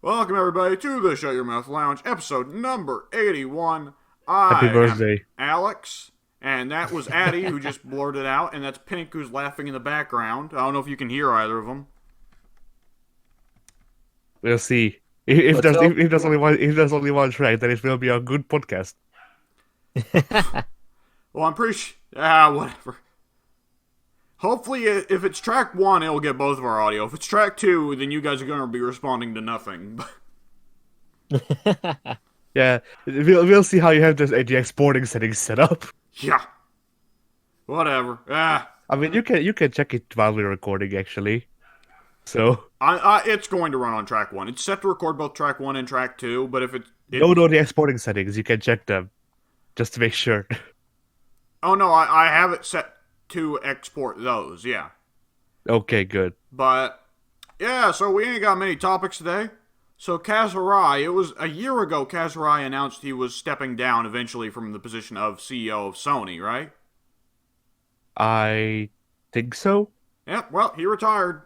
Welcome, everybody, to the Shut Your Mouth Lounge, episode number 81. Happy I am birthday. Alex, and that was Addie, who just blurted out, and that's Pink, who's laughing in the background. I don't know if you can hear either of them. We'll see. If What's there's up? if there's only one track, then it will be a good podcast. Well, I'm pretty whatever. Hopefully, if it's track 1, it'll get both of our audio. If it's track 2, then you guys are going to be responding to nothing. Yeah, we'll see how you have the exporting settings set up. Yeah. Whatever. I mean, you can check it while we're recording, actually. So It's going to run on track 1. It's set to record both track 1 and track 2, but if it no, the exporting settings. You can check them just to make sure. Oh no, I have it set to export those, yeah. Okay, good. But yeah, so we ain't got many topics today. So Kazurai, it was a year ago Kazurai announced he was stepping down eventually from the position of CEO of Sony, right? I think so. Yep, well, he retired.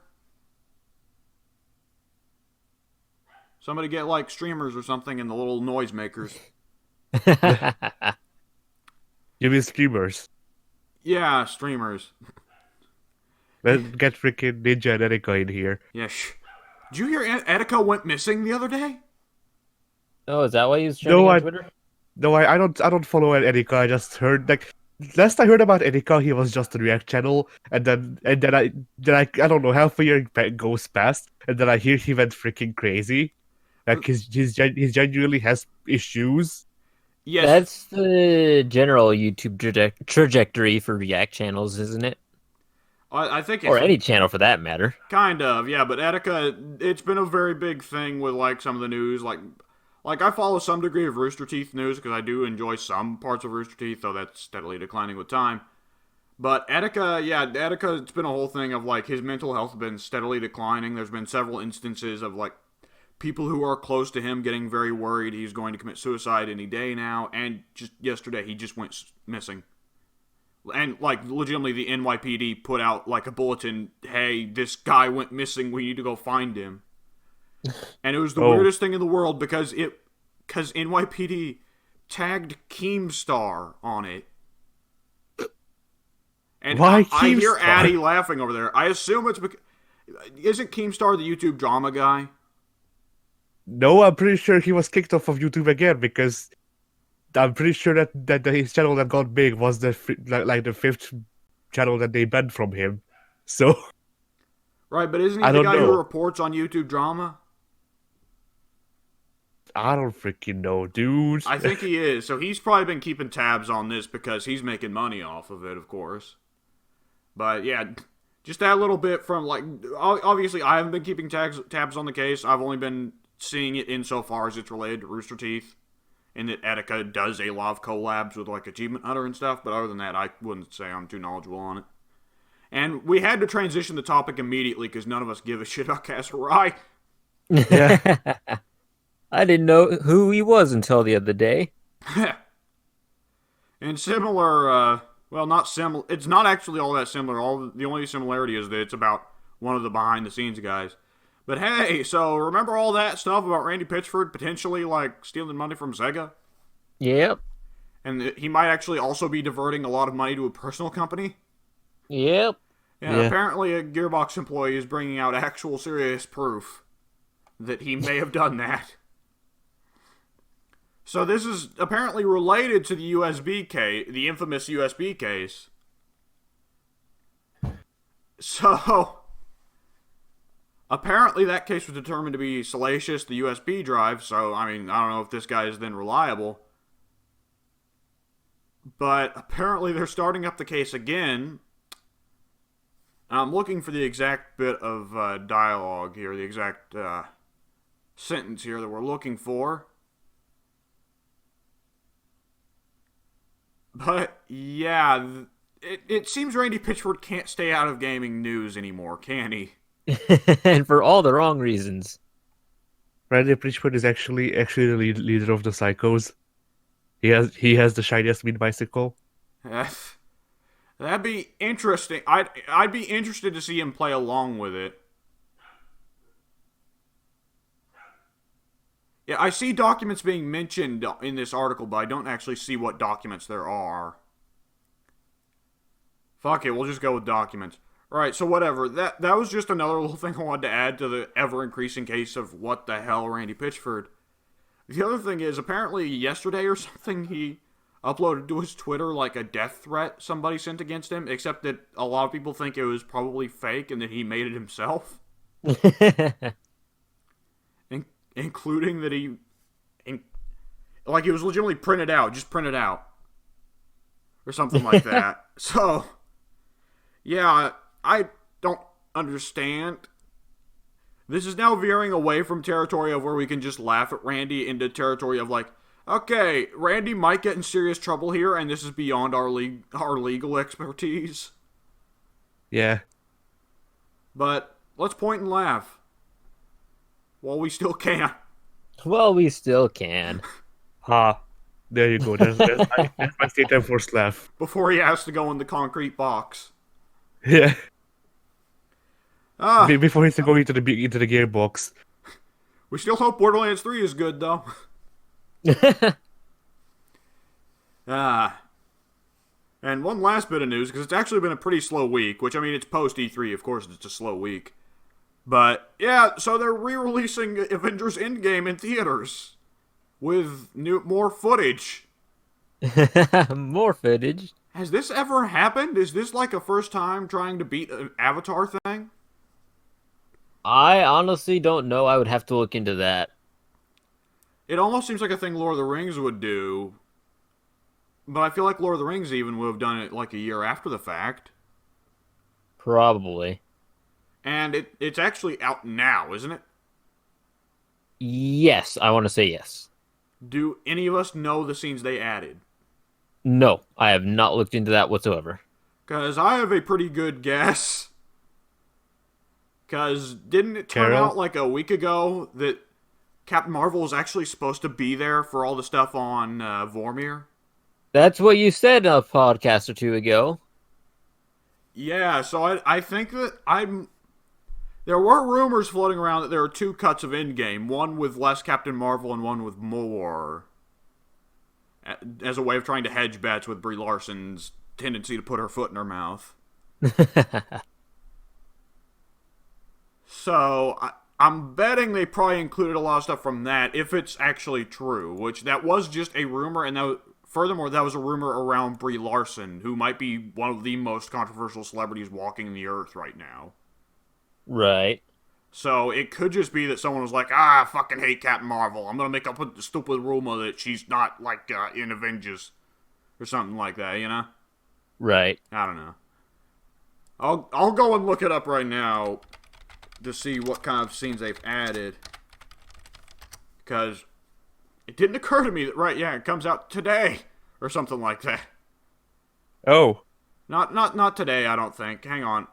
Somebody get like streamers or something and the little noisemakers. You mean streamers? Yeah, streamers. Let's get freaking Ninja and Erika in here. Yeah, Did you hear Etika went missing the other day? Oh, is that why he's trending No, on I Twitter? no, I don't follow Erika. I just heard like last I heard about Erika, he was just a React channel, and then I don't know, half a year goes past, and then I hear he went freaking crazy. Like he genuinely has issues. Yes. That's the general YouTube trajectory for React channels, isn't it? I think it's Or any channel for that matter. kind of, yeah, but Etika, it's been a very big thing with, like, some of the news, like I follow some degree of Rooster Teeth news, because I do enjoy some parts of Rooster Teeth, though that's steadily declining with time. But Etika, it's been a whole thing of, like, his mental health has been steadily declining. There's been several instances of, like, people who are close to him getting very worried he's going to commit suicide any day now, and just yesterday he just went missing. And, like, legitimately the NYPD put out, like, a bulletin, hey, this guy went missing, we need to go find him. And it was the weirdest thing in the world because NYPD tagged Keemstar on it. And Why I hear Keemstar? Addie laughing over there. I assume it's because... Isn't Keemstar the YouTube drama guy? No, I'm pretty sure he was kicked off of YouTube again because I'm pretty sure that his channel that got big was the the fifth channel that they banned from him. So Right, but isn't he I the don't guy who know. reports on YouTube drama? I don't freaking know, dude. I think he is. So he's probably been keeping tabs on this because he's making money off of it, of course. But yeah, just that little bit from, like, obviously I haven't been keeping tabs on the case. I've only been seeing it insofar as it's related to Rooster Teeth, and that Etika does a lot of collabs with, like, Achievement Hunter and stuff, but other than that, I wouldn't say I'm too knowledgeable on it. And we had to transition the topic immediately because none of us give a shit about Kazurai. Yeah. I didn't know who he was until the other day. And similar, well, not similar. It's not actually all that similar. The only similarity is that it's about one of the behind-the-scenes guys. But hey, so remember all that stuff about Randy Pitchford potentially, like, stealing money from Sega? Yep. And he might actually also be diverting a lot of money to a personal company? Yep. Yeah, Yeah. apparently a Gearbox employee is bringing out actual serious proof that he may have done that. So this is apparently related to the USB case, the infamous USB case. So apparently that case was determined to be salacious, the USB drive, so, I mean, I don't know if this guy is then reliable. But apparently they're starting up the case again. I'm looking for the exact bit of dialogue here, the exact sentence here that we're looking for. But, yeah, it seems Randy Pitchford can't stay out of gaming news anymore, can he? And for all the wrong reasons. Randy Pitchford is actually the leader of the Psychos. He has the shiniest meat bicycle. That'd be interesting. I'd be interested to see him play along with it. Yeah, I see documents being mentioned in this article, but I don't actually see what documents there are. Fuck it, we'll just go with documents. Alright, so whatever. That was just another little thing I wanted to add to the ever-increasing case of what the hell Randy Pitchford. The other thing is, apparently yesterday or something, he uploaded to his Twitter like a death threat somebody sent against him, except that a lot of people think it was probably fake and that he made it himself. Including that like it was legitimately printed out, just printed out. Or something like that. So, yeah, I don't understand. This is now veering away from territory of where we can just laugh at Randy into territory of like, okay, Randy might get in serious trouble here, and this is beyond our legal expertise. Yeah. But let's point and laugh while we still can. Well, we still can. Ha. There you go. That's my state time forced laugh. Before he has to go in the concrete box. Yeah. Ah, Before he's going into the gearbox. we still hope Borderlands 3 is good, though. And one last bit of news, because it's actually been a pretty slow week, which, I mean, it's post E3, of course it's a slow week. But, yeah, so they're re-releasing Avengers Endgame in theaters. With more footage. More footage. Has this ever happened? Is this like a first time trying to beat an Avatar thing? I honestly don't know. I would have to look into that. It almost seems like a thing Lord of the Rings would do. But I feel like Lord of the Rings even would have done it like a year after the fact. Probably. And it's actually out now, isn't it? Yes, I want to say yes. Do any of us know the scenes they added? No, I have not looked into that whatsoever. Because I have a pretty good guess. Because didn't it turn Carol? out like a week ago that Captain Marvel is actually supposed to be there for all the stuff on Vormir? That's what you said a podcast or two ago. Yeah, so I think that there were rumors floating around that there are two cuts of Endgame, one with less Captain Marvel and one with more, as a way of trying to hedge bets with Brie Larson's tendency to put her foot in her mouth. So, I'm betting they probably included a lot of stuff from that, if it's actually true, which that was just a rumor, and furthermore, that was a rumor around Brie Larson, who might be one of the most controversial celebrities walking the earth right now. Right. So it could just be that someone was like, I fucking hate Captain Marvel. I'm gonna make up a stupid rumor that she's not, like, in Avengers. Or something like that, you know? Right. I don't know. I'll go and look it up right now to see what kind of scenes they've added. Because it didn't occur to me that, right, yeah, it comes out today. Or something like that. Oh. Not today, I don't think. Hang on.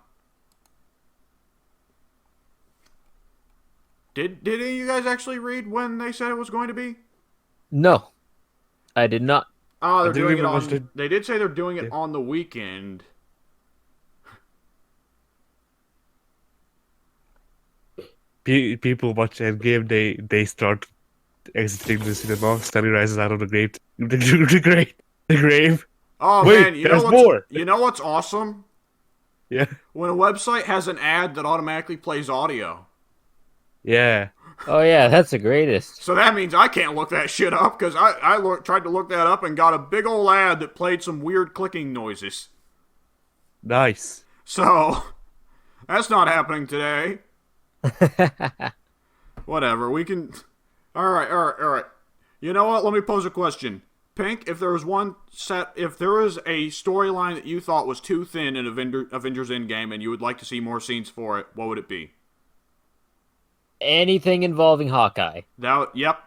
Did any of you guys actually read when they said it was going to be? No, I did not. Oh, they're I think doing it we on... watched it. They did say they're doing it on the weekend. People watch Endgame, they start exiting the cinema, Stanley rises out of the grave. The grave. Oh, Wait, man, there's more. You know what's awesome? Yeah. When a website has an ad that automatically plays audio. Yeah. Oh yeah, that's the greatest. So that means I can't look that shit up, because I tried to look that up and got a big ol' ad that played some weird clicking noises. Nice. So, that's not happening today. Whatever, we can... Alright. You know what? Let me pose a question. Pink, if there was a storyline that you thought was too thin in Avengers Endgame and you would like to see more scenes for it, what would it be? Anything involving Hawkeye. Yep.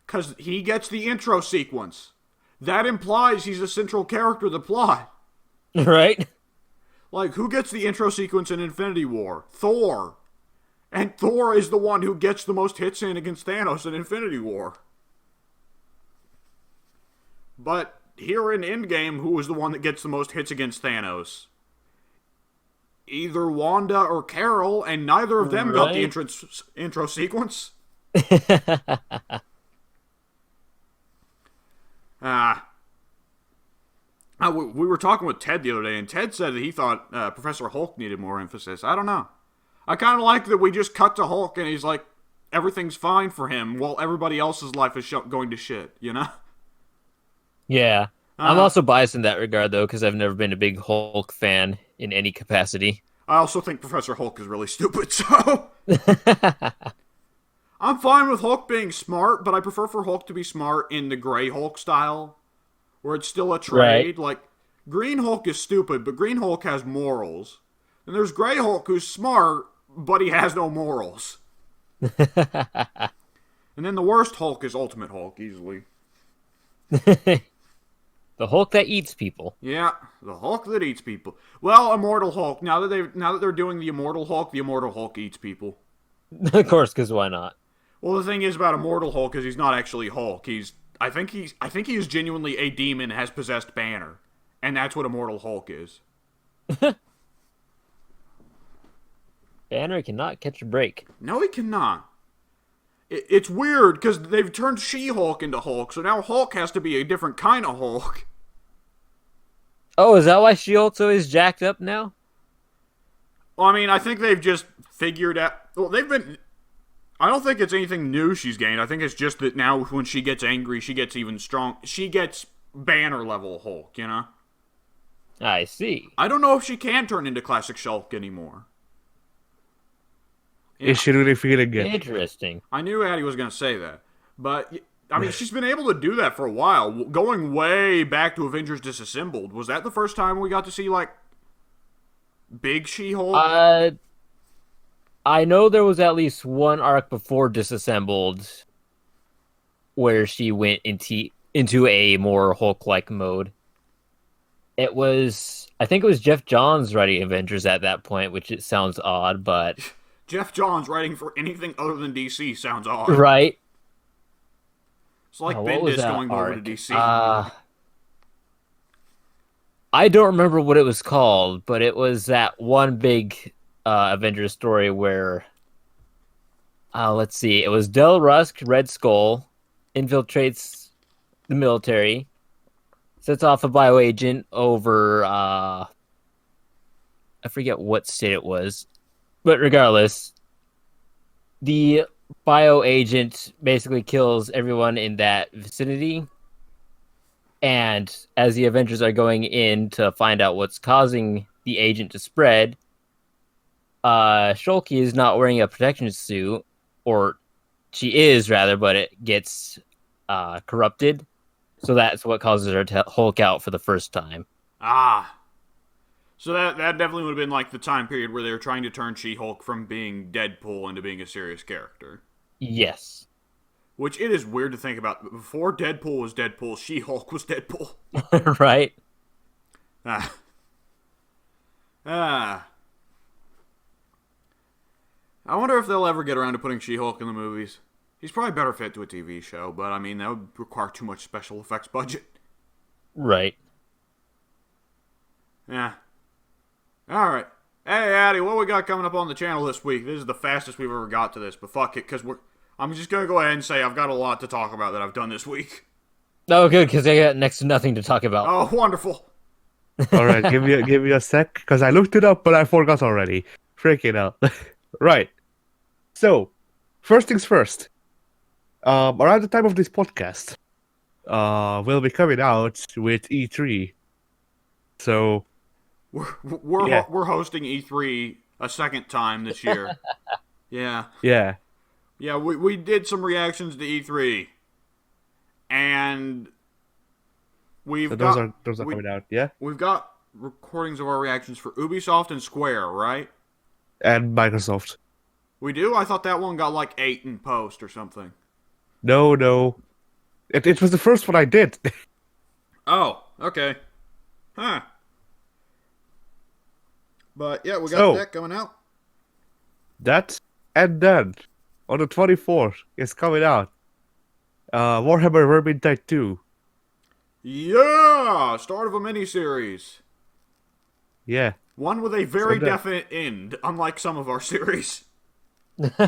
Because he gets the intro sequence. That implies he's a central character of the plot. Right? Like, who gets the intro sequence in Infinity War? Thor. And Thor is the one who gets the most hits in against Thanos in Infinity War. But here in Endgame, who is the one that gets the most hits against Thanos? Either Wanda or Carol, and neither of them got the intro sequence. we were talking with Ted the other day, and Ted said that he thought Professor Hulk needed more emphasis. I don't know. I kind of like that we just cut to Hulk, and he's like, everything's fine for him, while everybody else's life is going to shit, you know? Yeah. I'm also biased in that regard, though, because I've never been a big Hulk fan in any capacity. I also think Professor Hulk is really stupid, so... I'm fine with Hulk being smart, but I prefer for Hulk to be smart in the Gray Hulk style, where it's still a trade. Right. Like, Green Hulk is stupid, but Green Hulk has morals. And there's Gray Hulk who's smart, but he has no morals. And then the worst Hulk is Ultimate Hulk, easily. The Hulk that eats people. Yeah, the Hulk that eats people. Well, Immortal Hulk. Now that they're doing the Immortal Hulk eats people. Of course, because why not? Well, the thing is about Immortal Hulk is he's not actually Hulk. I think he is genuinely a demon and has possessed Banner, and that's what Immortal Hulk is. Banner cannot catch a break. No, he cannot. It's weird, because they've turned She-Hulk into Hulk, so now Hulk has to be a different kind of Hulk. Oh, is that why She-Hulk's always jacked up now? Well, I mean, I think they've just figured out... Well, they've been... I don't think it's anything new she's gained. I think it's just that now when she gets angry, she gets even strong. She gets Banner-level Hulk, you know? I see. I don't know if she can turn into Classic Shulk anymore. Yeah. Is she really feeling it? Interesting. I knew Addie was going to say that. But, I mean, she's been able to do that for a while. Going way back to Avengers Disassembled. Was that the first time we got to see, like, Big She-Hulk? I know there was at least one arc before Disassembled where she went into a more Hulk-like mode. I think it was Jeff Johns writing Avengers at that point, which it sounds odd, but... Jeff Johns writing for anything other than DC sounds odd. Right. It's like Bendis going over to DC. I don't remember what it was called, but it was that one big Avengers story where... let's see. It was Del Rusk, Red Skull, infiltrates the military, sets off a bioagent over... I forget what state it was. But regardless, the bioagent basically kills everyone in that vicinity. And as the Avengers are going in to find out what's causing the agent to spread, Shulky is not wearing a protection suit, or she is rather, but it gets corrupted. So that's what causes her to Hulk out for the first time. So that definitely would have been like the time period where they were trying to turn She-Hulk from being Deadpool into being a serious character. Yes. Which it is weird to think about. Before Deadpool was Deadpool, She-Hulk was Deadpool. Right. I wonder if they'll ever get around to putting She-Hulk in the movies. He's probably better fit to a TV show, but I mean, that would require too much special effects budget. Right. Yeah. Alright. Hey, Addy, what we got coming up on the channel this week? This is the fastest we've ever got to this, but fuck it, because I'm just going to go ahead and say I've got a lot to talk about that I've done this week. Oh, good, because I got next to nothing to talk about. Oh, wonderful. Alright, give me a sec, because I looked it up, but I forgot already. Freaking hell. Right. So, first things first. Around the time of this podcast, we'll be coming out with E3. So... We're hosting E3 a second time this year. Yeah. Yeah. Yeah, we did some reactions to E3. And those are coming out, yeah? We've got recordings of our reactions for Ubisoft and Square, right? And Microsoft. We do? I thought that one got like 8 in post or something. No. It was the first one I did. Oh, okay. Huh. But yeah, we got that coming out. That, and then, on the 24th, is coming out. Warhammer Vermintide 2. Yeah! Start of a miniseries. Yeah. One with a very definite end, unlike some of our series. And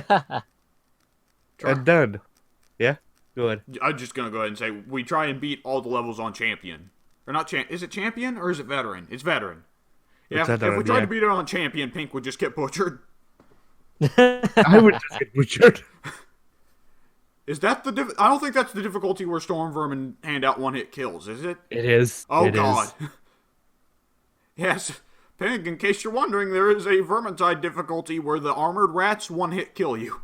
then, yeah, go ahead. I'm just going to go ahead and say, we try and beat all the levels on Champion. Or not is it champion or is it veteran? It's veteran. Yeah, It's if we veteran, tried yeah. to beat it on champion, Pink would just get butchered. I would just get butchered. Is that the I don't think that's the difficulty where Storm Vermin hand out one-hit kills, is it? It is. Oh, It God. is. Yes, Pink, in case you're wondering, there is a Vermintide difficulty where the armored rats one-hit kill you.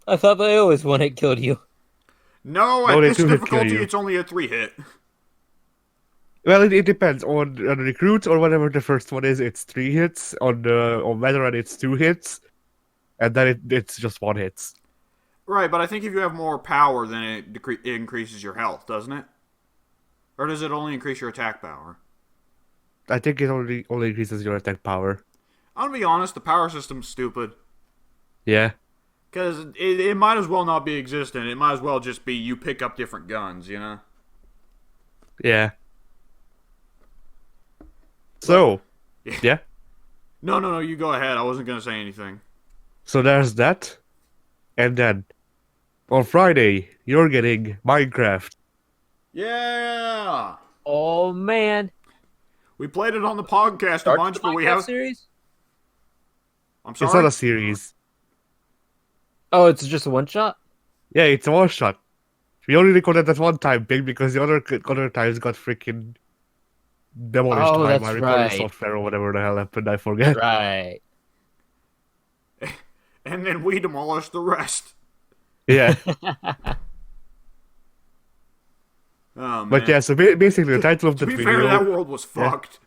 I thought they always one hit killed you. No, No, at they this do hit kill difficulty, you. it's only a 3-hit. Well, it depends on recruit or whatever the first one is. It's 3 hits. On veteran, it's 2 hits, and then it's just 1 hit. Right, but I think if you have more power, then it increases your health, doesn't it? Or does it only increase your attack power? I think it only increases your attack power. I'm gonna be honest, the power system's stupid. Yeah. Because it might as well not be existent. It might as well just be you pick up different guns, you know? Yeah. So, yeah. No, you go ahead. I wasn't gonna say anything. So there's that, and then on Friday you're getting Minecraft. Yeah! Oh man! We played it on the podcast a Start bunch, the but we Minecraft have... series. I'm sorry? It's not a series. Oh, it's just a one shot. Yeah, it's a one shot. We only recorded that one time, big, because the other times got freaking demolished Oh, by that's my recording right. software or whatever the hell happened. I forget. Right. And then we demolished the rest. Yeah, Oh, man. but yeah. So basically, the title of To the be video. fair, that world was fucked.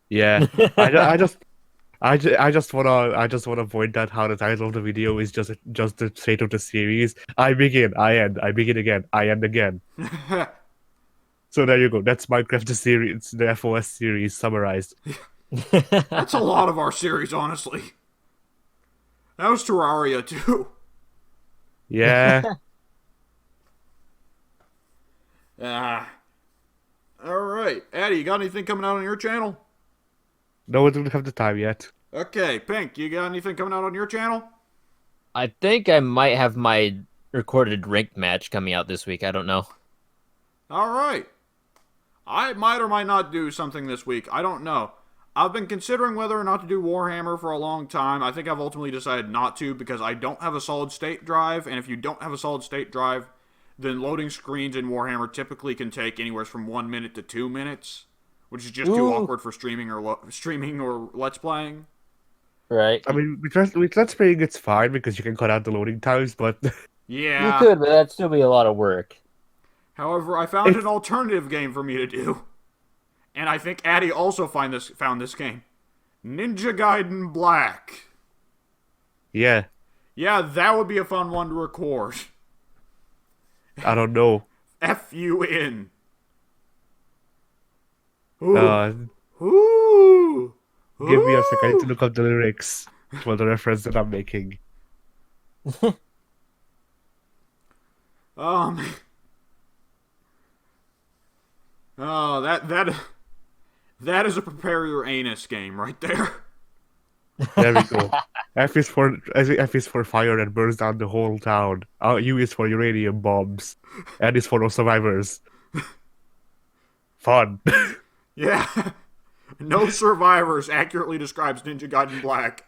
Yeah, I just wanna point out how the title of the video is just the state of the series. I begin, I end, I begin again, I end again. So there you go. That's Minecraft the series, the FOS series summarized. That's a lot of our series, honestly. That was Terraria, too. Yeah, Alright. Addy, you got anything coming out on your channel? no, we don't have the time yet. Okay, Pink, you got anything coming out on your channel? I think I might have my recorded ranked match coming out this week. I don't know. Alright. I might or might not do something this week. I don't know. I've been considering whether or not to do Warhammer for a long time. I think I've ultimately decided not to because I don't have a solid state drive, and if you don't have a solid state drive, then loading screens in Warhammer typically can take anywhere from 1 minute to 2 minutes, which is just too Ooh. awkward for streaming or let's playing. Right. I mean, with Let's Playing, it's fine because you can cut out the loading times, but Yeah. You could, but that'd still be a lot of work. However, I found an alternative game for me to do. And I think Addy also found this game. Ninja Gaiden Black. yeah, Yeah, that would be a fun one to record. I don't know. F-U-N. Ooh. Ooh. Give me a second. I need to look up the lyrics for the reference that I'm making. Oh, man. Oh, that is a prepare your anus game right there. There we go. F is for fire that burns down the whole town. U is for uranium bombs. N is for no survivors. Fun. Yeah. No survivors accurately describes Ninja Gaiden Black.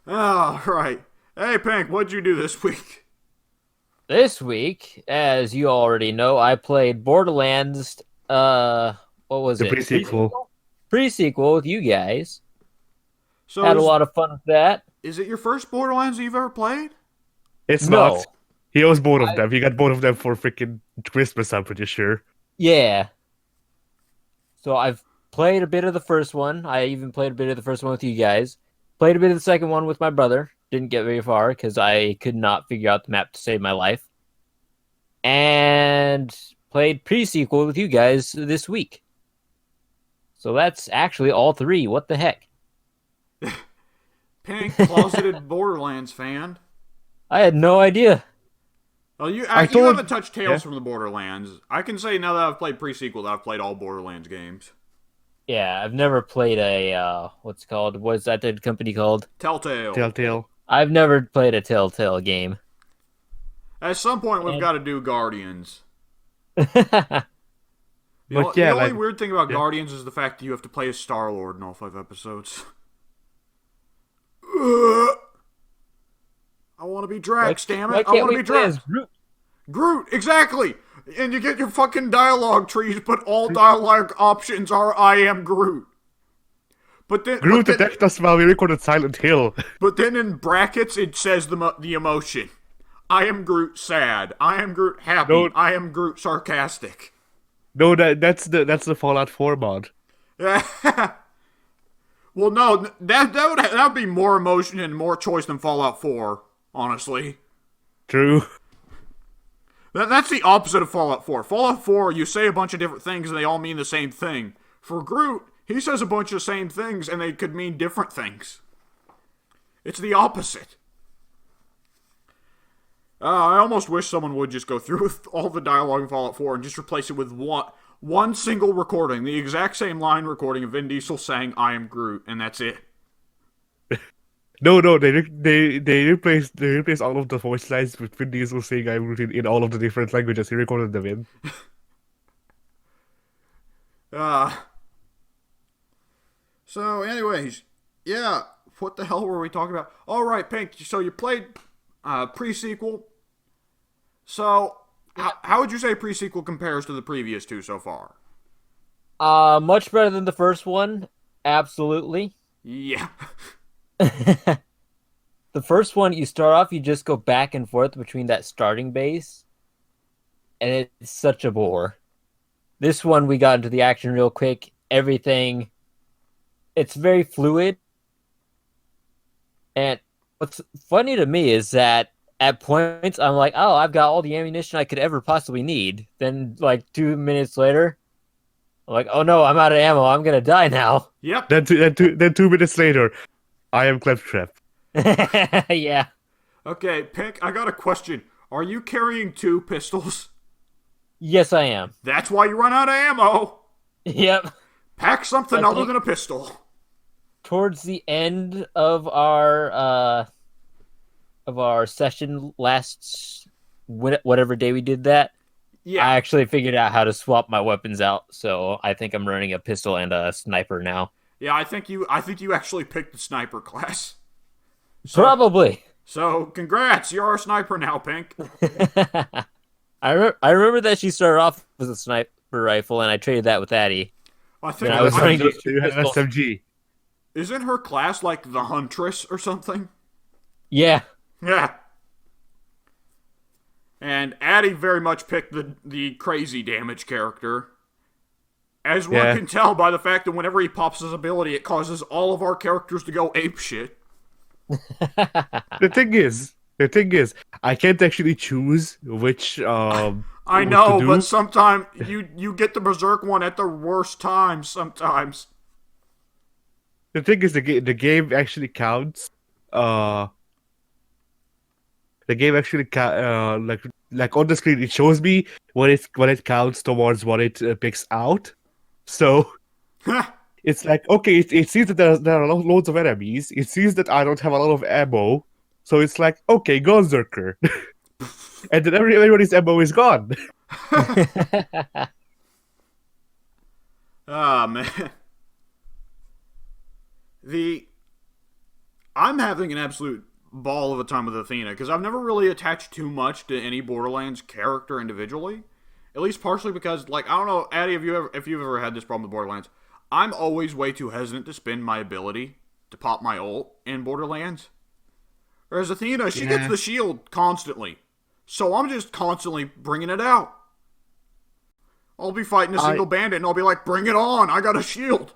Oh, right. Hey, Pink, what'd you do this week? This week, as you already know, I played Borderlands. What was The it? pre-sequel. Pre-sequel with you guys. So Had a lot of fun with that. Is it your first Borderlands you've ever played? It's No. not. He owes both of them. He got both of them for freaking Christmas, I'm pretty sure. Yeah. So I've played a bit of the first one. I even played a bit of the first one with you guys. Played a bit of the second one with my brother. Didn't get very far because I could not figure out the map to save my life. And played pre-sequel with you guys this week. So that's actually all three. What the heck? Pink, closeted Borderlands fan. I had no idea. Well, you told- haven't touched Tales Yeah. from the Borderlands. I can say now that I've played pre-sequel that I've played all Borderlands games. Yeah, I've never played a, what's it called? What's that the company called? Telltale. Telltale. I've never played a Telltale game. At some point, we've And- got to do Guardians. But The yeah, only like weird thing about yeah. Guardians is the fact that you have to play as Star-Lord in all 5 episodes. I want to be Drax, damn it. Why I can't want to we be play as Drax. Groot, exactly. And you get your fucking dialogue trees, but all dialogue options are I am Groot. But then, but Groot then, attacked us while we recorded Silent Hill. but then in brackets it says the emotion. I am Groot sad. I am Groot happy. No, I am Groot sarcastic. no, that's the Fallout 4 mod. Well, no, that would be more emotion and more choice than Fallout 4. Honestly, True. that's the opposite of Fallout 4. Fallout 4, you say a bunch of different things and they all mean the same thing. For Groot, he says a bunch of the same things and they could mean different things. It's the opposite. I almost wish someone would just go through with all the dialogue in Fallout 4 and just replace it with one single recording, the exact same line recording of Vin Diesel saying "I am Groot," and that's it. No, they replaced all of the voice lines with Vin Diesel saying I'm Groot in all of the different languages. He recorded them in. Uh, so, anyways, yeah, what the hell were we talking about? All right, Pink. So you played pre-sequel. So, how would you say pre-sequel compares to the previous two so far? Much better than the first one. Absolutely. Yeah. The first one, you start off, you just go back and forth between that starting base, and it's such a bore. This one, we got into the action real quick. Everything, it's very fluid. And what's funny to me is that at points, I'm like, oh, I've got all the ammunition I could ever possibly need. Then, like, 2 minutes later, I'm like, oh no, I'm out of ammo. I'm going to die now. Yep. Then 2 minutes later, I am Claptrap. Yeah. Okay, Pink, I got a question. Are you carrying 2 pistols? Yes, I am. That's why you run out of ammo. Yep. Pack something I other think- than a pistol. Towards the end of our session last whatever day we did that, Yeah. I actually figured out how to swap my weapons out, so I think I'm running a pistol and a sniper now. Yeah, I think you actually picked the sniper class. Probably. So, congrats, you're a sniper now, Pink. I remember that she started off with a sniper rifle, and I traded that with Addie. I think Then I was running SMG, those 2 you had an pistols. SMG. Isn't her class like the Huntress or something? Yeah. Yeah. And Addie very much picked the crazy damage character. As one Yeah. can tell by the fact that whenever he pops his ability, it causes all of our characters to go apeshit. The thing is, I can't actually choose which I what know, to but do. sometimes you get the Berserk one at the worst time sometimes. The thing is, the game actually counts. The game actually like on the screen it shows me when it counts towards what it picks out. So it's like okay, it seems that there are loads of enemies. It seems that I don't have a lot of ammo. So it's like okay, Gunzerker, and then everybody's ammo is gone. Ah, man. I'm having an absolute ball of a time with Athena because I've never really attached too much to any Borderlands character individually. At least partially because, like, I don't know, Addie, if you've ever had this problem with Borderlands, I'm always way too hesitant to spend my ability to pop my ult in Borderlands. Whereas Athena, she gets the shield constantly, so I'm just constantly bringing it out. I'll be fighting a single bandit, and I'll be like, "Bring it on! I got a shield."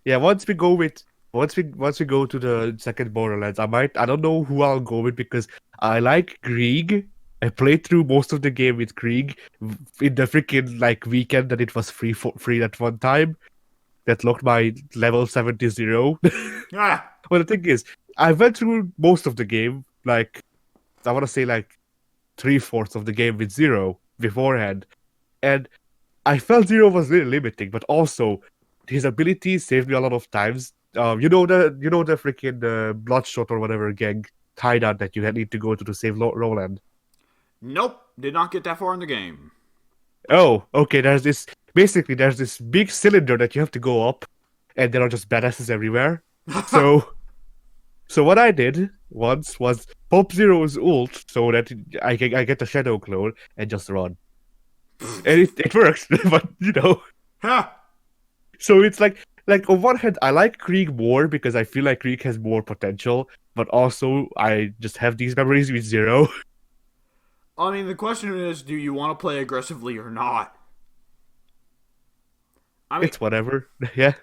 Yeah, once we go to the second Borderlands, I don't know who I'll go with because I like Krieg. I played through most of the game with Krieg in the freaking like weekend that it was free at one time. That locked my level 70. Ah, Well, the thing is, I went through most of the game, like I want to say like 3/4 of the game with Zero beforehand, and I felt Zero was really limiting, but also his abilities saved me a lot of times. You know the freaking Bloodshot or whatever gang hideout that you need to go to save Roland. nope, did not get that far in the game. Oh, okay. There's this big cylinder that you have to go up, and there are just badasses everywhere. So so what I did once was pop Zero's ult so that I get the shadow clone and just run, and it works. But Ha! so it's like on one hand I like Krieg more because I feel like Krieg has more potential, but also I just have these memories with Zero. I mean, the question is, do you want to play aggressively or not? I mean, It's whatever. Yeah.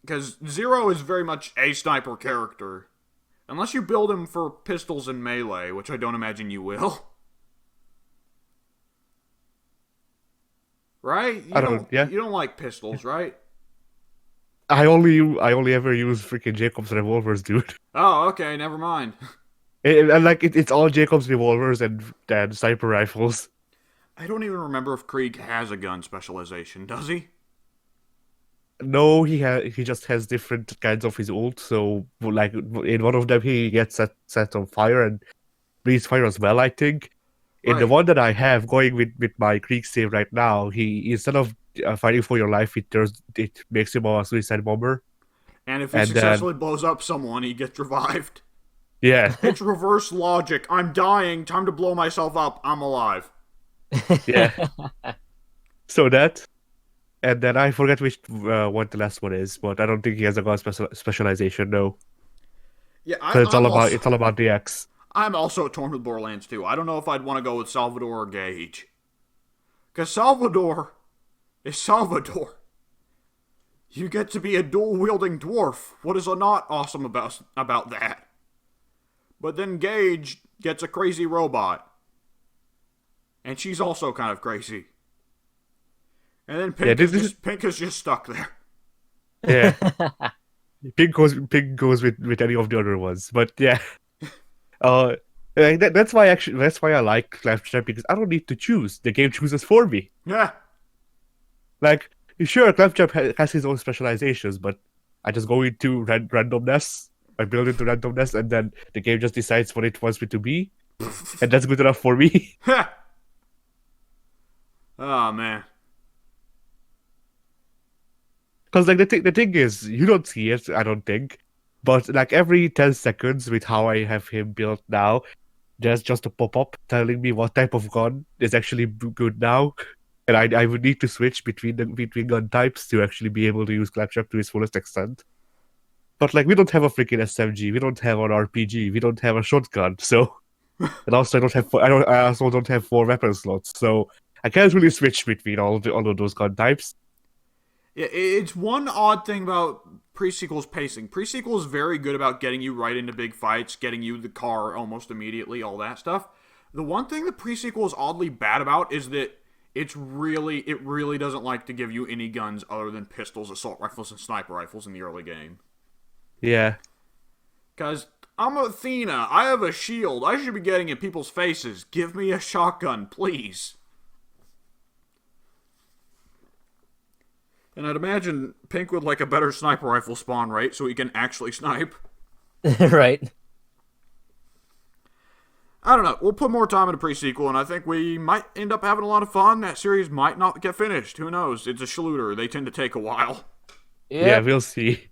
because Zero is very much a sniper character. Unless you build him for pistols and melee, which I don't imagine you will. Right? I don't. Yeah. You don't like pistols, right? I only ever use freaking Jacob's revolvers, dude. Oh, okay, never mind. And like it's all Jacob's revolvers and sniper rifles. I don't even remember if Krieg has a gun specialization, does he? No, he just has different kinds of his ult. So like in one of them he gets set on fire and breathes fire as well, I think. In the Right. one that I have going with my Krieg save right now, he instead of fighting for your life, it makes him a suicide bomber. And if he And then successfully blows up someone, he gets revived. yeah, It's reverse logic. I'm dying. Time to blow myself up. I'm alive. yeah. So that, and then I forget which what the last one is, but I don't think he has a gun specialization. No, Yeah, because it's all about the X. I'm also torn with Borderlands 2. I don't know if I'd want to go with Salvador or Gage. Because Salvador is Salvador. You get to be a dual-wielding dwarf. What is not awesome about that? But then Gage gets a crazy robot. And she's also kind of crazy. And then Pink is just stuck there. Yeah, Pink goes with any of the other ones, but yeah. That's why I like Claptrap because I don't need to choose. The game chooses for me. Yeah. Like, sure, Claptrap has his own specializations, but I just go into randomness. I build into randomness, and then the game just decides what it wants me to be, and that's good enough for me. Oh, man. Because like the thing is, you don't see it, I don't think, but like every 10 seconds with how I have him built now, there's just a pop up telling me what type of gun is actually good now, and I would need to switch between gun types to actually be able to use Claptrap to its fullest extent. But like we don't have a freaking SMG, we don't have an RPG, we don't have a shotgun, so and also I also don't have 4 weapon slots, so I can't really switch between all of those gun types. Yeah, it's one odd thing about pre-sequel's pacing. Pre-sequel is very good about getting you right into big fights, getting you the car almost immediately, all that stuff. The one thing that pre-sequel is oddly bad about is that it really doesn't like to give you any guns other than pistols, assault rifles, and sniper rifles in the early game. Yeah. Because I'm Athena, I have a shield, I should be getting in people's faces. Give me a shotgun, please. And I'd imagine Pink would like a better sniper rifle spawn rate so he can actually snipe. Right. I don't know. We'll put more time into pre-sequel, and I think we might end up having a lot of fun. That series might not get finished. Who knows? It's a shooter. They tend to take a while. Yep. Yeah, we'll see.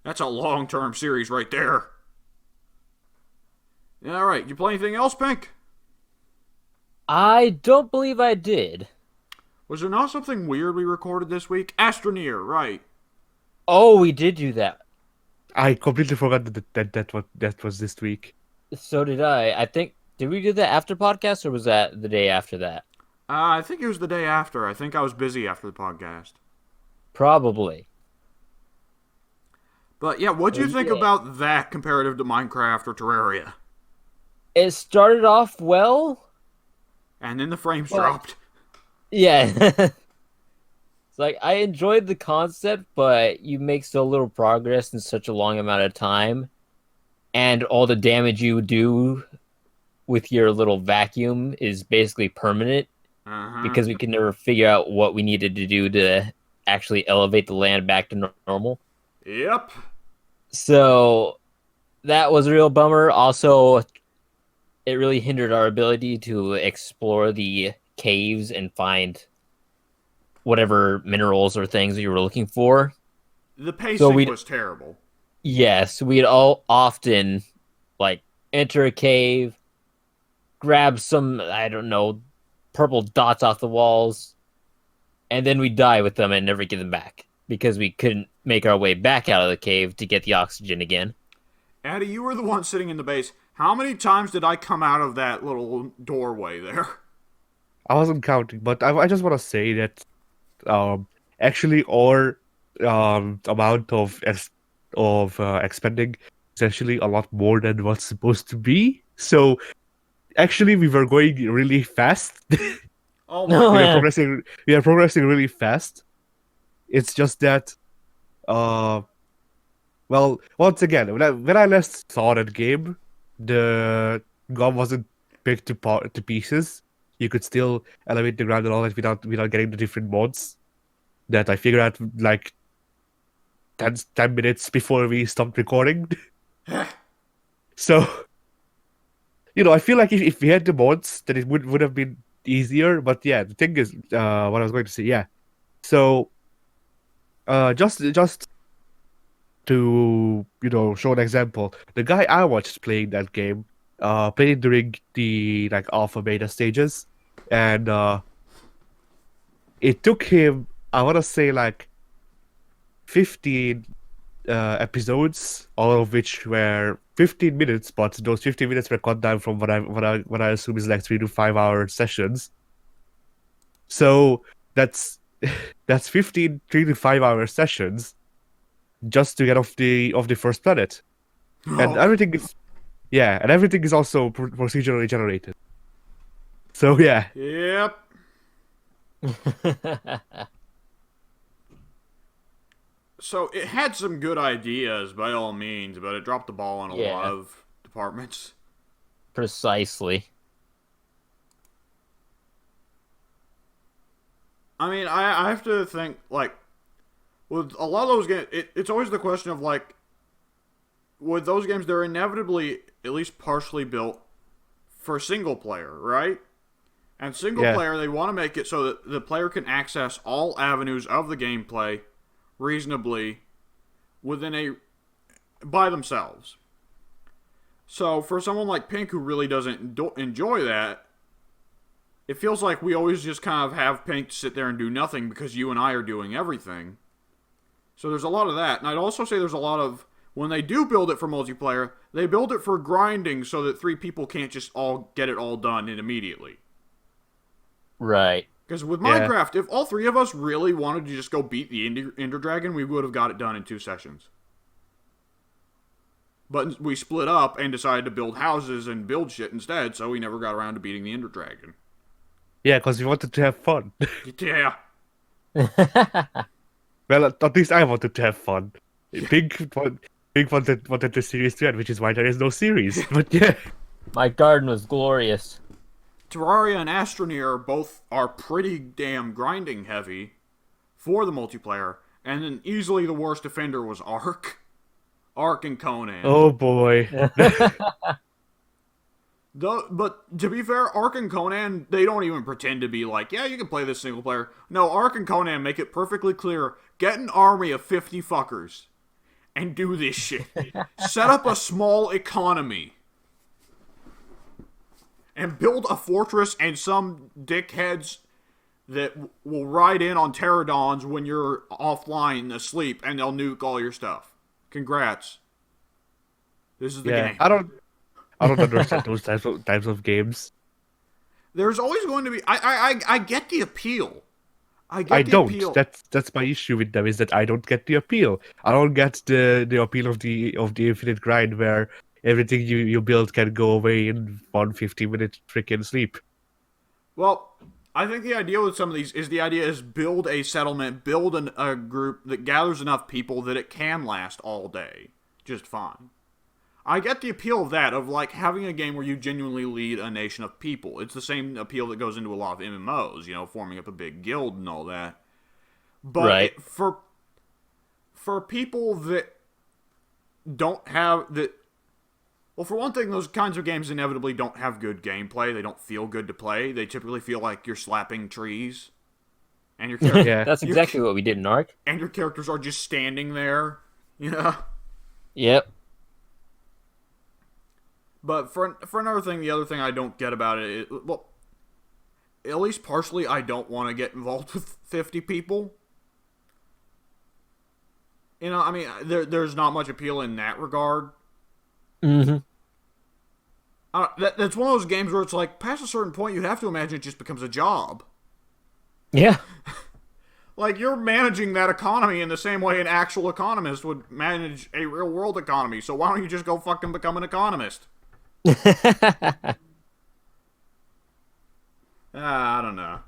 That's a long-term series right there. All right. You play anything else, Pink? I don't believe I did. Was there not something weird we recorded this week? Astroneer, right. Oh, we did do that. I completely forgot that was this week. So did I. I think, did we do that after podcast or was that the day after that? I think it was the day after. I think I was busy after the podcast. Probably. But yeah, what'd you think about that comparative to Minecraft or Terraria? It started off well. And then the frames dropped. Yeah. It's like, I enjoyed the concept, but you make so little progress in such a long amount of time. And all the damage you do with your little vacuum is basically permanent. Because we could never figure out what we needed to do to actually elevate the land back to normal. Yep. So that was a real bummer. Also, it really hindered our ability to explore the caves and find whatever minerals or things that you were looking for. The So pacing we'd was terrible. yes, we'd all often like enter a cave, grab some I don't know purple dots off the walls, and then we'd die with them and never get them back because we couldn't make our way back out of the cave to get the oxygen again. Addie, you were the one sitting in the base. How many times did I come out of that little doorway there? I wasn't counting, but I just want to say that actually our amount of expending is actually a lot more than what's supposed to be. So actually, we were going really fast. Oh my No, we are god. yeah. progressing. We are progressing really fast. It's just that, uh, well, once again, when I last saw that game, the gun wasn't picked to pieces. You could still elevate the ground and all that without getting the different mods that I figured out like 10 minutes before we stopped recording. So, I feel like if we had the mods, then it would have been easier. But yeah, the thing is, what I was going to say, yeah. So, just to show an example, the guy I watched playing that game, played it during the like alpha beta stages, and it took him, I want to say, like 15 episodes, all of which were 15 minutes, but those 15 minutes were cut down from what I assume is like 3 to 5 hour sessions. So that's that's 15 3 to 5 hour sessions just to get off the first planet, and Oh, everything is also procedurally generated. So yeah, yep. So it had some good ideas by all means, but it dropped the ball on a lot Yeah, of departments. precisely. I mean, I have to think, like, with a lot of those games, it's always the question of, like, with those games, they're inevitably at least partially built for single player, right? And single yeah, player, they want to make it so that the player can access all avenues of the gameplay reasonably within a by themselves. So for someone like Pink who really doesn't enjoy that, it feels like we always just kind of have Pink sit there and do nothing because you and I are doing everything. So there's a lot of that. And I'd also say there's a lot of, when they do build it for multiplayer, they build it for grinding so that three people can't just all get it all done immediately. Right. Because with yeah, Minecraft, if all three of us really wanted to just go beat the Ender Dragon, we would have got it done in 2 sessions. But we split up and decided to build houses and build shit instead, so we never got around to beating the Ender Dragon. yeah, because we wanted to have fun. Yeah. Well, at least I wanted to have fun. Pink wanted the series to end, which is why there is no series. But yeah, My garden was glorious. Terraria and Astroneer both are pretty damn grinding heavy for the multiplayer, and then easily the worst offender was Ark. Ark and Conan. oh boy. But to be fair, Ark and Conan, they don't even pretend to be like, yeah, you can play this single player. No, Ark and Conan make it perfectly clear. Get an army of 50 fuckers and do this shit. Set up a small economy. And build a fortress and some dickheads that will ride in on pterodons when you're offline asleep and they'll nuke all your stuff. Congrats. This is the Yeah, game. I don't understand those types of games. There's always going to be. I get the appeal. I get I the don't. appeal. That's my issue with them, is that I don't get the appeal. I don't get the appeal of the infinite grind where everything you build can go away in 1 50-minute freaking sleep. Well, I think the idea with some of these is build a settlement, build a group that gathers enough people that it can last all day just fine. I get the appeal of that, of like having a game where you genuinely lead a nation of people. It's the same appeal that goes into a lot of MMOs, forming up a big guild and all that. But Right. for people that don't have that, well, for one thing, those kinds of games inevitably don't have good gameplay. They don't feel good to play. They typically feel like you're slapping trees and your character, Yeah. That's exactly what we did in Ark. and your characters are just standing there, you know. Yep. But for another thing, the other thing I don't get about it is, well, at least partially, I don't want to get involved with 50 people. You know, I mean, there's not much appeal in that regard. Mm-hmm. That's one of those games where it's like, past a certain point, you have to imagine it just becomes a job. Yeah. Like, you're managing that economy in the same way an actual economist would manage a real-world economy, so why don't you just go fucking become an economist? I don't know.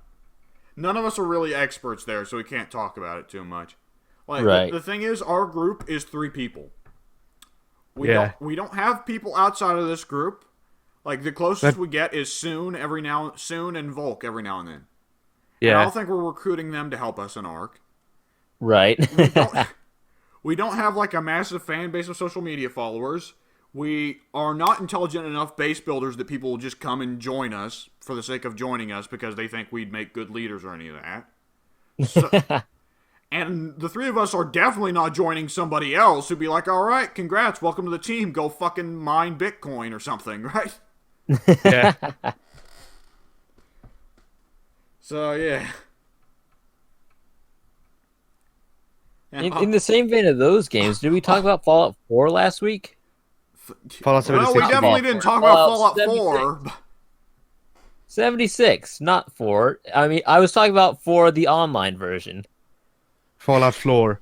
None of us are really experts there, so we can't talk about it too much. Like, Right. the thing is, our group is 3 people. Yeah. We don't have people outside of this group. Like, the closest we get is Soon and Volk every now and then. And I Yeah. don't think we're recruiting them to help us in Ark. Right. We don't have like a massive fan base of social media followers. We are not intelligent enough base builders that people will just come and join us for the sake of joining us because they think we'd make good leaders or any of that. So, and the 3 of us are definitely not joining somebody else who'd be like, all right, congrats, welcome to the team, go fucking mine Bitcoin or something, right? Yeah. So, yeah. And, In the same vein of those games, did we talk about Fallout 4 last week? Fallout well, 76. we definitely didn't talk about Fallout 4. 76, not 4. I mean, I was talking about 4, the online version. Fallout Floor.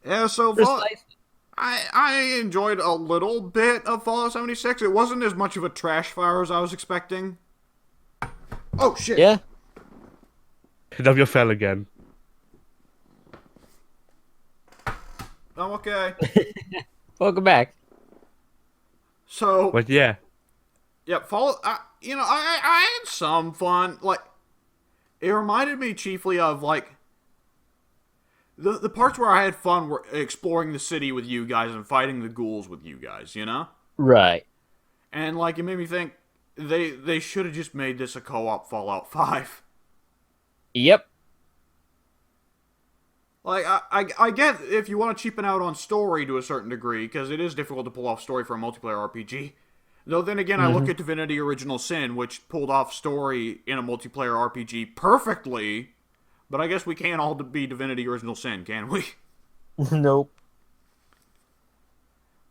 Yeah, so Precisely. I enjoyed a little bit of Fallout 76. It wasn't as much of a trash fire as I was expecting. Oh, shit. Yeah. W fell again. I'm okay. Welcome back. So, But yeah. yeah, Fallout, I had some fun. Like, it reminded me chiefly of, like, the parts where I had fun were exploring the city with you guys and fighting the ghouls with you guys, you know? Right. And, like, it made me think they should have just made this a co-op Fallout 5. Yep. Like, I get if you want to cheapen out on story to a certain degree, because it is difficult to pull off story for a multiplayer RPG. Though then again, I look at Divinity Original Sin, which pulled off story in a multiplayer RPG perfectly, but I guess we can't all be Divinity Original Sin, can we? Nope.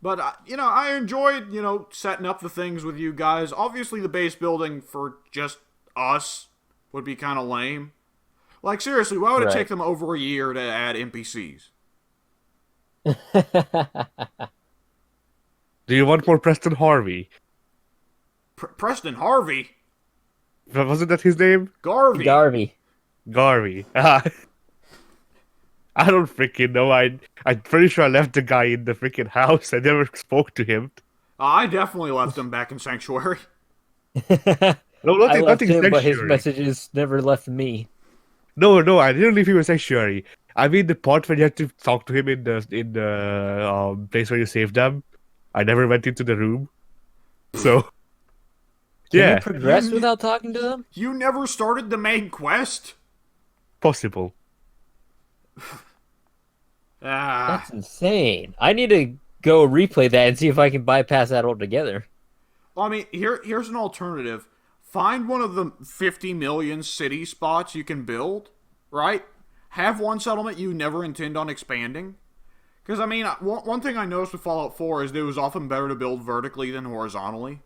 But, I enjoyed, setting up the things with you guys. Obviously, the base building for just us would be kind of lame. Like, seriously, why would it take them over a year to add NPCs? Do you want more Preston Harvey? Preston Harvey? Wasn't that his name? Garvey? Garvey. I don't freaking know. I'm pretty sure I left the guy in the freaking house. I never spoke to him. I definitely left him back in Sanctuary. No, I left nothing him, but his Sanctuary. messages never left me. No, I didn't leave him in Sanctuary. I mean the part when you had to talk to him in the place where you saved them. I never went into the room. So Can yeah, you progress without talking to them? You never started the main quest? possible. That's insane. I need to go replay that and see if I can bypass that altogether. Well, I mean, here's an alternative. Find one of the 50 million city spots you can build, right? Have one settlement you never intend on expanding. Because, I mean, one thing I noticed with Fallout 4 is that it was often better to build vertically than horizontally.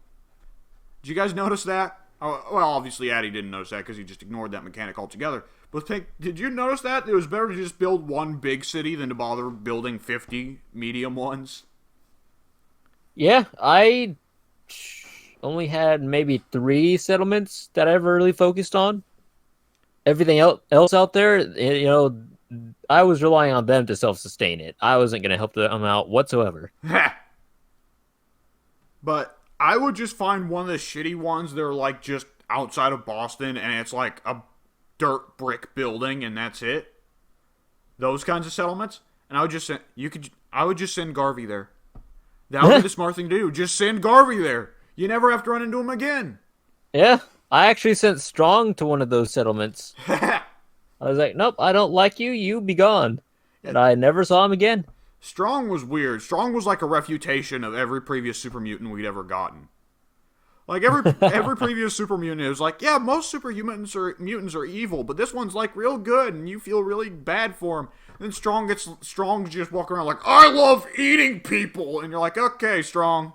Did you guys notice that? Oh, well, obviously Addy didn't notice that because he just ignored that mechanic altogether. But did you notice that? It was better to just build one big city than to bother building 50 medium ones. Yeah, I only had maybe 3 settlements that I ever really focused on. Everything else out there, I was relying on them to self-sustain it. I wasn't going to help them out whatsoever. But I would just find one of the shitty ones that are like just outside of Boston and it's like a dirt brick building and that's it. Those kinds of settlements. And I would just send Garvey there. That would be the smart thing to do. Just send Garvey there. You never have to run into him again. Yeah, I actually sent Strong to one of those settlements. I was like, nope, I don't like you. You be gone. Yeah, And I never saw him again. Strong was weird. Strong was like a refutation of every previous super mutant we'd ever gotten. Like every previous super mutant, it was like, yeah, most super mutants are evil, but this one's like real good, and you feel really bad for him. And then Strong just walk around like, I love eating people, and you're like, okay, Strong.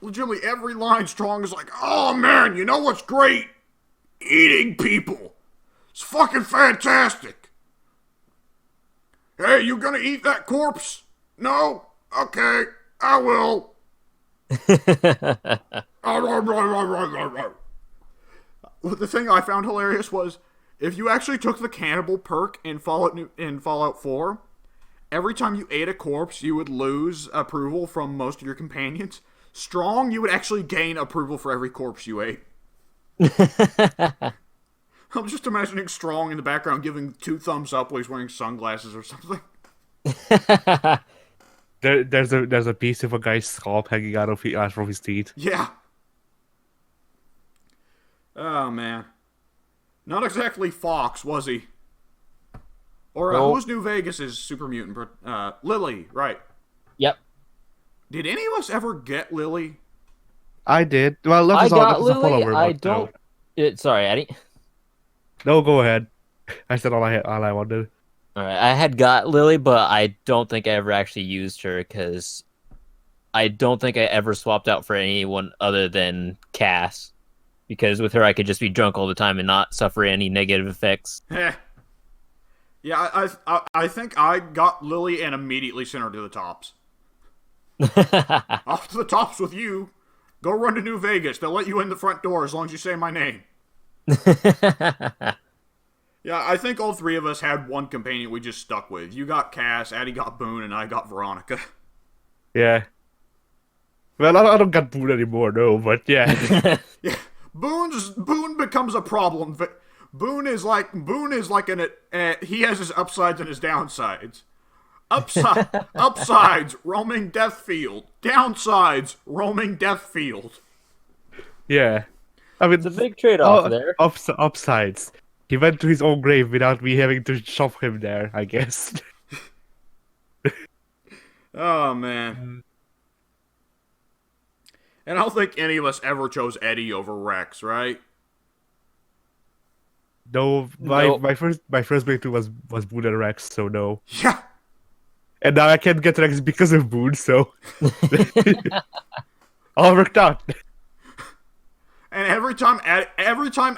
Legitimately, every line Strong is like, oh man, you know what's great? Eating people. It's fucking fantastic. Hey, you gonna eat that corpse? No? Okay, I will. The thing I found hilarious was if you actually took the cannibal perk in Fallout 4, every time you ate a corpse, you would lose approval from most of your companions. Strong, you would actually gain approval for every corpse you ate. I'm just imagining Strong in the background giving 2 thumbs up while he's wearing sunglasses or something. There's a piece of a guy's scalp hanging out from his teeth. Yeah. Oh, man. Not exactly Fox, was he? Or Nope. who's New Vegas' super mutant? Lily, right. Yep. Did any of us ever get Lily? I did. Well, that I was got a Lily. follower. I but don't. Sorry, Eddie. No, go ahead. I said all I wanted. All right, I had got Lily, but I don't think I ever actually used her because I don't think I ever swapped out for anyone other than Cass. Because with her, I could just be drunk all the time and not suffer any negative effects. Heh. Yeah, I think I got Lily and immediately sent her to the tops. Off to the tops with you. Go run to New Vegas. They'll let you in the front door as long as you say my name. Yeah, I think all 3 of us had one companion we just stuck with. You got Cass, Addie got Boone, and I got Veronica. Yeah. Well, I don't got Boone anymore, no, but yeah. Yeah, Boone becomes a problem. Boone is like he has his upsides and his downsides. Upsides, roaming death field. Downsides, roaming death field. Yeah. I mean, It's a big trade-off there. Upsides. He went to his own grave without me having to shove him there, I guess. Oh, man. And I don't think any of us ever chose Eddie over Rex, right? No, Nope. my first breakthrough was Boone and Rex, so no. Yeah. And now I can't get Rex because of Boone, so all worked out. And every time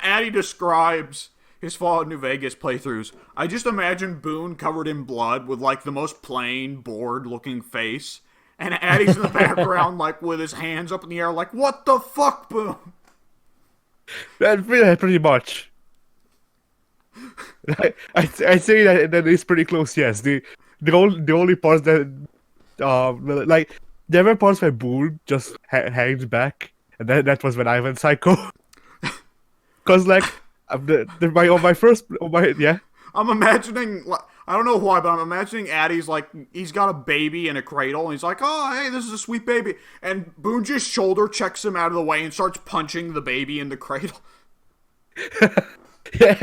Addie describes his Fallout New Vegas playthroughs, I just imagine Boone covered in blood with like the most plain, bored looking face. And Addie's in the background, like with his hands up in the air, like, what the fuck, Boone? Pretty much. I say that it's pretty close. Yes, the only parts that like there were parts where Boone just hangs back, and then that was when I went psycho. Cause like yeah. I'm imagining, I don't know why, but I'm imagining Addie's like, he's got a baby in a cradle, and he's like, oh, hey, this is a sweet baby. And Boone just shoulder checks him out of the way and starts punching the baby in the cradle. Yeah,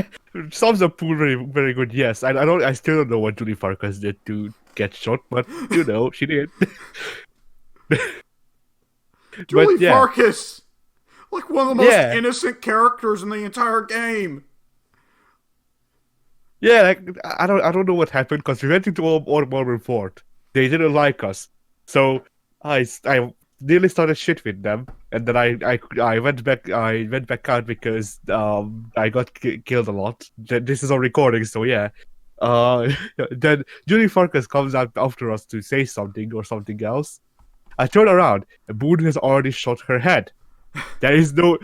sums up Boone very very good. Yes, I still don't know what Julie Farkas did to get shot, but you know she did. Julie yeah. Farkas! Like one of the most Yeah. innocent characters in the entire game. Yeah, like I don't know what happened because we went into Old Melbourne Fort. They didn't like us, so I nearly started shit with them, and then I went back out because I got killed a lot. This is on recording, so yeah. Then Julie Farkas comes out after us to say something or something else. I turn around, and Boone has already shot her head. There is no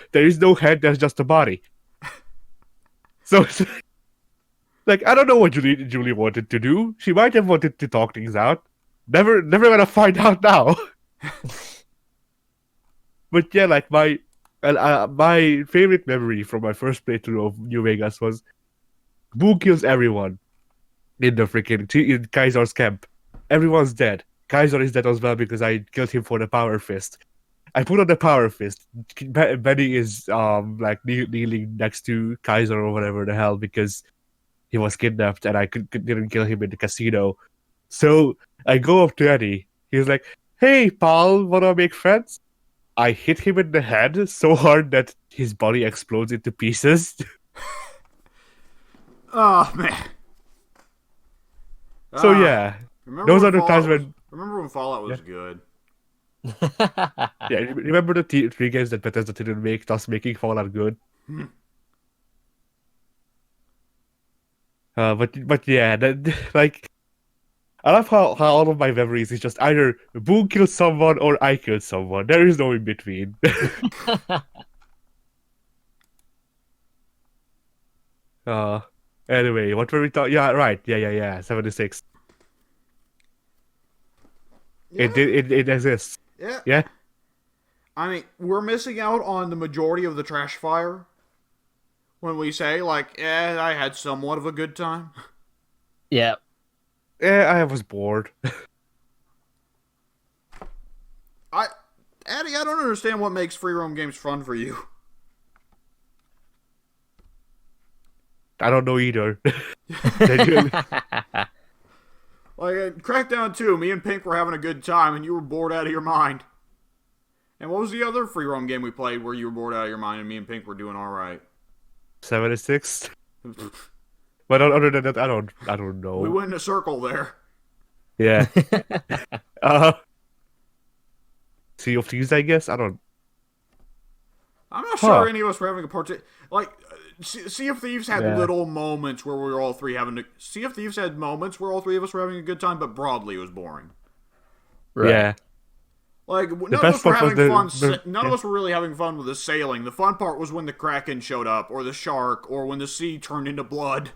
head. There's just a body. So. Like, I don't know what Julie wanted to do. She might have wanted to talk things out. Never gonna find out now. But yeah, like my favorite memory from my first playthrough of New Vegas was Boo kills everyone in the freaking in Kaiser's camp. Everyone's dead. Kaiser is dead as well because I killed him for the power fist. I put on the power fist. Benny is like kneeling next to Kaiser or whatever the hell because he was kidnapped and I didn't kill him in the casino. So I go up to Eddie. He's like, "Hey, pal, wanna make friends?" I hit him in the head so hard that his body explodes into pieces. Oh man. So Ah, yeah, those are the times when remember when Fallout was yeah, good? yeah. Remember the three games that Bethesda didn't make, thus making Fallout good. Hmm. But yeah, like I love how all of my memories is just either Boone killed someone or I killed someone. There is no in between. uh, anyway, what were we talking? Yeah, right. Yeah. 76. Yeah, It exists. yeah. Yeah. I mean, we're missing out on the majority of the trash fire when we say like, I had somewhat of a good time." Yeah. I was bored. Addy, I don't understand what makes free roam games fun for you. I don't know either. Genuinely. Like Crackdown 2, me and Pink were having a good time, and you were bored out of your mind. And what was the other free roam game we played where you were bored out of your mind, and me and Pink were doing all right? 76. But other than that, I don't know. We went in a circle there. Yeah. Uh, Sea of Thieves, I guess. I don't. I'm not sure any of us were having a particular like. Sea of Thieves had Yeah. little moments where we were all three having. Sea of Thieves had moments where all three of us were having a good time, but broadly it was boring. Right. Yeah. Like none of best us were part was having fun. None of yeah. us were really having fun with the sailing. The fun part was when the Kraken showed up, or the shark, or when the sea turned into blood.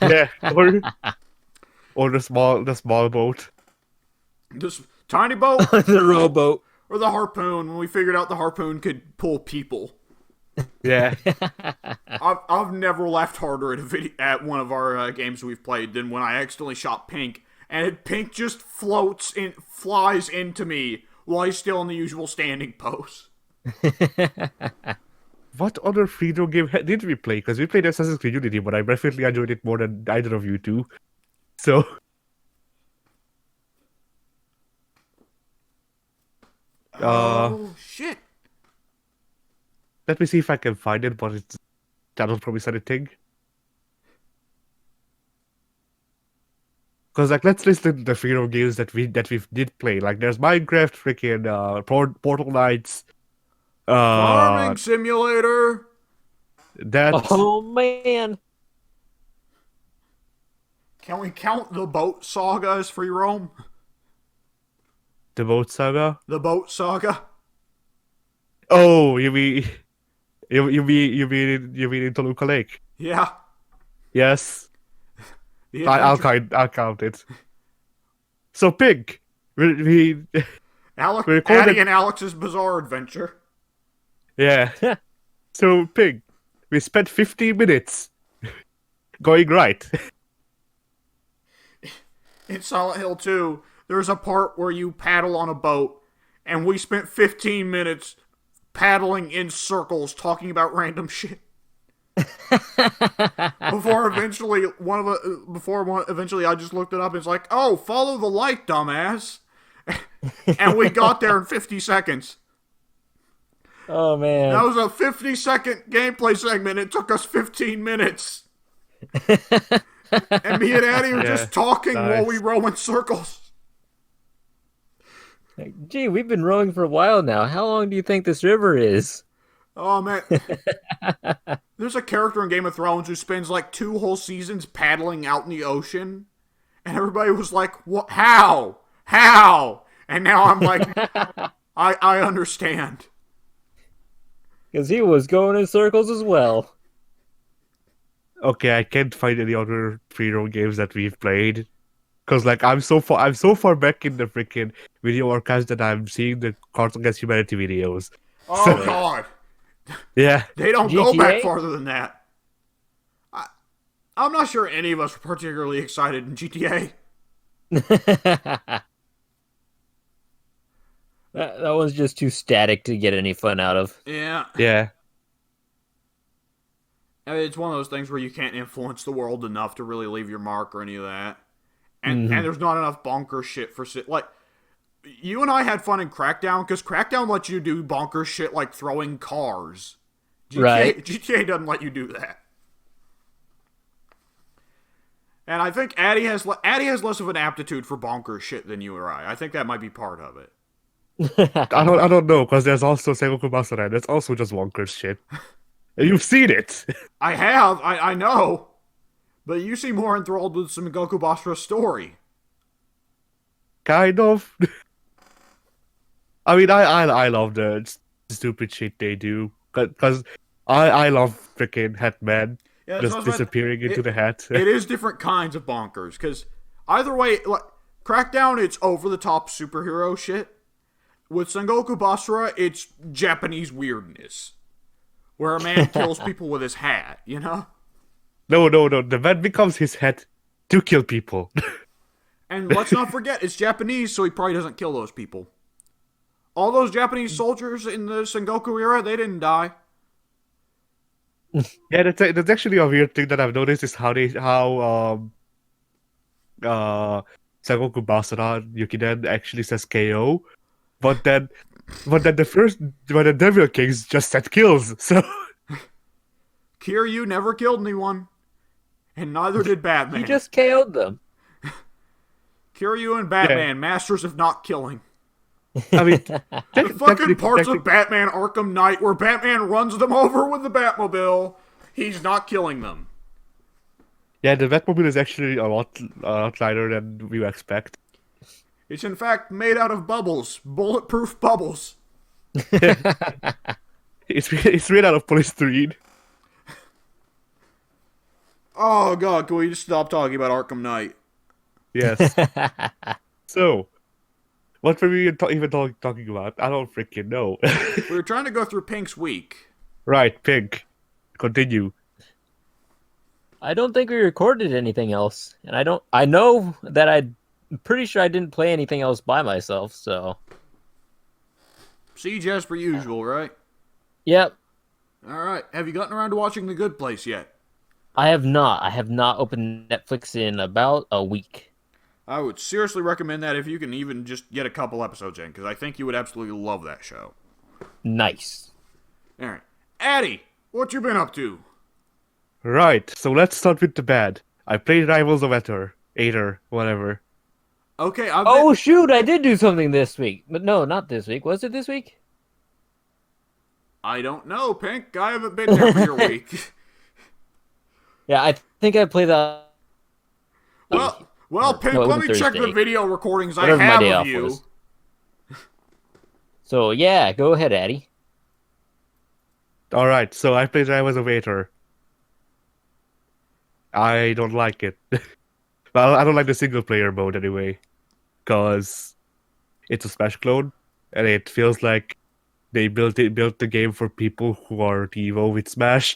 Yeah. Or the small boat. This tiny boat, The rowboat. or the harpoon. When we figured out the harpoon could pull people. Yeah. I've never laughed harder at one of our games we've played than when I accidentally shot Pink, and Pink just flies into me while he's still in the usual standing pose. What other free-roam game did we play? Because we played Assassin's Creed Unity, but I definitely enjoyed it more than either of you two. So, Oh shit! let me see if I can find it, but that'll probably set a thing. Because like, let's list the free-roam games that we did play. Like, there's Minecraft, freaking Portal Knights, Farming Simulator. that Oh man. Can we count the Boat Saga as free roam? the Boat Saga. The Boat Saga. Oh, you mean in Toluca Lake? Yeah. Yes, The I'll adventure. count it. So Pig, we Alec, we recorded. Addie and Alex's Bizarre Adventure. Yeah. So Pig, we spent 15 minutes going right. In Silent Hill 2, there's a part where you paddle on a boat, and we spent 15 minutes paddling in circles talking about random shit. Before eventually I just looked it up and it's like, "Oh, follow the light, dumbass." And we got there in 50 seconds. Oh man. That was a 50-second gameplay segment. It took us 15 minutes. And me and Addie were just talking while we row in circles. Gee, we've been rowing for a while now. How long do you think this river is? Oh, man. There's a character in Game of Thrones who spends like 2 whole seasons paddling out in the ocean. And everybody was like, "What? How? How?" And now I'm like, I understand. Because he was going in circles as well. Okay, I can't find any other free-roam games that we've played. Cause like I'm so far back in the freaking video archives that I'm seeing the Cards Against Humanity videos. Oh, God. Yeah. They don't go GTA? back farther than that. I'm not sure any of us were particularly excited in GTA. That one's just too static to get any fun out of. Yeah. Yeah. I mean, it's one of those things where you can't influence the world enough to really leave your mark or any of that. And Mhm. there's not enough bonker shit for like you and I had fun in Crackdown because Crackdown lets you do bonker shit like throwing cars. Right. GTA doesn't let you do that. And I think Addy has less of an aptitude for bonker shit than you or I. I think that might be part of it. I don't know, because there's also Sengoku Basara, that's also just wonkers shit. You've seen it. I have, I know. But you seem more enthralled with some Goku Basra's story. Kind of. I mean, I love the stupid shit they do. Because I love freaking Hatman Yeah, just disappearing into the hat. It is different kinds of bonkers, because either way, like, Crackdown, it's over-the-top superhero shit. With Sengoku Basara, it's Japanese weirdness. Where a man kills people with his hat, you know? No. The man becomes his hat to kill people. And let's not forget, it's Japanese, so he probably doesn't kill those people. All those Japanese soldiers in the Sengoku era, they didn't die. Yeah, that's actually a weird thing that I've noticed is how Sengoku Basara Yukinen actually says KO, but then when the Devil Kings just said kills, so Kiryu never killed anyone. And neither did Batman. You just KO'd them. Kiryu and Batman, masters of not killing. I mean, The fucking parts of Batman Arkham Knight where Batman runs them over with the Batmobile, he's not killing them. yeah, the Batmobile is actually a lot lighter than we expect. It's in fact made out of bubbles, bulletproof bubbles. It's made out of polystyrene. Oh god, can we just stop talking about Arkham Knight? Yes. So, what were we even talking about? I don't freaking know. We were trying to go through Pink's week. Right, Pink. Continue. I don't think we recorded anything else, and I know that I'm pretty sure I didn't play anything else by myself. So, Siege as per usual, right? yep, Alright, have you gotten around to watching The Good Place yet? I have not. I have not opened Netflix in about a week. I would seriously recommend that if you can even just get a couple episodes in, because I think you would absolutely love that show. Nice. Alright. Addy, what you been up to? Right, so let's start with the bad. I played Rivals of Aether, whatever. Okay, Oh shoot! I did do something this week, but no, not this week. Was it this week? I don't know, Pink. I haven't been here for your week. Yeah, I think I played that. Well, Pink, No, it let was me check the Thursday. video recordings Whatever I my have day of off you. was. So yeah, go ahead, Addy. Alright, so I played Rivals of Aether. I don't like it. Well, I don't like the single player mode anyway. Because it's a Smash clone, and it feels like they built the game for people who are Evo with Smash.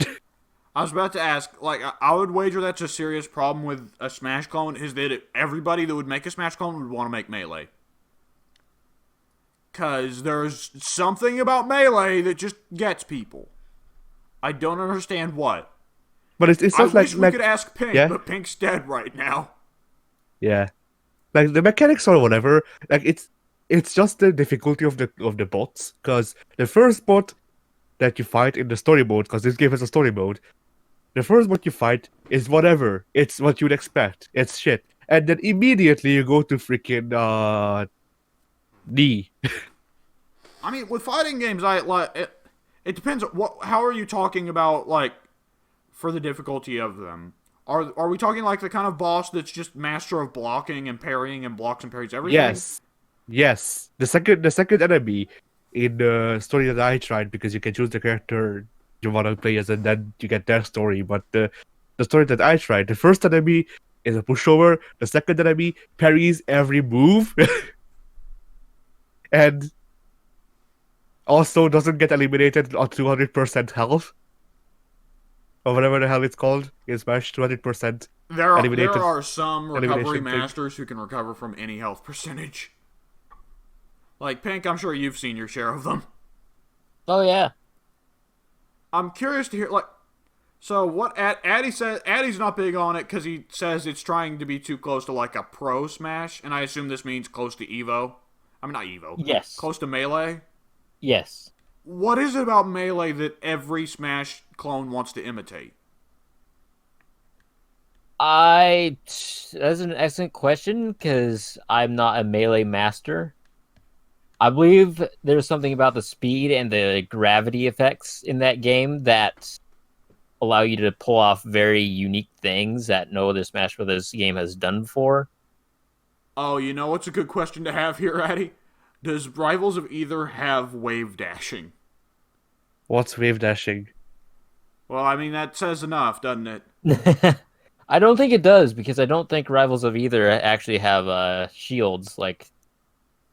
I was about to ask, like, I would wager that's a serious problem with a Smash clone, is that everybody that would make a Smash clone would want to make Melee. Because there's something about Melee that just gets people. I don't understand what. But it's I not like wish we could ask Pink, yeah? but Pink's dead right now. Yeah, like the mechanics or whatever. Like it's just the difficulty of the bots. Because the first bot that you fight in the story mode, because this game has a story mode, the first bot you fight is whatever. It's what you'd expect. It's shit, and then immediately you go to freaking D. I mean, with fighting games, it depends. How are you talking about, like, for the difficulty of them? Are we talking like the kind of boss that's just master of blocking and parrying and blocks and parries everything? Yes. The second enemy in the story that I tried, because you can choose the character you want to play as, and then you get their story. But the story that I tried, the first enemy is a pushover. The second enemy parries every move, and also doesn't get eliminated on 200% health, or whatever the hell it's called in Smash. 200%. There eliminated. are some recovery elimination thing. masters who can recover from any health percentage. Like, Pink, I'm sure you've seen your share of them. Oh yeah. I'm curious to hear, like, so what Addy says, Addy's not big on it because he says it's trying to be too close to, like, a pro Smash, and I assume this means close to Evo. I mean, not Evo. Yes. Close to Melee. Yes. What is it about Melee that every Smash clone wants to imitate? That's an excellent question because I'm not a melee master. I believe there's something about the speed and the gravity effects in that game that allow you to pull off very unique things that no other Smash Bros. Game has done before. Oh, you know what's a good question to have here, Addy? Does Rivals of Either have wave dashing? What's wave dashing? Well, I mean, that says enough, doesn't it? I don't think it does because I don't think Rivals of Either actually have shields like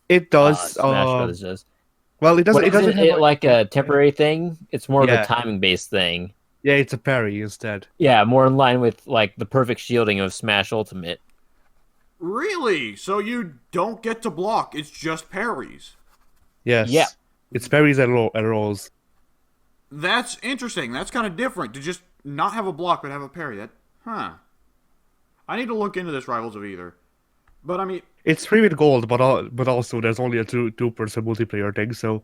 It does. Smash Bros. Does. Well, it doesn't. What It doesn't isn't have it like a temporary thing? It's more of Yeah. a timing based thing. Yeah, it's a parry instead. Yeah, more in line with like the perfect shielding of Smash Ultimate. Really? So you don't get to block, it's just parries. Yes. Yeah. It's parries and rolls. That's interesting. That's kind of different to just not have a block but have a parry. I need to look into this Rivals of Either. But I mean, It's free with gold, but also there's only a two-person multiplayer thing. So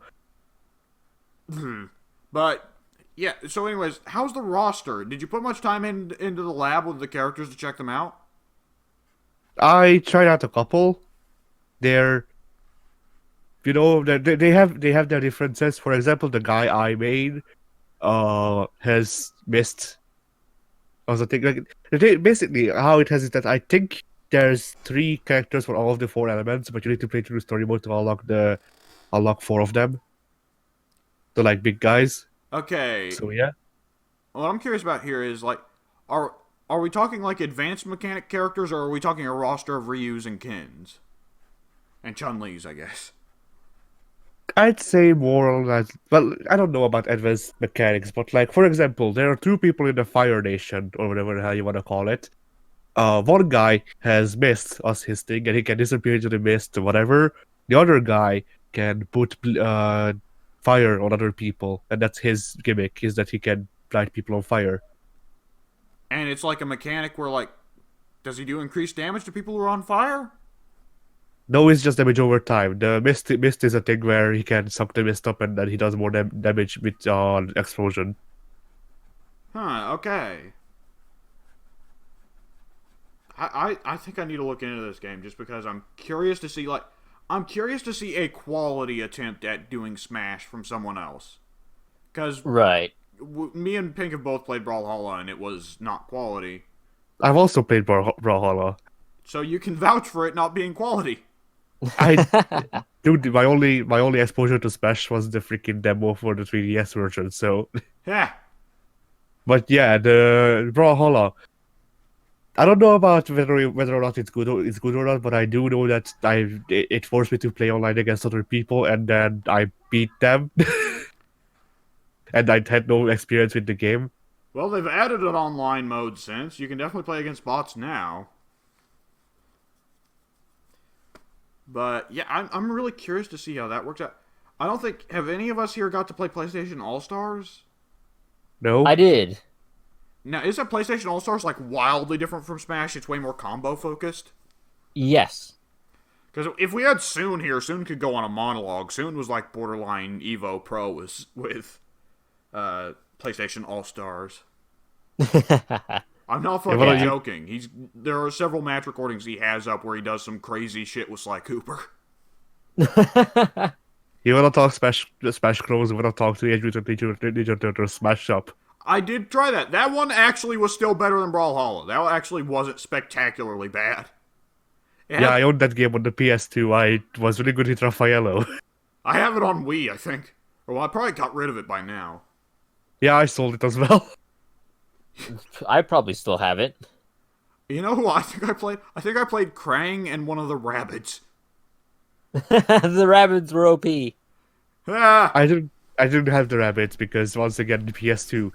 but yeah. So, anyways, how's the roster? Did you put much time into the lab with the characters to check them out? I tried out a couple. They're, they have their differences. For example, the guy I made, has missed. Also, think like basically how it has is that I think there's 3 characters for all of the 4 elements, but you need to play through story mode to unlock 4 of them. The like big guys. Okay. So yeah. What I'm curious about here is like, are we talking like advanced mechanic characters, or are we talking a roster of Ryus and Kins? And Chun-Li's, I guess. I'd say more on that. Well, I don't know about advanced mechanics, but like for example, there are 2 people in the Fire Nation, or whatever the hell you want to call it. One guy has mist as his thing, and he can disappear into the mist or whatever. The other guy can put fire on other people, and that's his gimmick, is that he can light people on fire. And it's like a mechanic where, like, does he do increased damage to people who are on fire? No, it's just damage over time. The mist is a thing where he can suck the mist up, and then he does more damage with explosion. Okay. I think I need to look into this game just because I'm curious to see, like, I'm curious to see a quality attempt at doing Smash from someone else. Because Right. Me and Pink have both played Brawlhalla, and it was not quality. I've also played Brawlhalla. So you can vouch for it not being quality. Dude, my only exposure to Smash was the freaking demo for the 3DS version. So, Yeah. but yeah, the Brawlhalla. I don't know about whether or not it's good or not, but I do know that it forced me to play online against other people, and then I beat them, and I had no experience with the game. Well, they've added an online mode since. You can definitely play against bots now. But yeah, I'm really curious to see how that works out. I don't think, have any of us here got to play PlayStation All-Stars? No, I did. Now, isn't PlayStation All-Stars like wildly different from Smash? It's way more combo focused. Yes. Because if we had Soon here, Soon could go on a monologue. Soon was like borderline Evo Pro with PlayStation All-Stars. I'm not fucking Yeah, joking. There are several match recordings he has up where he does some crazy shit with Sly Cooper. You wanna talk Smash Bros? You wanna talk to Ninja Turtles Smash Up? I did try that. That one actually was still better than Brawlhalla. That actually wasn't spectacularly bad. Yeah, I owned that game on the PS2. I was really good with Raffaello. I have it on Wii, I think. Well, I probably got rid of it by now. Yeah, I sold it as well. I probably still have it. You know who I think I played? I think I played Krang and one of the rabbits. The rabbits were OP. Ah! I didn't have the rabbits because once again the PS2.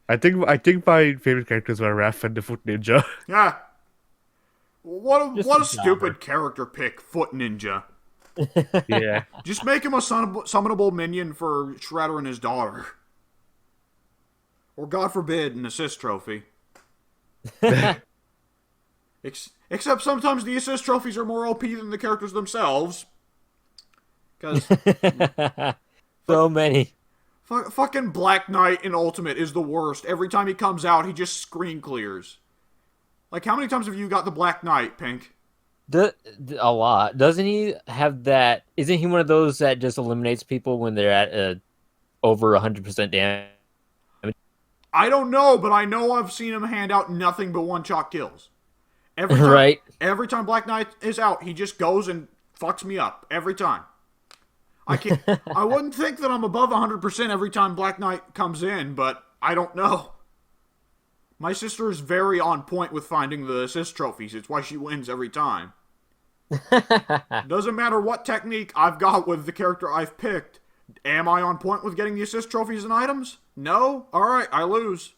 I think my favorite characters were Raph and the Foot Ninja. Yeah. Just what a a jobber. stupid character pick, Foot Ninja. Yeah. Just make him a summonable minion for Shredder and his daughter. Or, God forbid, an assist trophy. Except sometimes the assist trophies are more OP than the characters themselves. Because So many. fucking Black Knight in Ultimate is the worst. Every time he comes out, he just screen clears. Like, how many times have you got the Black Knight, Pink? A lot. Doesn't he have that? Isn't he one of those that just eliminates people when they're at over 100% damage? I don't know, but I know I've seen him hand out nothing but one-shot kills. Every time, Right. Every time Black Knight is out, he just goes and fucks me up. Every time. I can't. I wouldn't think that I'm above 100% every time Black Knight comes in, but I don't know. My sister is very on point with finding the assist trophies. It's why she wins every time. Doesn't matter what technique I've got with the character I've picked. Am I on point with getting the assist trophies and items? No? Alright, I lose.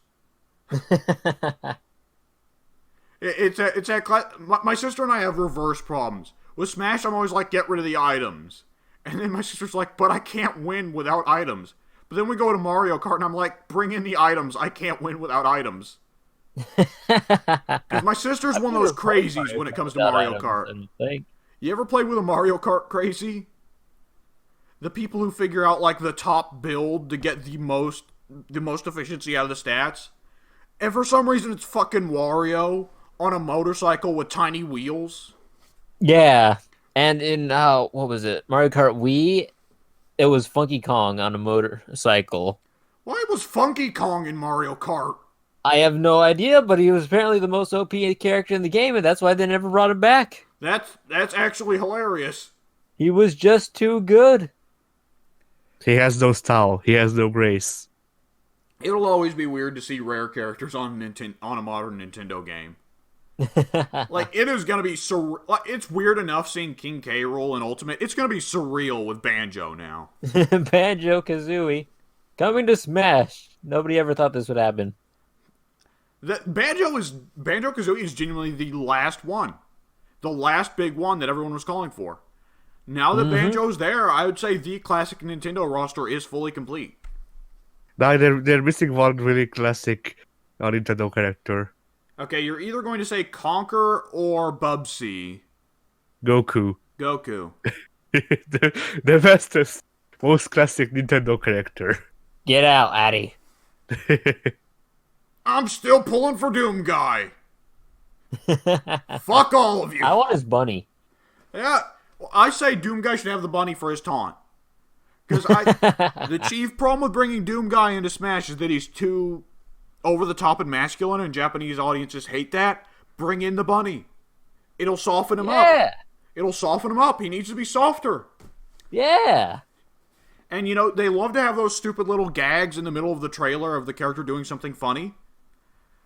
My sister and I have reverse problems. With Smash, I'm always like, get rid of the items. And then my sister's like, but I can't win without items. But then we go to Mario Kart and I'm like, bring in the items. I can't win without items. Because my sister's one of those crazies when it comes to Mario Kart. You ever played with a Mario Kart crazy? The people who figure out like the top build to get the most efficiency out of the stats. And for some reason it's fucking Wario on a motorcycle with tiny wheels. Yeah. And in what was it? Mario Kart Wii, it was Funky Kong on a motorcycle. Why was Funky Kong in Mario Kart? I have no idea, but he was apparently the most OP character in the game, and that's why they never brought him back. That's actually hilarious. He was just too good. He has no style. He has no grace. It'll always be weird to see rare characters on a modern Nintendo game. Like, it is gonna be it's weird enough seeing King K. Rool in Ultimate. It's gonna be surreal with Banjo now. Banjo-Kazooie. Coming to Smash. Nobody ever thought this would happen. Banjo-Kazooie is genuinely the last one. The last big one that everyone was calling for. Now that Banjo's there, I would say the classic Nintendo roster is fully complete. Now they're missing one really classic Nintendo character. Okay, you're either going to say Conker or Bubsy. Goku. Goku. the bestest, most classic Nintendo character. Get out, Addy. I'm still pulling for Doom Guy. Fuck all of you. I want his bunny. Yeah, I say Doom Guy should have the bunny for his taunt. Because the chief problem with bringing Doom Guy into Smash is that he's too over the top and masculine, and Japanese audiences hate that. Bring in the bunny. It'll soften him up. It'll soften him up. He needs to be softer. Yeah. And, you know, they love to have those stupid little gags in the middle of the trailer of the character doing something funny.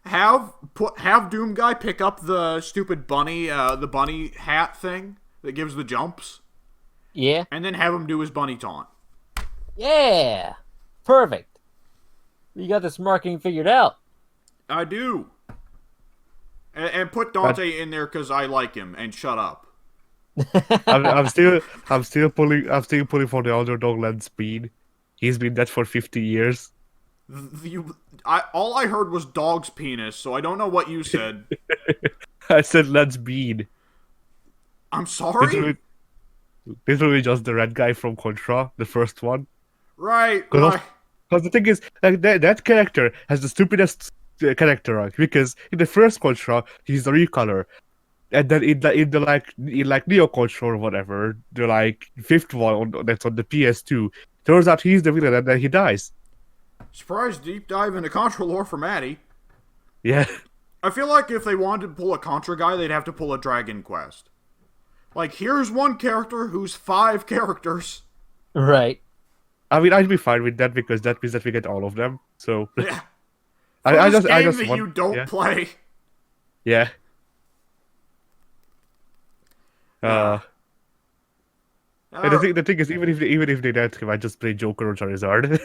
Have Doom Guy pick up the stupid bunny, the bunny hat thing that gives the jumps. Yeah. And then have him do his bunny taunt. Yeah. Perfect. You got this marketing figured out. I do. And put Dante in there because I like him. And shut up. I'm still pulling for the underdog land speed. He's been dead for 50 years. All I heard was dog's penis, so I don't know what you said. I said let's bead. I'm sorry? Literally just the red guy from Contra, the first one. Right. Because the thing is, like that character has the stupidest character arc. Because in the first Contra, he's the recolor, and then in Neo Contra or whatever, the like fifth one that's on the PS2, turns out he's the villain, and then he dies. Surprise deep dive into Contra lore for Maddie. Yeah. I feel like if they wanted to pull a Contra guy, they'd have to pull a Dragon Quest. Like, here's one character who's 5 characters. Right. I mean, I'd be fine with that because that means that we get all of them. So Yeah. I just you don't play. Yeah. And the thing is, even if they don't, I just play Joker or Charizard.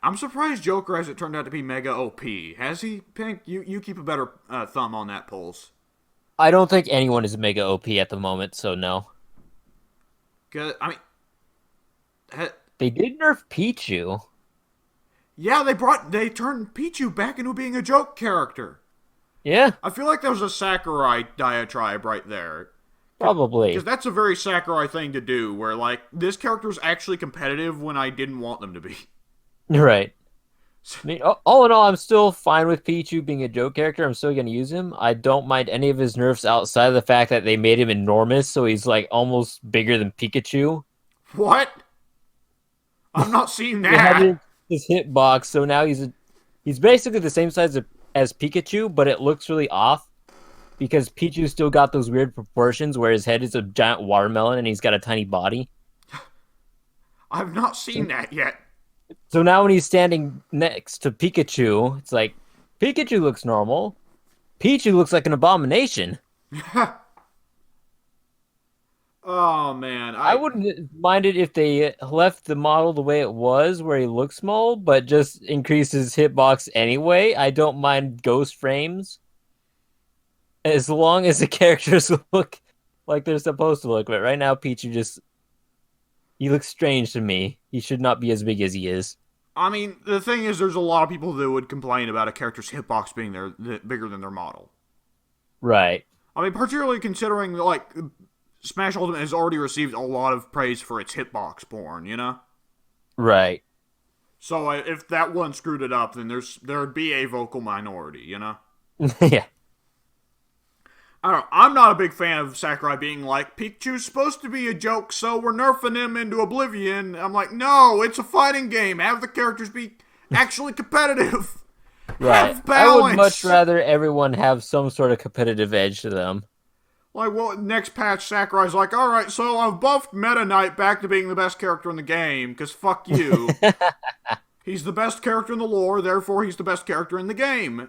I'm surprised Joker hasn't turned out to be mega OP. Has he, Pink? You keep a better thumb on that pulse. I don't think anyone is mega OP at the moment, so no. 'Cause, I mean, They did nerf Pichu. yeah, they turned Pichu back into being a joke character. Yeah, I feel like there was a Sakurai diatribe right there. probably. Because that's a very Sakurai thing to do, where, like, this character's actually competitive when I didn't want them to be. You're right. I mean, all in all, I'm still fine with Pichu being a joke character. I'm still going to use him. I don't mind any of his nerfs outside of the fact that they made him enormous, so he's like almost bigger than Pikachu. What? I'm not seeing They had that. his hitbox, so now he's basically the same size as Pikachu, but it looks really off because Pichu still got those weird proportions where his head is a giant watermelon and he's got a tiny body. I've not seen that yet. So now when he's standing next to Pikachu, it's like Pikachu looks normal. Pichu looks like an abomination. Oh, man. I wouldn't mind it if they left the model the way it was, where he looks small, but just increase his hitbox anyway. I don't mind ghost frames. As long as the characters look like they're supposed to look. But right now, Pichu he looks strange to me. He should not be as big as he is. I mean, the thing is, there's a lot of people that would complain about a character's hitbox being bigger than their model. Right. I mean, particularly considering, like, Smash Ultimate has already received a lot of praise for its hitbox porn, you know? Right. So if that one screwed it up, then there'd be a vocal minority, you know? Yeah. I don't know. I'm not a big fan of Sakurai being like, Pikachu's supposed to be a joke, so we're nerfing him into oblivion. I'm like, no, it's a fighting game. Have the characters be actually competitive. Right. Have I would balance. much rather everyone have some sort of competitive edge to them. Like, well, next patch, Sakurai's like, alright, so I've buffed Meta Knight back to being the best character in the game, because fuck you. He's the best character in the lore, therefore he's the best character in the game.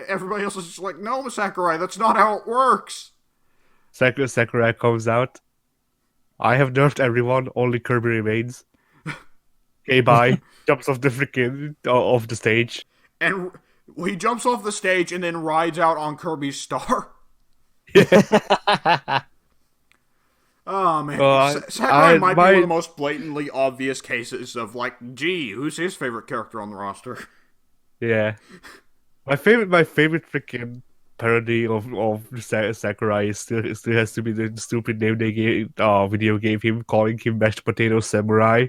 Everybody else is just like, no, Sakurai, that's not how it works. Sakurai comes out. I have nerfed everyone, only Kirby remains. Okay, bye. Jumps off the freaking off the stage. And he jumps off the stage and then rides out on Kirby's star. Oh, man. Sakurai might be one of the most blatantly obvious cases of, like, gee, who's his favorite character on the roster? Yeah. My favorite freaking parody of Sakurai still has to be the stupid name they video gave him, calling him Mashed Potato Samurai.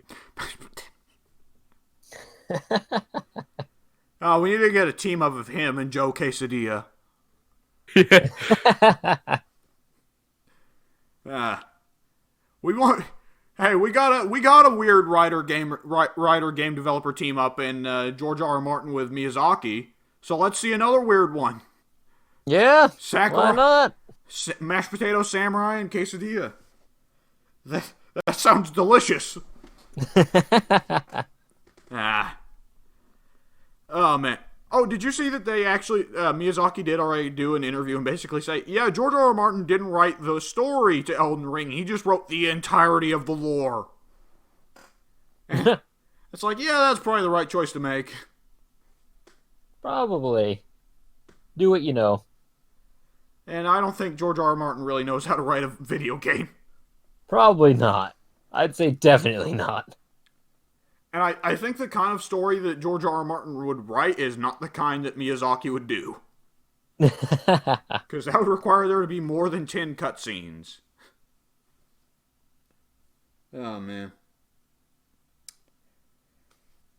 Oh, we need to get a team up of him and Joe Quesadilla. Yeah. We want. Hey, we got a weird writer game developer team up in George R. R. Martin with Miyazaki. So let's see another weird one. Yeah. Sakurai, Why not? Mashed Potato Samurai and Quesadilla. That sounds delicious. Ah. Oh, man. Oh, did you see that they actually, Miyazaki did already do an interview and basically say, yeah, George R. R. Martin didn't write the story to Elden Ring. He just wrote the entirety of the lore. It's like, yeah, that's probably the right choice to make. Probably. Do what you know. And I don't think George R. R. Martin really knows how to write a video game. Probably not. I'd say definitely not. And I think the kind of story that George R. R. Martin would write is not the kind that Miyazaki would do. Because that would require there to be more than 10 cutscenes. Oh, man.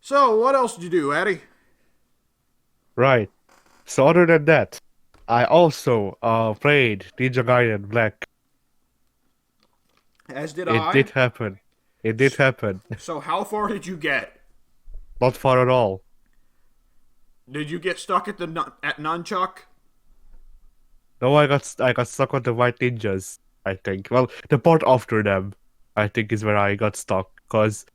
So, what else did you do, Addy? Right. So other than that, I also played Ninja Gaiden Black. As did It I. did happen. It did happen. So, how far did you get? Not far at all. Did you get stuck at Nunchuck? No, I got stuck on the White Ninjas, I think. Well, the part after them, I think, is where I got stuck. Because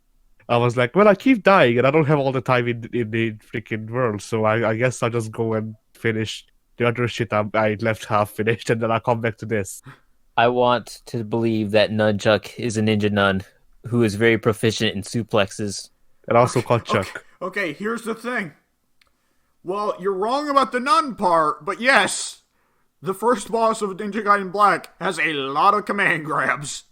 I was like, well, I keep dying and I don't have all the time in the freaking world. So I guess I'll just go and finish the other shit I left half finished and then I'll come back to this. I want to believe that Nunchuck is a ninja nun who is very proficient in suplexes. And also Kotchuk. Okay, here's the thing. Well, you're wrong about the nun part, but yes, the first boss of Ninja Gaiden Black has a lot of command grabs.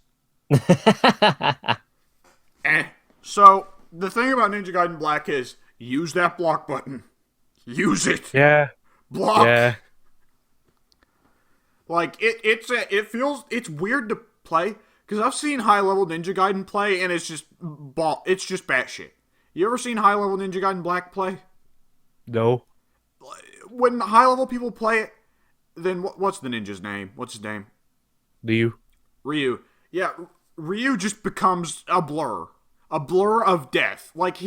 Eh. So, the thing about Ninja Gaiden Black is use that block button. Use it. Yeah, Block. yeah, Like it feels it's weird to play because I've seen high level Ninja Gaiden play and it's just batshit. You ever seen high level Ninja Gaiden Black play? no. When high level people play it, then what's the ninja's name? What's his name? Do you? Ryu. Yeah, Ryu just becomes a blur of death. Like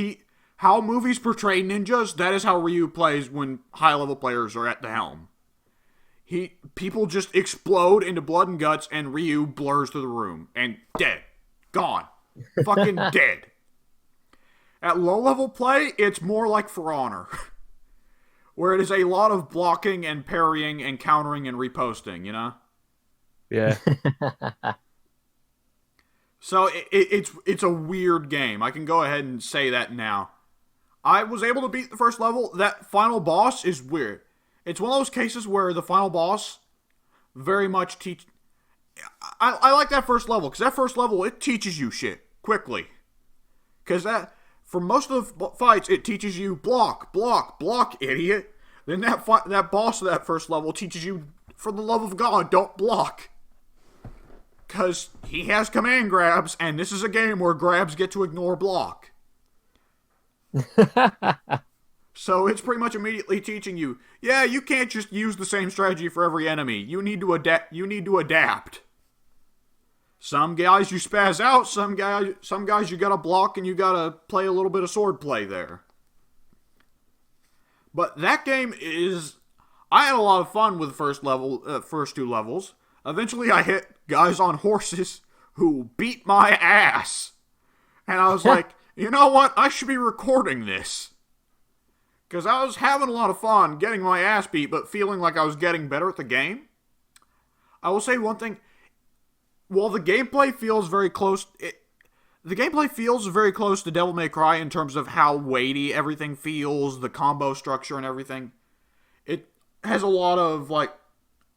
how movies portray ninjas, that is how Ryu plays when high level players are at the helm. People just explode into blood and guts, and Ryu blurs through the room and dead, gone, fucking dead. At low level play, it's more like For Honor, where it is a lot of blocking and parrying and countering and reposting. You know. Yeah. So it's a weird game. I can go ahead and say that now. I was able to beat the first level. That final boss is weird. It's one of those cases where the final boss very much I like that first level, because that first level, it teaches you shit quickly. Because for most of the fights, it teaches you block, idiot. Then that boss of that first level teaches you, for the love of God, don't block. Because he has command grabs, and this is a game where grabs get to ignore block. So it's pretty much immediately teaching you, yeah, you can't just use the same strategy for every enemy. You need to adapt. Some guys you spaz out, some guys you gotta block and you gotta play a little bit of sword play there. But that game I had a lot of fun with the first two levels. Eventually I hit guys on horses who beat my ass. And I was like, you know what? I should be recording this. Because I was having a lot of fun getting my ass beat, but feeling like I was getting better at the game. I will say one thing. While the gameplay feels very close... The gameplay feels very close to Devil May Cry in terms of how weighty everything feels, the combo structure and everything. It has a lot of, like...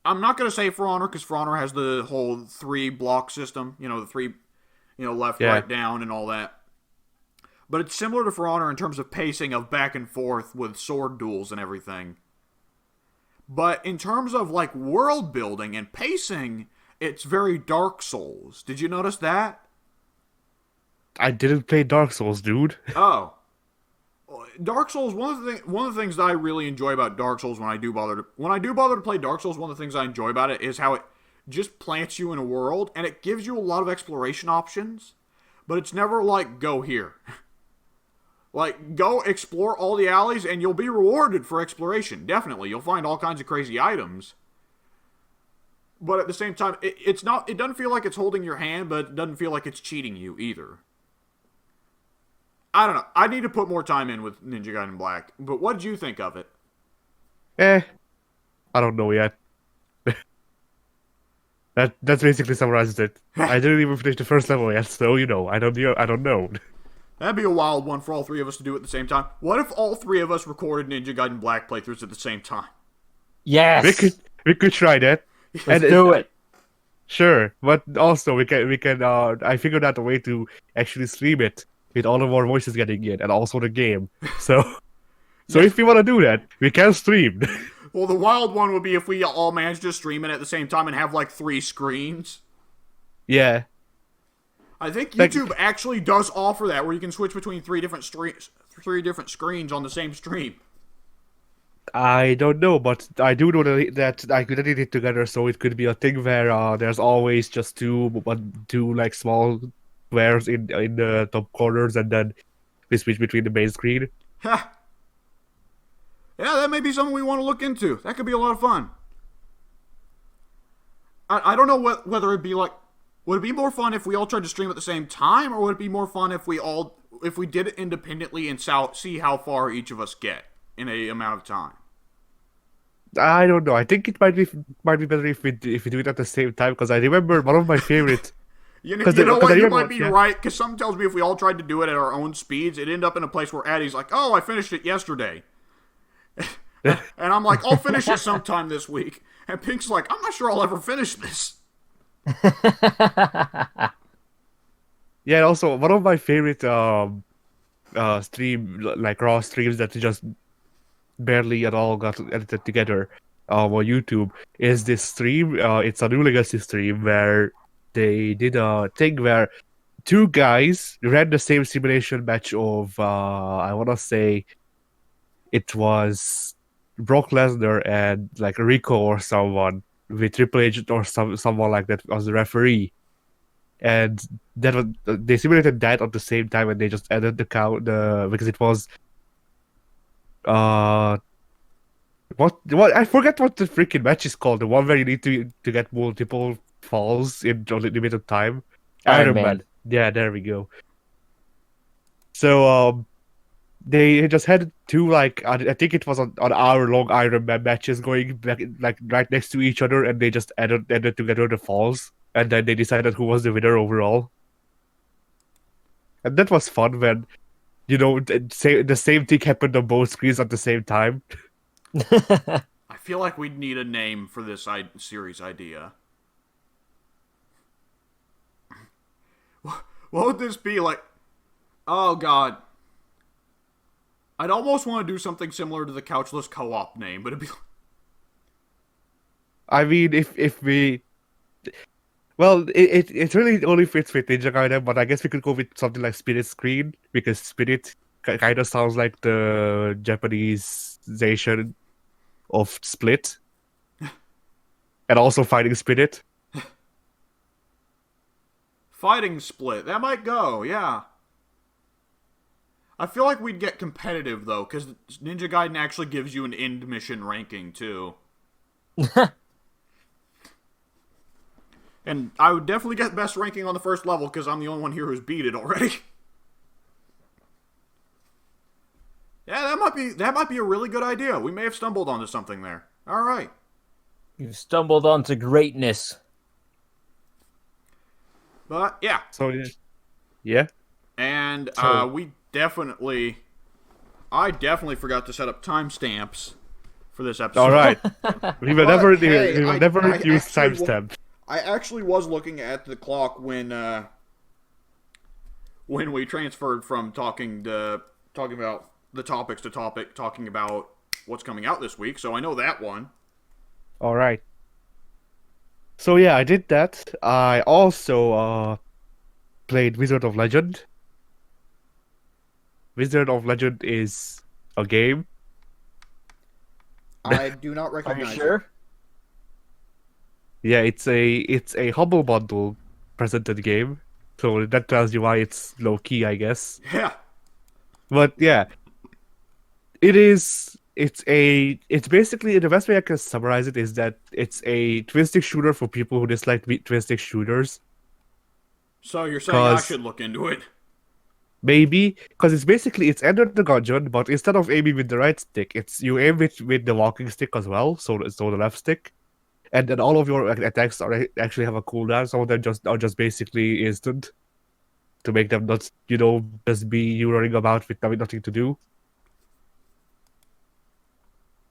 I'm not going to say For Honor, because For Honor has the whole 3 block system. You know, the 3, left, right, down, and all that. But it's similar to For Honor in terms of pacing of back and forth with sword duels and everything. But in terms of, like, world building and pacing, it's very Dark Souls. Did you notice that? I didn't play Dark Souls, dude. Oh. Dark Souls, one of the things that I really enjoy about Dark Souls when I do bother to play Dark Souls, one of the things I enjoy about it is how it just plants you in a world, and it gives you a lot of exploration options, but it's never like, go here. Like, go explore all the alleys, and you'll be rewarded for exploration. Definitely. You'll find all kinds of crazy items. But at the same time, it doesn't feel like it's holding your hand, but it doesn't feel like it's cheating you either. I don't know. I need to put more time in with Ninja Gaiden Black. But what did you think of it? I don't know yet. That's basically summarizes it. I didn't even finish the first level yet, so I don't know. That'd be a wild one for all three of us to do at the same time. What if all three of us recorded Ninja Gaiden Black playthroughs at the same time? Yes. We could try that. Let's do it. Sure, but also we can. I figured out a way to actually stream it with all of our voices getting in, and also the game. So if we want to do that, we can stream. Well, the wild one would be if we all managed to stream it at the same time and have like 3 screens. Yeah. I think YouTube actually does offer that, where you can switch between 3 different screens on the same stream. I don't know, but I do know that I could edit it together, so it could be a thing where there's always just two like small squares in the top corners, and then we switch between the main screen. Ha! Yeah, that may be something we want to look into. That could be a lot of fun. I don't know whether it'd be like... Would it be more fun if we all tried to stream at the same time, or would it be more fun if we did it independently and see how far each of us get in a amount of time? I don't know. I think it might be better if we do it at the same time, because I remember one of my favorite You know, Because you know what? I You remember, might be yeah. right, because something tells me if we all tried to do it at our own speeds, it'd end up in a place where Addie's like, oh, I finished it yesterday. And I'm like, I'll finish it sometime this week. And Pink's like, I'm not sure I'll ever finish this. Yeah, and also one of my favorite like raw streams that just barely at all got edited together on YouTube is this stream. It's a New Legacy stream where they did a thing where two guys ran the same simulation match of I want to say it was Brock Lesnar and like Rico or someone with Triple H or someone like that as the referee, and that was they simulated that at the same time, and they just added the count because it was uh what I forget what the freaking match is called, the one where you need to get multiple falls in a limited time. Iron Iron Man. Man. Yeah, there we go. So they just had two like I think it was an hour long Iron Man matches going back like right next to each other, and they just added together the falls, and then they decided who was the winner overall. And that was fun when the same thing happened on both screens at the same time. I feel like we'd need a name for this series idea. What would this be like? Oh, God. I'd almost want to do something similar to the Couchless Co-op name, but it'd be... I mean, if we, well, it really only fits with Ninja Gaiden, but I guess we could go with something like Spirit Screen because Spirit kind of sounds like the Japaneseization of Split, and also Fighting Spirit. Fighting Split. That might go, yeah. I feel like we'd get competitive, though, because Ninja Gaiden actually gives you an end mission ranking, too. And I would definitely get best ranking on the first level, because I'm the only one here who's beat it already. Yeah, that might be a really good idea. We may have stumbled onto something there. All right. You've stumbled onto greatness. But, yeah. So, yeah. And So- I definitely forgot to set up timestamps for this episode. All right. We will never hey, we will I never use actually timestamp. I actually was looking at the clock when we transferred from talking about the topics to talking about what's coming out this week, so I know that one. All right. So yeah, I did that. I also played Wizard of Legend. Wizard of Legend is a game. I do not Are you recognize sure? Yeah, it's a Humble Bundle presented game. So that tells you why it's low key, I guess. it. Yeah. But yeah, it's basically the best way I can summarize it is that it's a twin stick shooter for people who dislike twin stick shooters. So you're saying I 'Cause- should look into it? Maybe because it's Enter the Gungeon, but instead of aiming with the right stick, it's you aim with the walking stick as well, so the left stick, and then all of your attacks actually have a cooldown. Some of them are just basically instant to make them not just be you running about with nothing to do.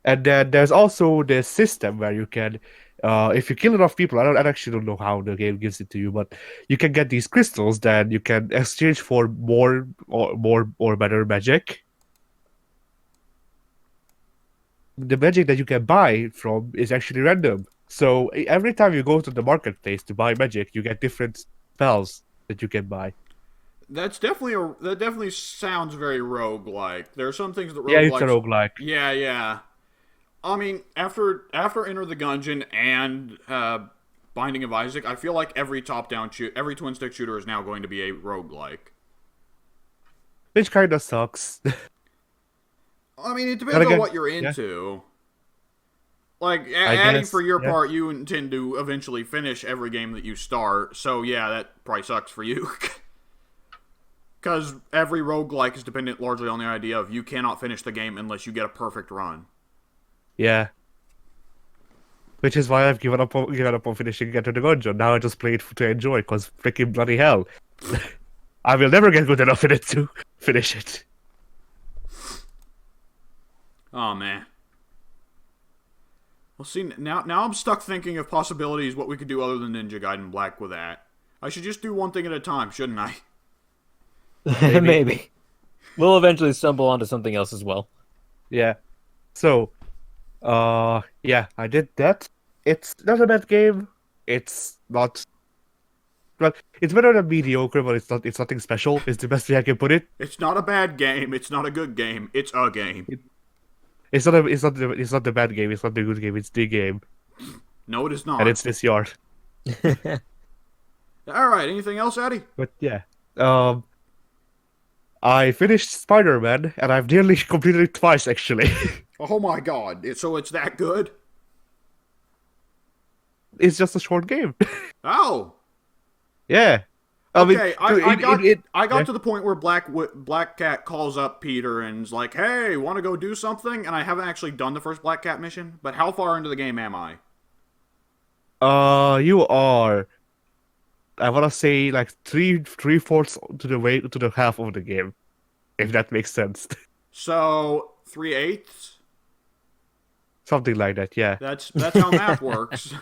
And then there's also this system where you can, if you kill enough people, I actually don't know how the game gives it to you, but you can get these crystals that you can exchange for more or better magic. The magic that you can buy from is actually random. So every time you go to the marketplace to buy magic, you get different spells that you can buy. That definitely sounds very roguelike. There are some things that Yeah, it's a roguelikes- roguelike. Yeah. I mean, after Enter the Gungeon and Binding of Isaac, I feel like every every twin stick shooter is now going to be a roguelike. Which kind of sucks. I mean, it depends And again, on what you're yeah. into. Like, I Addie, guess, for your yeah. part, you intend to eventually finish every game that you start, so yeah, that probably sucks for you. Because every roguelike is dependent largely on the idea of you cannot finish the game unless you get a perfect run. Yeah. which is why I've given up on finishing Enter the Gungeon. Now I just play it to enjoy, cause freaking bloody hell, I will never get good enough in it to finish it. Oh man. Well, see, now I'm stuck thinking of possibilities what we could do other than Ninja Gaiden Black with that. I should just do one thing at a time, shouldn't I? Maybe. We'll eventually stumble onto something else as well. Yeah. So, yeah, I did that. It's not a bad game. It's not. Well, it's better than mediocre, but it's not. It's nothing special. It's the best way I can put it. It's not a bad game. It's not a good game. It's a game. It's not. It's not the bad game. It's not the good game. It's the game, No, it is not. and it's this yard. All right. Anything else, Eddie? But yeah, I finished Spider-Man, and I've nearly completed it twice actually. Oh my God! So it's that good? It's just a short game. Oh. Yeah. Okay, I got yeah. to the point where Black Cat calls up Peter and's like, "Hey, want to go do something?" And I haven't actually done the first Black Cat mission, but how far into the game am I? You are. I wanna say like three-fourths to the way to the half of the game, if that makes sense. So 3/8. Something like that. Yeah. That's how math works.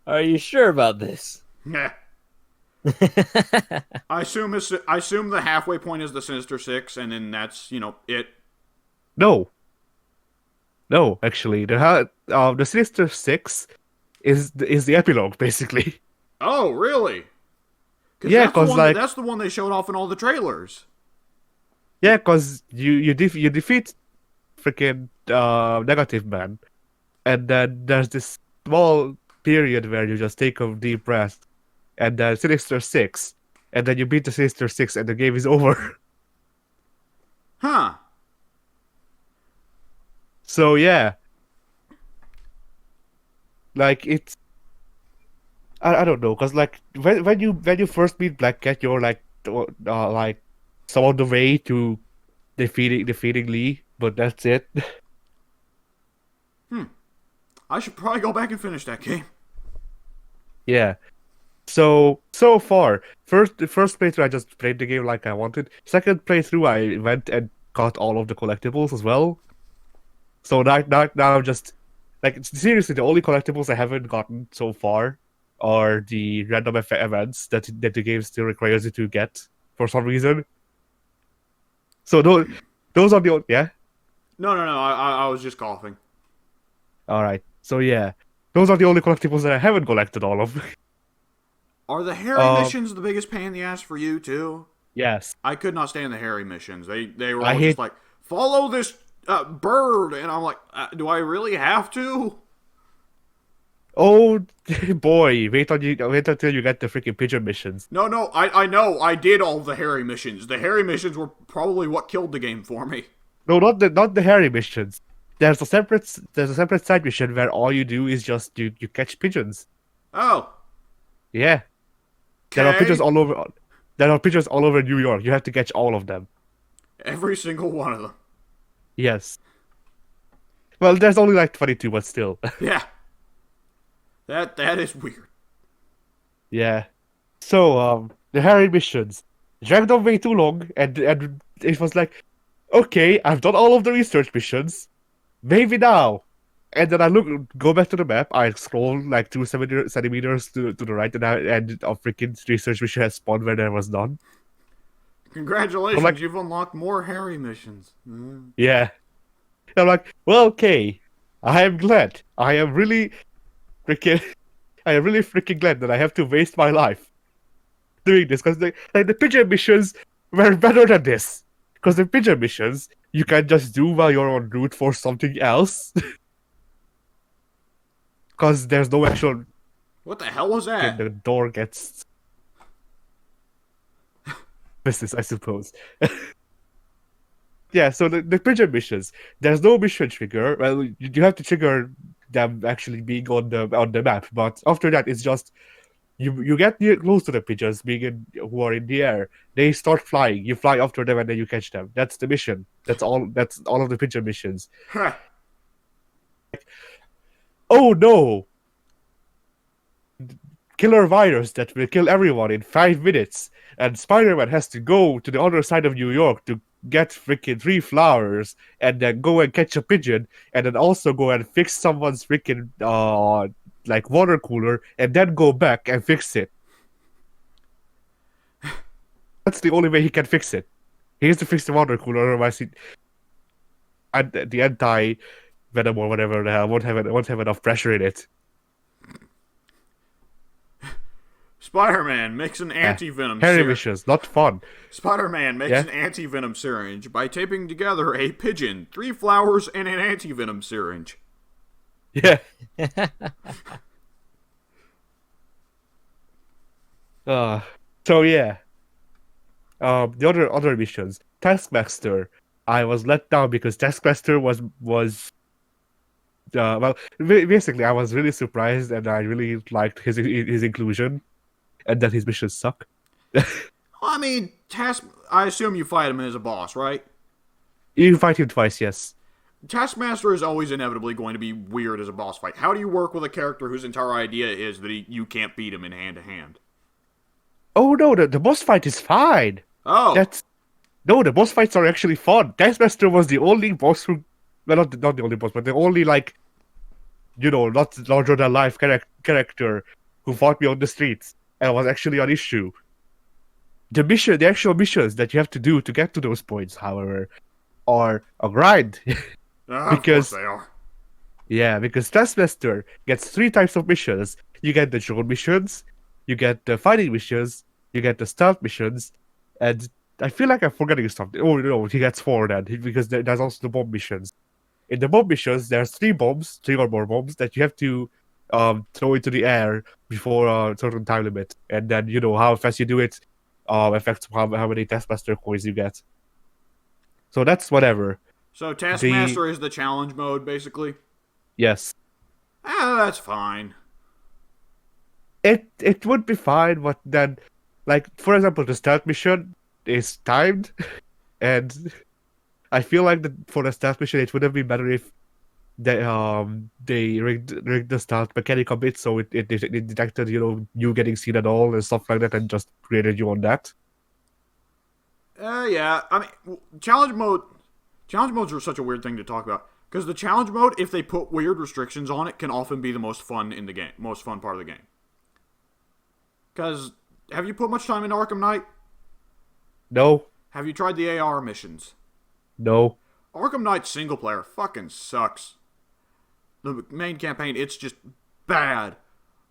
Are you sure about this? Yeah. I assume the halfway point is the Sinister Six, and then that's it. No. No, actually, the Sinister Six is the epilogue basically. Oh, really? Yeah, because like that's the one they showed off in all the trailers. yeah, because you defeat freaking Negative Man, and then there's this small period where you just take a deep breath, and then Sinister Six, and then you beat the Sinister Six, and the game is over. Huh. So yeah, like it's I don't know, cause like when you first meet Black Cat, you're like some on the way to defeating Lee, but that's it. I should probably go back and finish that game. Yeah. So far, the first playthrough I just played the game like I wanted. Second playthrough I went and got all of the collectibles as well. So now I'm just like seriously the only collectibles I haven't gotten so far are the random events that the game still requires you to get for some reason. So those are the yeah. No. I was just coughing. All right. So yeah, those are the only collectibles that I haven't collected all of. Are the Harry missions the biggest pain in the ass for you too? Yes. I could not stand the Harry missions. They were I all hate- just like, follow this bird, and I'm like, do I really have to? Oh boy, wait until you get the freaking pigeon missions. No, I know, I did all the Harry missions. The Harry missions were probably what killed the game for me. No, not the Harry missions. There's a separate side mission where all you do is just you catch pigeons. Oh. Yeah. There are Okay. pigeons all over. There are pigeons all over New York. You have to catch all of them. Every single one of them. Yes. Well, there's only like 22, but still. Yeah. That is weird. Yeah. So the Harry missions dragged on way too long, and it was like, okay, I've done all of the research missions. Maybe now. And then go back to the map. I scroll like 2 centimeters to the right, and a freaking research mission has spawned where there was none. Congratulations, Like- you've unlocked more Harry missions. Mm. Yeah. I'm like, well, okay. I am glad. I am really freaking glad that I have to waste my life doing this, because the pigeon missions were better than this. Because the pigeon missions you can just do while you're en route for something else. Because there's no actual What the hell was that? the door gets business, I suppose. Yeah, so the pigeon missions, there's no mission trigger. Well, you have to trigger them actually being on the map, but after that, it's just you get near close to the pigeons who are in the air. They start flying. You fly after them, and then you catch them. That's the mission. That's all. That's all of the pigeon missions. Huh. oh no, killer virus that will kill everyone in 5 minutes, and Spider-Man has to go to the other side of New York to get freaking 3 flowers, and then go and catch a pigeon, and then also go and fix someone's freaking like water cooler, and then go back and fix it. That's the only way he can fix it. He has to fix the water cooler, otherwise the anti venom or whatever the hell won't have enough pressure in it. Spider-Man makes an anti-venom Harry syringe. missions, not fun. Spider-Man makes Yeah? an anti-venom syringe by taping together a pigeon, 3 flowers, and an anti-venom syringe. Yeah. So yeah. The other missions, Taskmaster. I was let down because Taskmaster was well, basically I was really surprised and I really liked his inclusion, and that his missions suck. I mean, I assume you fight him as a boss, right? You fight him twice, yes. Taskmaster is always inevitably going to be weird as a boss fight. How do you work with a character whose entire idea is that you can't beat him in hand-to-hand? Oh no, the boss fight is fine. Oh, No, the boss fights are actually fun. Taskmaster was the only boss who, well, not the only boss, but the only like, not larger than life character who fought me on the streets and was actually an issue. The actual missions that you have to do to get to those points, however, are a grind. of course they are. Yeah, because Taskmaster gets 3 types of missions. You get the drone missions, you get the fighting missions, you get the stealth missions, and I feel like I'm forgetting something. Oh no, he gets 4 then, because there's also the bomb missions. In the bomb missions, there's 3 or more bombs that you have to throw into the air before a certain time limit, and then how fast you do it affects how many Taskmaster coins you get. So that's whatever. So Taskmaster is the challenge mode, basically? Yes. That's fine. It would be fine, but then, like, for example, the stealth mission is timed, and I feel like for the stealth mission, it would have been better if they rigged the stealth mechanic a bit, so it detected you getting seen at all and stuff like that, and just created you on that. Yeah. I mean, challenge modes are such a weird thing to talk about. Because the challenge mode, if they put weird restrictions on it, can often be the most fun in the game. Most fun part of the game. Because, have you put much time into Arkham Knight? No, Have you tried the AR missions? no. Arkham Knight single player fucking sucks. The main campaign, it's just bad.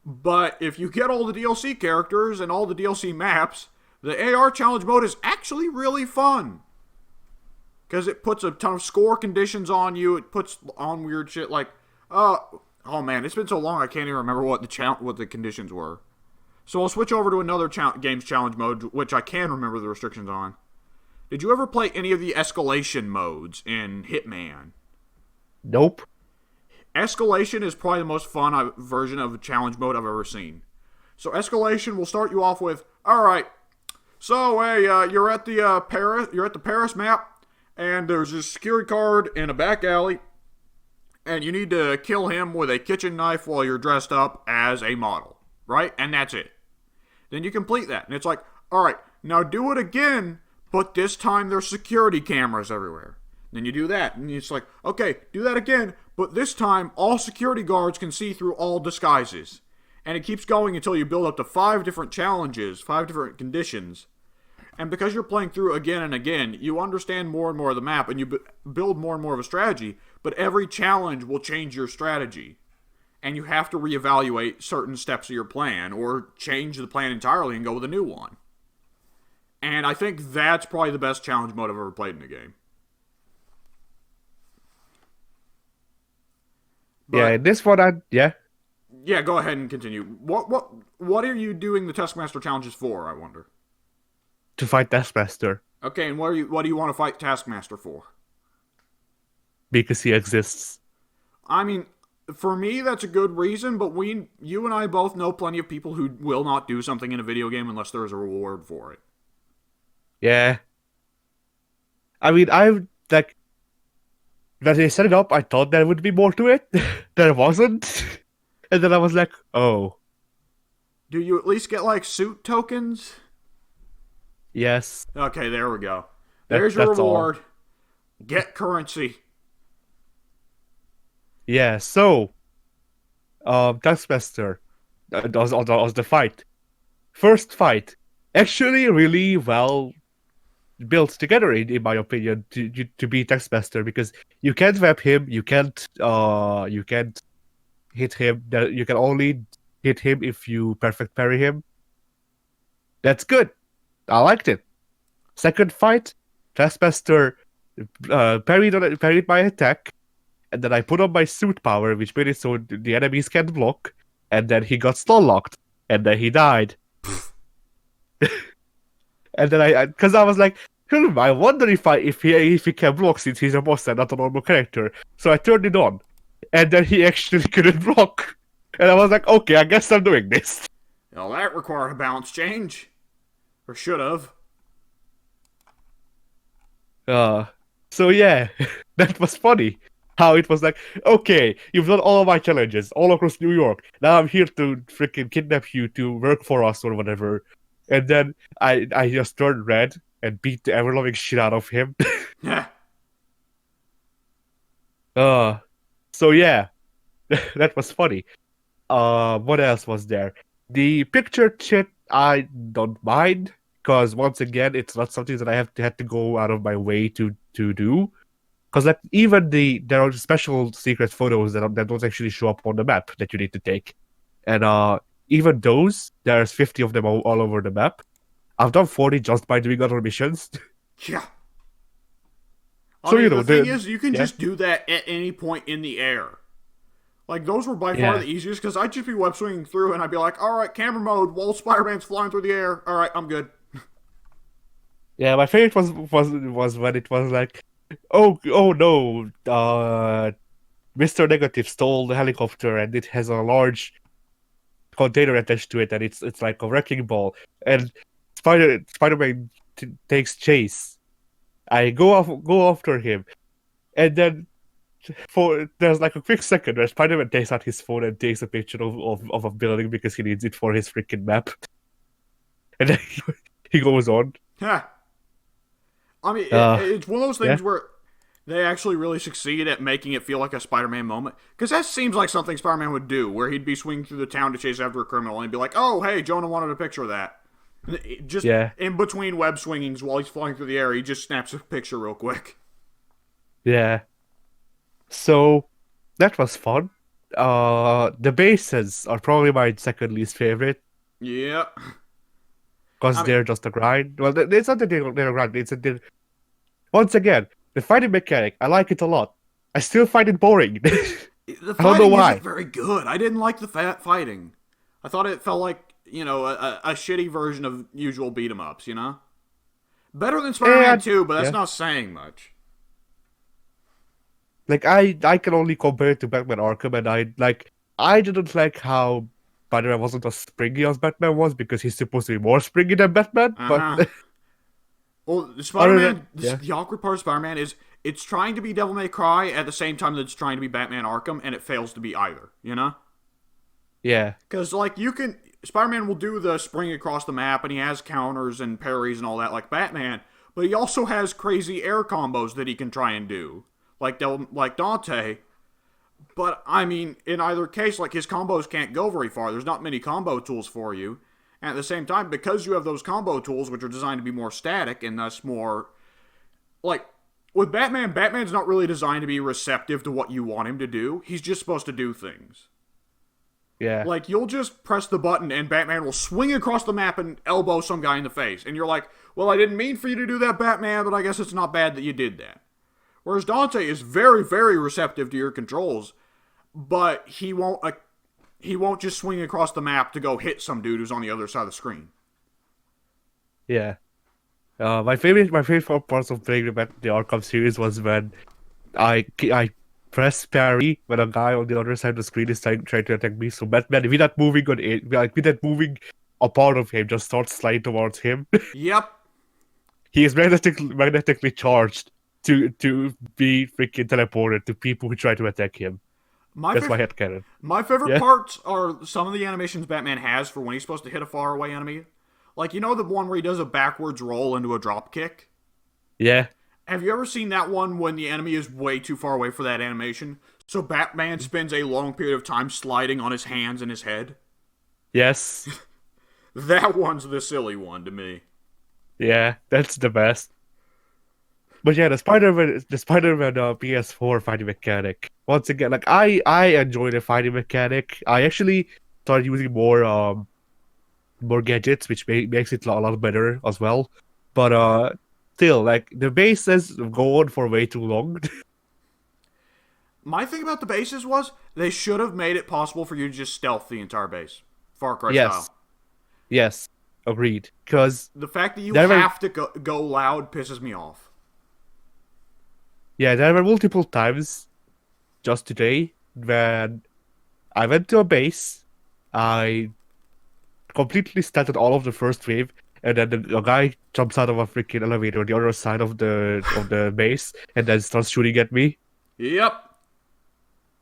But if you get all the DLC characters and all the DLC maps, the AR challenge mode is actually really fun. Because it puts a ton of score conditions on you. It puts on weird shit like, oh man, it's been so long I can't even remember what the conditions were. So I'll switch over to another game's challenge mode, which I can remember the restrictions on. Did you ever play any of the escalation modes in Hitman? Nope. Escalation is probably the most fun version of a challenge mode I've ever seen. So escalation will start you off with, all right. So hey, you're at the Paris map, and there's a security guard in a back alley, and you need to kill him with a kitchen knife while you're dressed up as a model, right? And that's it. Then you complete that, and it's like, all right, now do it again, but this time there's security cameras everywhere. Then you do that, and it's like, okay, do that again, but this time all security guards can see through all disguises. And it keeps going until you build up to 5 different challenges, 5 different conditions. And because you're playing through again and again, you understand more and more of the map, and you build more and more of a strategy, but every challenge will change your strategy. And you have to reevaluate certain steps of your plan, or change the plan entirely and go with a new one. And I think that's probably the best challenge mode I've ever played in a game. But, Yeah, this one, yeah. Yeah, go ahead and continue. What are you doing the Taskmaster challenges for, I wonder? To fight Taskmaster. Okay, and what do you want to fight Taskmaster for? Because he exists. I mean, for me, that's a good reason, but you and I both know plenty of people who will not do something in a video game unless there is a reward for it. Yeah. I mean, I like. when they set it up, I thought there would be more to it. There wasn't. And then I was like, oh, Do you at least get like suit tokens? yes, Okay, there we go. There's your that's all. reward. Get currency. Yeah, so, Taskmaster, was the fight. First fight, actually really well built together, in my opinion, to be Taskmaster, because you can't web him, you can't hit him, you can only hit him if you perfect parry him. That's good. I liked it. Second fight, Taskmaster parried my attack, and then I put on my suit power, which made it so the enemies can't block, and then he got stun locked, and then he died. And then because I was like, I wonder if he can block since he's a boss and not a normal character. So I turned it on, and then he actually couldn't block. And I was like, okay, I guess I'm doing this. Well, that required a balance change. Or should have. So yeah, that was funny. How it was like, okay, you've done all of my challenges all across New York. Now I'm here to freaking kidnap you to work for us or whatever. And then I just turned red and beat the ever-loving shit out of him. Yeah. So yeah, that was funny. What else was there? The picture shit I don't mind, because once again, it's not something that I had to go out of my way to do. Because like even there are special secret photos that don't actually show up on the map that you need to take, and even those, there's 50 of them all over the map. I've done 40 just by doing other missions. Yeah. So, I mean, you know, the thing the- is, you can yeah. just do that at any point in the air. Like, those were by Yeah. far the easiest, because I'd just be web swinging through, and I'd be like, alright, camera mode, while Spider-Man's flying through the air. Alright, I'm good. Yeah, my favorite was when it was like, oh no, Mr. Negative stole the helicopter and it has a large container attached to it, and it's like a wrecking ball, and Spider-Man takes chase. I go after him, and then there's like a quick second where Spider-Man takes out his phone and takes a picture of a building because he needs it for his freaking map, and then he goes on. Yeah. I mean, it's one of those things yeah. where they actually really succeed at making it feel like a Spider-Man moment. Because that seems like something Spider-Man would do, where he'd be swinging through the town to chase after a criminal, and he'd be like, oh, hey, Jonah wanted a picture of that. Just Yeah. in between web swingings while he's flying through the air, he just snaps a picture real quick. Yeah. So that was fun. The bases are probably my second least favorite Yeah. because they're just a grind. Well, it's not that they're a grind. It's that they're... Once again, the fighting mechanic, I like it a lot. I still find it boring. The I don't know fighting why. isn't very good. I didn't like the fighting. I thought it felt like, a shitty version of usual beat-em-ups, you know? Better than Spider-Man 2, but that's yeah. not saying much. Like I can only compare it to Batman Arkham, and I didn't like how Spider-Man wasn't as springy as Batman was because he's supposed to be more springy than Batman. Uh-huh. But Well, Spider-Man, yeah. the awkward part of Spider-Man is it's trying to be Devil May Cry at the same time that it's trying to be Batman Arkham, and it fails to be either, you know? yeah, Because, Spider-Man will do the spring across the map, and he has counters and parries and all that like Batman, but he also has crazy air combos that he can try and do, like Dante. But, I mean, in either case, his combos can't go very far. There's not many combo tools for you. And at the same time, because you have those combo tools, which are designed to be more static and thus more... with Batman, Batman's not really designed to be receptive to what you want him to do. He's just supposed to do things. yeah, You'll just press the button and Batman will swing across the map and elbow some guy in the face. And you're like, well, I didn't mean for you to do that, Batman, but I guess it's not bad that you did that. Whereas Dante is very, very receptive to your controls, but he won't just swing across the map to go hit some dude who's on the other side of the screen. yeah. My favorite parts of playing the Arkham series was when I press parry when a guy on the other side of the screen is trying to attack me. So Batman, without moving a part of him, just starts sliding towards him. Yep. He is magnetically charged. to be freaking teleported to people who try to attack him. My That's my favorite, headcanon. my favorite Yeah. parts are some of the animations Batman has for when he's supposed to hit a faraway enemy. Like, you know the one where he does a backwards roll into a drop kick? Yeah. Have you ever seen that one when the enemy is way too far away for that animation? So Batman spends a long period of time sliding on his hands and his head? Yes. That one's the silly one to me. Yeah, that's the best. But yeah, the Spider-Man PS4 fighting mechanic. Once again, like I enjoy the fighting mechanic. I actually started using more gadgets, which makes it a lot better as well. But still, like the bases go on for way too long. My thing about the bases was they should have made it possible for you to just stealth the entire base. Far Cry Yes. style. Yes, agreed. Because The fact that you There were- have to go loud pisses me off. yeah, there were multiple times just today when I went to a base, I completely started all of the first wave, and then a guy jumps out of a freaking elevator on the other side of the base, and then starts shooting at me. Yep.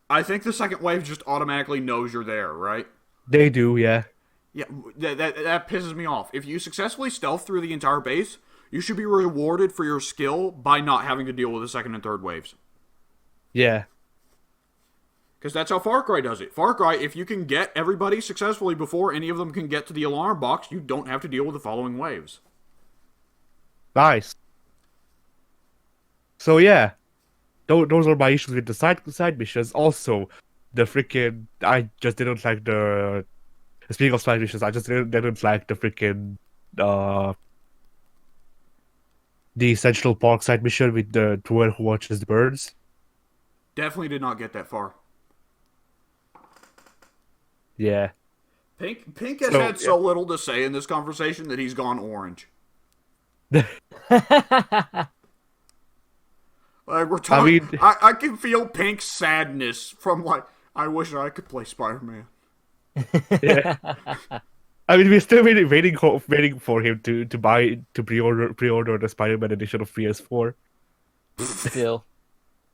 I think the second wave just automatically knows you're there, right? They do, yeah. Yeah, that pisses me off. If you successfully stealth through the entire base, you should be rewarded for your skill by not having to deal with the second and third waves. Yeah. Because that's how Far Cry does it. Far Cry, if you can get everybody successfully before any of them can get to the alarm box, you don't have to deal with the following waves. Nice. So yeah, those are my issues with the side missions. Also, the freaking I just didn't like the. Speaking of side missions, I just didn't like the freaking the Central Park side mission with the dweller who watches the birds. Definitely did not get that far. Yeah. Pink has So, had so little to say in this conversation that he's gone orange. Like we're talking, mean- I can feel Pink's sadness from like, I wish I could play Spider-Man. Yeah. I mean, we're still waiting for him to pre-order the Spider-Man edition of PS4. Still.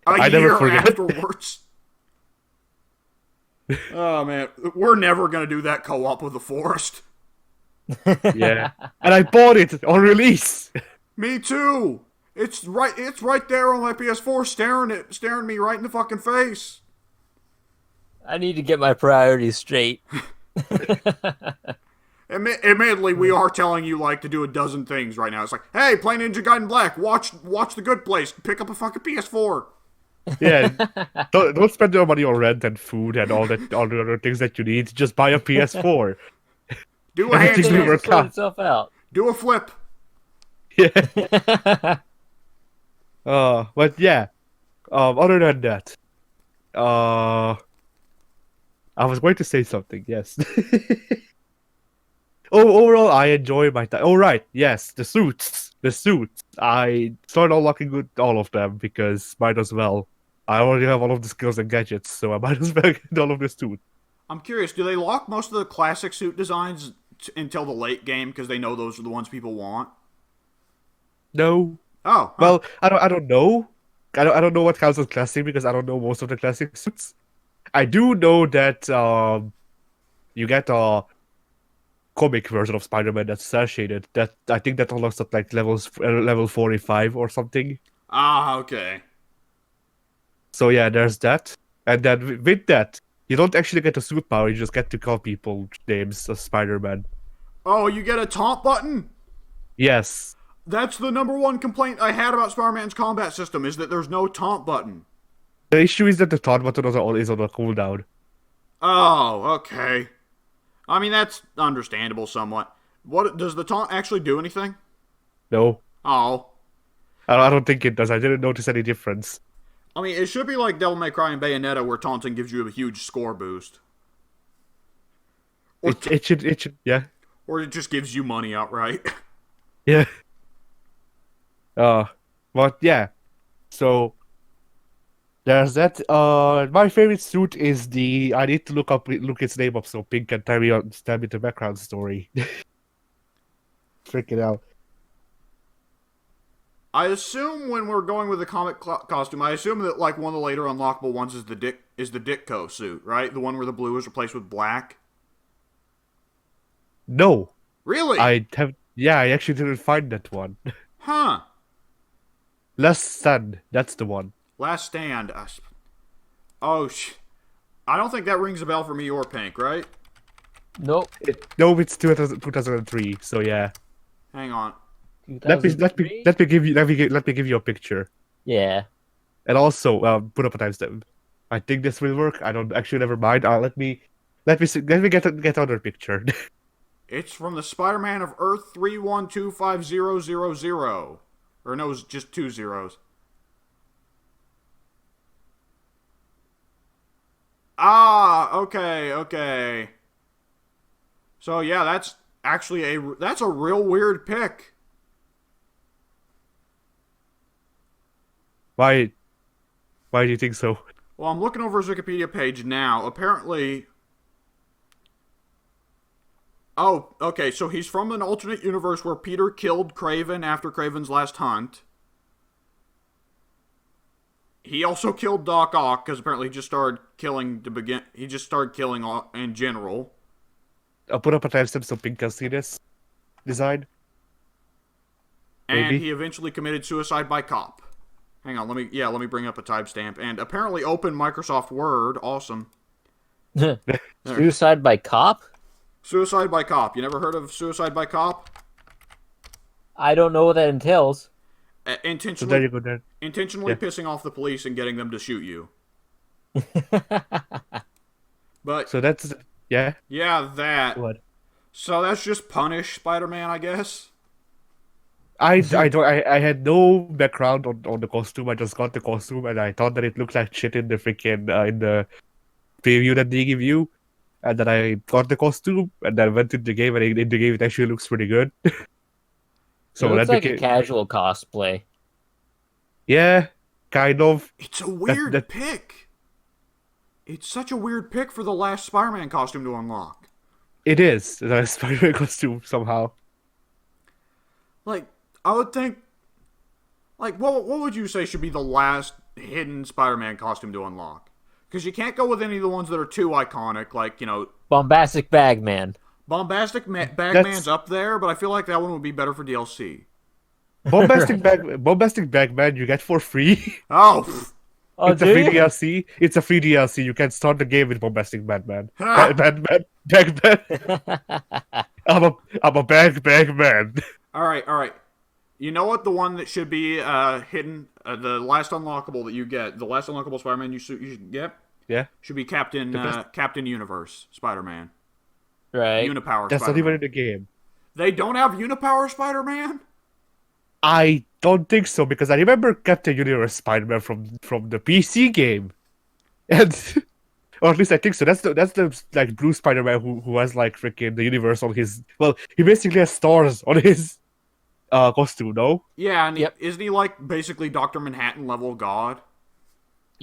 I never year forget. afterwards. Oh man, we're never gonna do that co-op with the Forest. Yeah, and I bought it on release. Me too. It's right there on my PS4, staring me right in the fucking face. I need to get my priorities straight. Admittedly, we are telling you like to do a dozen things right now. It's like, hey, play Ninja Gaiden Black, watch The Good Place, pick up a fucking PS4. Yeah, don't spend your money on rent and food and all the other things that you need. Just buy a PS4. Do a Everything's handstand, gonna work Sort out. itself out. do a flip. Yeah. But yeah. Other than that, I was going to say something. Yes. Overall, I enjoy my time. Oh, right. Yes, the suits. The suits. I started unlocking with all of them because might as well. I already have all of the skills and gadgets, so I might as well get all of the suits. I'm curious, do they lock most of the classic suit designs until the late game because they know those are the ones people want? No. Oh, huh. Well, I don't know. I don't know what counts as classic because I don't know most of the classic suits. I do know that you get a comic version of Spider-Man that's associated. That I think that unlocks at like level 45 or something. Okay. So yeah, there's that. And then with that, you don't actually get a suit power. You just get to call people names as Spider-Man. Oh, you get a taunt button? Yes. That's the number one complaint I had about Spider-Man's combat system, is that there's no taunt button. The issue is that the taunt button is on a cooldown. Oh, okay. I mean, that's understandable somewhat. What does the taunt actually do anything? No, Oh. I don't think it does. I didn't notice any difference. I mean, it should be like Devil May Cry and Bayonetta, where taunting gives you a huge score boost. Or, It should, yeah. or it just gives you money outright. Yeah. But yeah. So there's that. My favorite suit is the. I need to look its name up so Pink can tell me the background story. Freaking out. I assume when we're going with the comic costume, I assume that like one of the later unlockable ones is the Ditko suit, right? The one where the blue is replaced with black. No, Really? I actually didn't find that one. Huh. Last Stand, that's the one. Last Stand. Oh, I don't think that rings a bell for me or Pink, right? Nope. No, it's 2003. So yeah. Hang on. Let me 2003? let me give you a picture, Yeah. and also put up a timestamp. I think this will work. I don't actually. Never mind. Let me get another picture. It's from the Spider-Man of Earth 3125000. Or no, it's just 2 zeros. Ah, okay. So yeah, that's actually that's a real weird pick. Why? Why do you think so? Well, I'm looking over his Wikipedia page now. Apparently, oh, okay, so he's from an alternate universe where Peter killed Craven after Craven's last hunt. He also killed Doc Ock because apparently he just started killing to begin. He just started killing in general. I'll put up a timestamp so Pink can see this design. And Maybe. he eventually committed suicide by cop. Hang on, let me bring up a timestamp. And apparently open Microsoft Word. Awesome. Suicide by cop? Suicide by cop. You never heard of suicide by cop? I don't know what that entails. So Intentionally, there you go. Then. intentionally Yeah. pissing off the police and getting them to shoot you. But So that's yeah. yeah, that. What? So that's just punish Spider-Man, I guess. I had no background on the costume. I just got the costume and I thought that it looked like shit in the freaking in the preview that they give you. And then I got the costume and then went to the game and in the game it actually looks pretty good. So So it looks that like a became casual cosplay. yeah, kind of. It's a weird that- pick. It's such a weird pick for the last Spider-Man costume to unlock. It is the Spider-Man costume somehow. Like, I would think. Like, what would you say should be the last hidden Spider-Man costume to unlock? Because you can't go with any of the ones that are too iconic, like, you know, Bombastic Bagman. Bombastic Bagman's up there, but I feel like that one would be better for DLC. Bombastic Bagman you get for free. Oh, pff. Oh, It's a do free you? DLC. It's a free DLC. You can start the game with Bombastic Batman. Ha! Batman. I'm a Bagman. All right. You know what? The one that should be hidden, the last unlockable that you get, the last unlockable Spider-Man you should get, Yeah, should be Captain Universe Spider-Man. Right. Unipower that's Spider-Man. not even in the game. They don't have Unipower Spider-Man? I don't think so because I remember Captain Universe Spider-Man from the PC game, and or at least I think so. That's the like blue Spider-Man who has like freaking the universe on his. Well, he basically has stars on his costume. No, Yeah, and Yep. isn't he like basically Dr. Manhattan level god?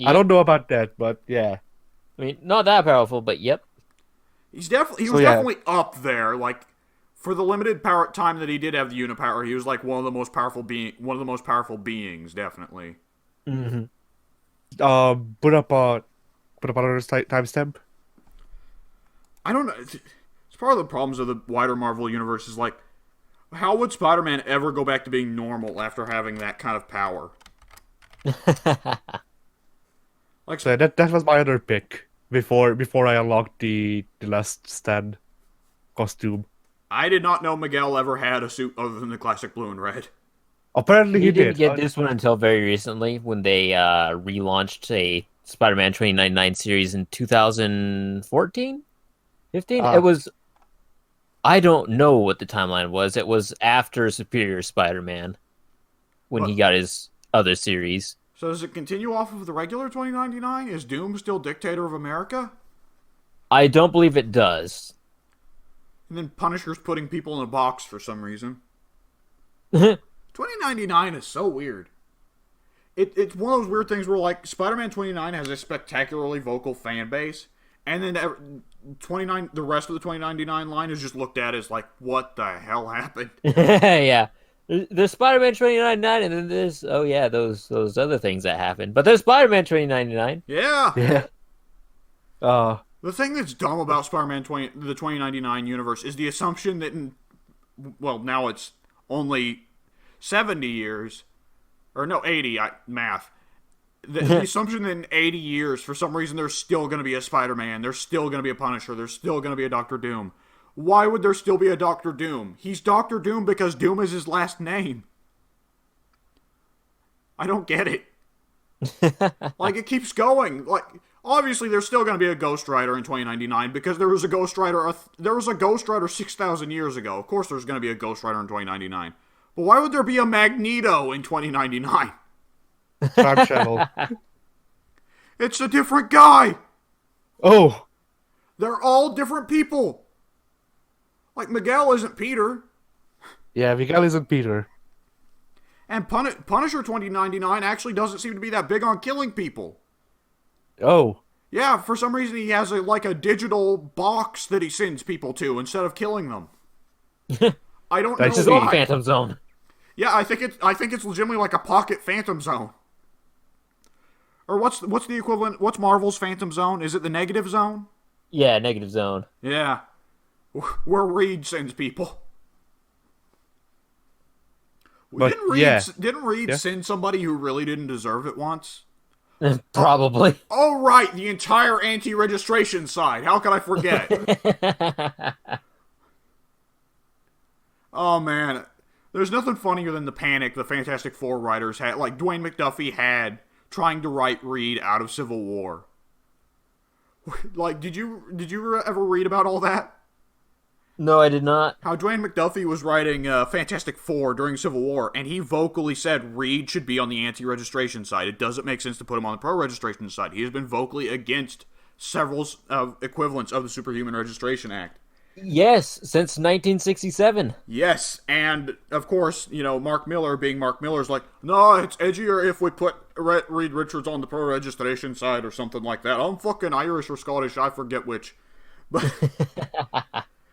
I don't know about that, but yeah. I mean, not that powerful, but yep. He was yeah. definitely up there. Like for the limited time that he did have the Unipower, he was like one of the most powerful beings, definitely. Mm-hmm. Put up another timestamp. I don't know. It's part of the problems of the wider Marvel universe is like, how would Spider-Man ever go back to being normal after having that kind of power? Like, So that was my other pick before I unlocked the Last Stand costume. I did not know Miguel ever had a suit other than the classic blue and red. Apparently He he didn't did. get this one until very recently when they relaunched a Spider-Man 2099 series in 2014? 15? Ah. It was... I don't know what the timeline was. It was after Superior Spider-Man when he got his other series. So does it continue off of the regular 2099? Is Doom still dictator of America? I don't believe it does. And then Punisher's putting people in a box for some reason. 2099 is so weird. It's one of those weird things where like Spider-Man 29 has a spectacularly vocal fan base, and then the rest of the 2099 line is just looked at as like, what the hell happened? Yeah. There's Spider-Man 2099, and then there's those other things that happen. But there's Spider-Man 2099. Yeah. Yeah. The thing that's dumb about Spider-Man the 2099 universe is the assumption that now it's only 70 years, or no, 80, math. The assumption that in 80 years, for some reason, there's still going to be a Spider-Man, there's still going to be a Punisher, there's still going to be a Doctor Doom. Why would there still be a Doctor Doom? He's Doctor Doom because Doom is his last name. I don't get it. Like, it keeps going. Like, obviously, there's still going to be a Ghost Rider in 2099 because there was a Ghost Rider 6,000 years ago. Of course, there's going to be a Ghost Rider in 2099. But why would there be a Magneto in 2099? Time travel. It's a different guy. Oh. They're all different people. Like, Miguel isn't Peter. Yeah, Miguel isn't Peter. And Punisher 2099 actually doesn't seem to be that big on killing people. Oh. Yeah, for some reason he has a digital box that he sends people to instead of killing them. I don't know It's his why. own Phantom Zone. Yeah, I think it's legitimately like a pocket Phantom Zone. Or what's the equivalent? What's Marvel's Phantom Zone? Is it the Negative Zone? Yeah, Negative Zone. Yeah. Where Reed sends people. But, Didn't Reed send somebody who really didn't deserve it once? Probably. Oh, right, the entire anti-registration side. How could I forget? Oh, man. There's nothing funnier than the panic the Fantastic Four writers had, like Dwayne McDuffie had, trying to write Reed out of Civil War. Like, did you ever read about all that? No, I did not. How Dwayne McDuffie was writing Fantastic Four during Civil War, and he vocally said Reed should be on the anti-registration side. It doesn't make sense to put him on the pro-registration side. He has been vocally against several equivalents of the Superhuman Registration Act. Yes, since 1967. Yes, and of course, Mark Miller, being Mark Miller, is like, no, it's edgier if we put Reed Richards on the pro-registration side or something like that. I'm fucking Irish or Scottish, I forget which. But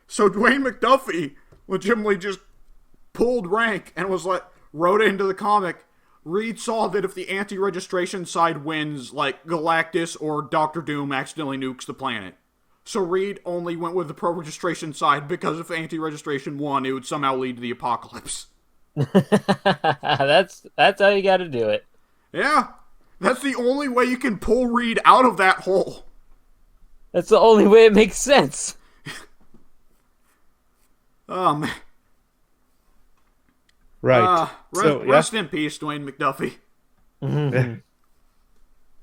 so Dwayne McDuffie legitimately just pulled rank and was like, wrote into the comic, Reed saw that if the anti-registration side wins, like Galactus or Doctor Doom accidentally nukes the planet. So Reed only went with the pro-registration side because if anti-registration won, it would somehow lead to the apocalypse. That's how you gotta do it. Yeah, that's the only way you can pull Reed out of that hole. That's the only way it makes sense. Man. Right. Rest in peace, Dwayne McDuffie. Yeah.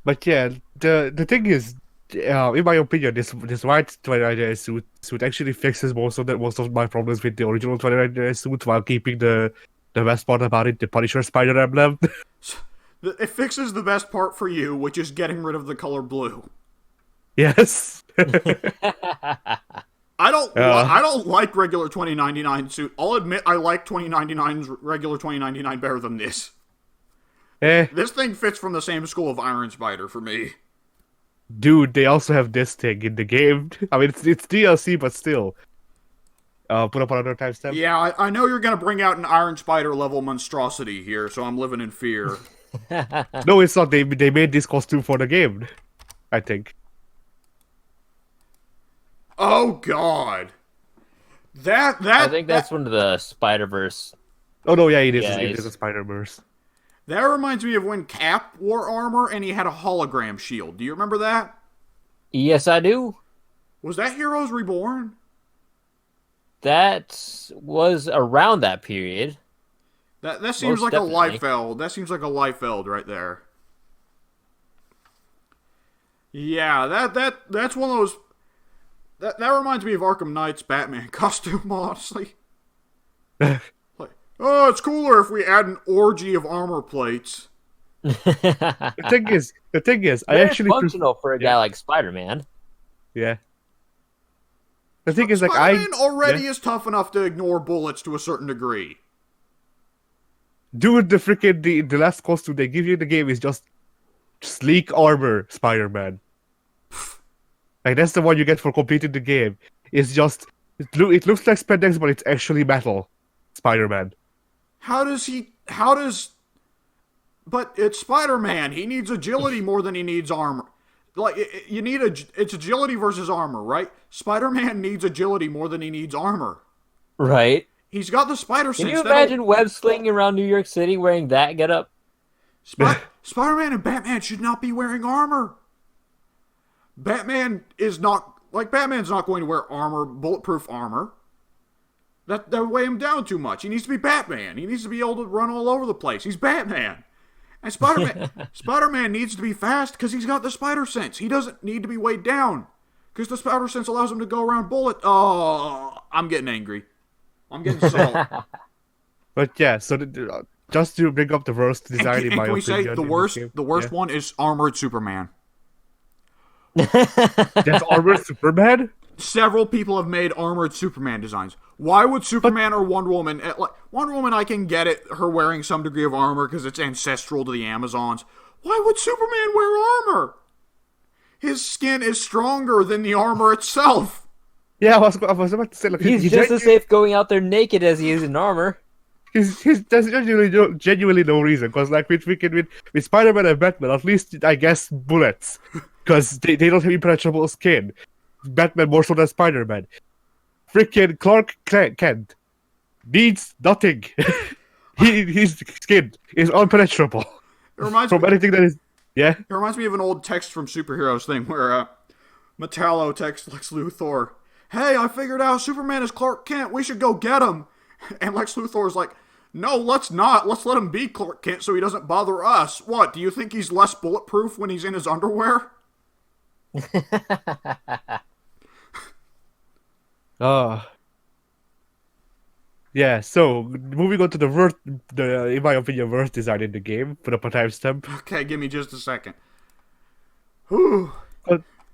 But yeah, the thing is, in my opinion, this white 29 suit actually fixes most of my problems with the original 29 suit while keeping the best part about it, the Punisher spider emblem. It fixes the best part for you, which is getting rid of the color blue. Yes. I don't like regular 2099 suit. I'll admit I like 2099's regular 2099 better than this. This thing fits from the same school of Iron Spider for me. Dude, they also have this thing in the game. I mean, it's DLC, but still. Put up another timestamp. Yeah, I know you're gonna bring out an Iron Spider level monstrosity here, so I'm living in fear. No, it's not. They made this costume for the game, I think. Oh God, that I think that's one of the Spider-Verse. Oh no, yeah, it is. Yeah, It is a Spider-Verse. That reminds me of when Cap wore armor and he had a hologram shield. Do you remember that? Yes, I do. Was that Heroes Reborn? That was around that period. That seems Most like definitely. a Liefeld. That seems like a Liefeld right there. Yeah, that's one of those. That reminds me of Arkham Knight's Batman costume, honestly. Like, oh, it's cooler if we add an orgy of armor plates. The thing is, I Very actually functional for a guy like Spider-Man. Yeah. The thing is, like, Spider-Man already is tough enough to ignore bullets to a certain degree. Dude, the last costume they give you in the game is just sleek armor Spider-Man. Like, that's the one you get for completing the game. It's just it looks like spandex, but it's actually metal Spider-Man. How does he? How does? But it's Spider-Man. He needs agility more than he needs armor. Like you need it's agility versus armor, right? Spider-Man needs agility more than he needs armor. Right? He's got the spider Can sense. you imagine web slinging around New York City wearing that getup? Spider-Man and Batman should not be wearing armor. Batman is not like Batman's not going to wear armor, bulletproof armor. That would weigh him down too much. He needs to be Batman. He needs to be able to run all over the place. He's Batman. And Spider-Man needs to be fast because he's got the spider sense. He doesn't need to be weighed down because the spider sense allows him to go around bullet. Oh, I'm getting angry. I'm getting salty. But yeah, so just to bring up the worst design in my can we opinion. say the worst one is Armored Superman. That's armored Superman? Several people have made Armored Superman designs. Why would Superman or Wonder Woman... Like Wonder Woman, I can get it, her wearing some degree of armor because it's ancestral to the Amazons. Why would Superman wear armor? His skin is stronger than the armor itself. Yeah, I was about to say, like, He's just as safe going out there naked as he is in armor. There's genuinely no reason, because like with Spider-Man and Batman, at least I guess bullets, because they don't have impenetrable skin. Batman more so than Spider-Man. Freaking Clark Kent needs nothing. His skin is impenetrable. It reminds from me, anything that is. Yeah. It reminds me of an old text from Superheroes thing where Metallo texts Lex Luthor, "Hey, I figured out Superman is Clark Kent. We should go get him." And Lex Luthor's like, "No, let's not. Let's let him be Clark Kent so he doesn't bother us. What, do you think he's less bulletproof when he's in his underwear?" Yeah, so moving on to the worst, in my opinion, worst design in the game. Put up a timestamp. Okay, give me just a second. Whew.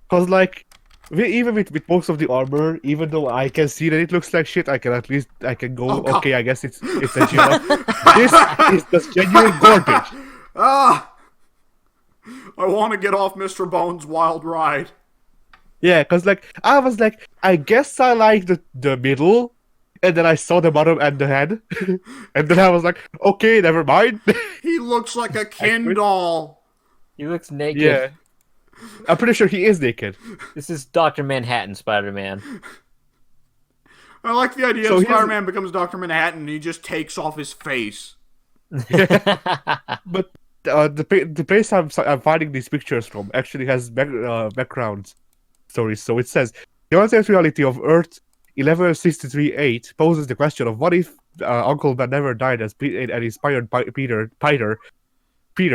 Cause like, even with most of the armor, even though I can see that it looks like shit, I can go. Oh, okay, I guess it's a joke. This is just genuine garbage. Ah! I want to get off Mr. Bones' wild ride. Yeah, cause like I was like, I guess I like the middle, and then I saw the bottom and the head, and then I was like, okay, never mind. He looks like a Ken doll. He looks naked. Yeah, I'm pretty sure he is naked. This is Dr. Manhattan Spider-Man. I like the idea So of here's- Spider-Man becomes Dr. Manhattan and he just takes off his face. But the place I'm finding these pictures from actually has background stories. So it says the alternate reality of Earth 1163-8 poses the question of what if Uncle Ben never died and inspired Peter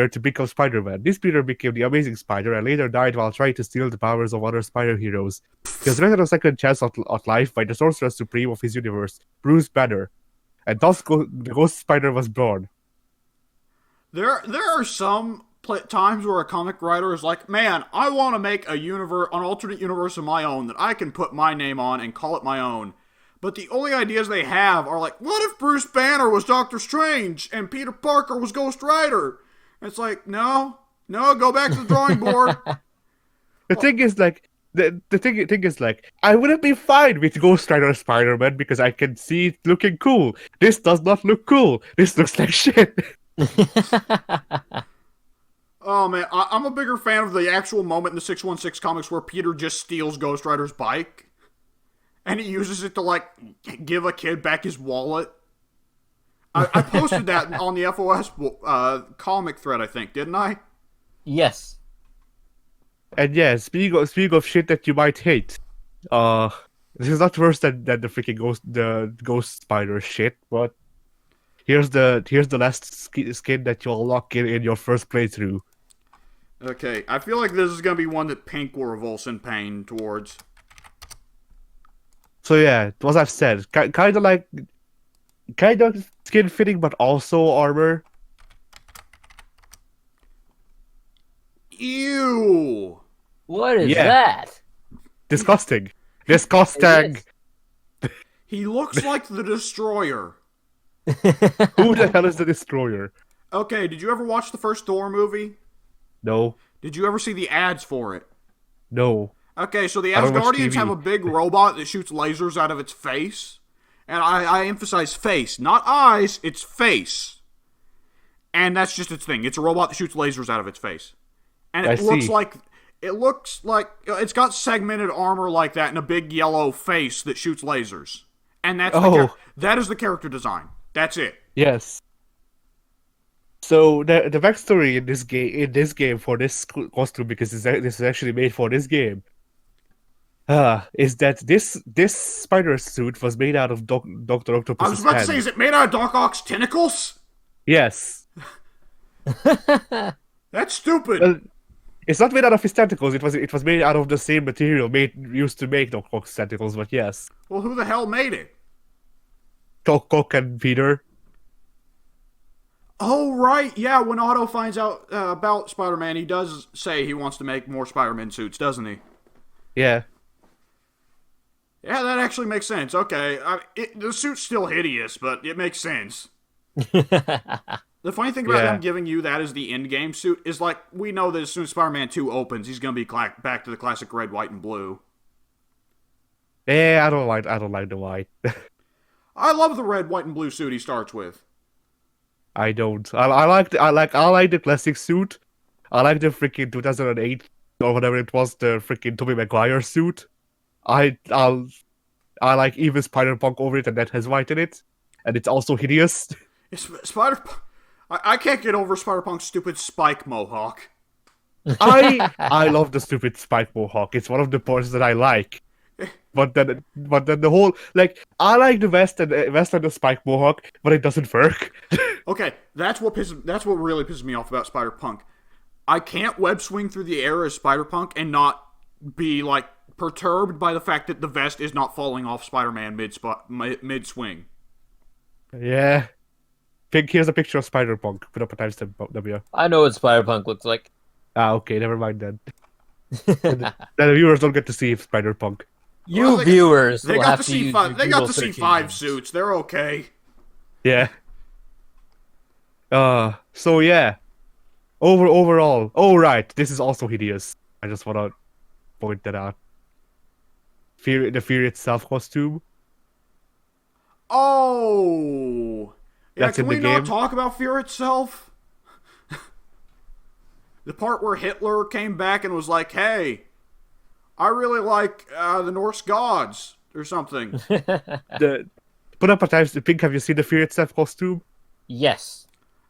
to become Spider-Man. This Peter became the Amazing Spider and later died while trying to steal the powers of other spider heroes. He was granted a second chance at life by the Sorcerer Supreme of his universe, Bruce Banner, and thus the Ghost Spider was born. There are some times where a comic writer is like, man, I want to make an alternate universe of my own that I can put my name on and call it my own. But the only ideas they have are like, what if Bruce Banner was Doctor Strange and Peter Parker was Ghost Rider? And it's like, no, go back to the drawing board. The thing is, like, the thing is, like, I wouldn't be fine with Ghost Rider Spider-Man because I can see it looking cool. This does not look cool. This looks like shit. Oh man, I'm a bigger fan of the actual moment in the 616 comics where Peter just steals Ghost Rider's bike. And he uses it to, like, give a kid back his wallet. I posted that on the FOS comic thread, I think, didn't I? Yes. And yeah, speaking of shit that you might hate, this is not worse than the freaking ghost spider shit, but here's the last skin that you'll lock in your first playthrough. Okay, I feel like this is gonna be one that Pink will revulse in pain towards. So yeah, as I've said, kind of skin fitting, but also armor. Ew! What is Yeah. that? Disgusting. Disgusting. It He looks like the Destroyer. Who the hell is the Destroyer? Okay, did you ever watch the first Thor movie? No. Did you ever see the ads for it? No. Okay, so the I don't watch Asgardians TV. have a big robot that shoots lasers out of its face. And I emphasize face, not eyes, it's face. And that's just its thing. It's a robot that shoots lasers out of its face. And I it looks see. like it's got segmented armor like that and a big yellow face that shoots lasers. And that's that is the character design. That's it. Yes. So the backstory in this game for this costume, because this is actually made for this game, is that this spider suit was made out of Doctor I Octopus's was about to hand. say, is it made out of Doc Ock's tentacles? Yes. That's stupid. Well, it's not made out of his tentacles. It was made out of the same material used to make Doc Ock's tentacles. But yes, Well, who the hell made it? Doc Ock and Peter. Oh, right. Yeah, when Otto finds out about Spider-Man, he does say he wants to make more Spider-Man suits, doesn't he? Yeah. Yeah, that actually makes sense. Okay. The suit's still hideous, but it makes sense. The funny thing about them giving you that as the in-game suit is, like, we know that as soon as Spider-Man 2 opens, he's going to be back to the classic red, white, and blue. Yeah, I don't like the white. I love the red, white, and blue suit he starts with. I don't. I like the classic suit. I like the freaking 2008 or whatever it was, the freaking Tobey Maguire suit. I like even Spider-Punk over it, and that has white in it, and it's also hideous. I can't get over Spider-Punk's stupid spike mohawk. I love the stupid spike mohawk. It's one of the parts that I like. But then the whole, like, I like the vest and the spike mohawk, but it doesn't work. Okay, that's what really pisses me off about Spider-Punk. I can't web swing through the air as Spider-Punk and not be, like, perturbed by the fact that the vest is not falling off Spider-Man mid-swing. Yeah. Here's a picture of Spider-Punk. Put up a timestamp, W. I know what Spider-Punk looks like. Okay, never mind then. Then the viewers don't get to see Spider-Punk. You viewers they will got have to to see use five. your They got Google to see search 5 engines. suits. They're okay. Yeah. So yeah. Overall. Oh right, this is also hideous. I just wanna point that out. The Fear itself costume. Oh. Yeah, That's can in we the not game. talk about Fear itself? The part where Hitler came back and was like, "Hey, I really like the Norse gods or something." Put up a timestamp. Pink, have you seen the Fear itself costume? Yes.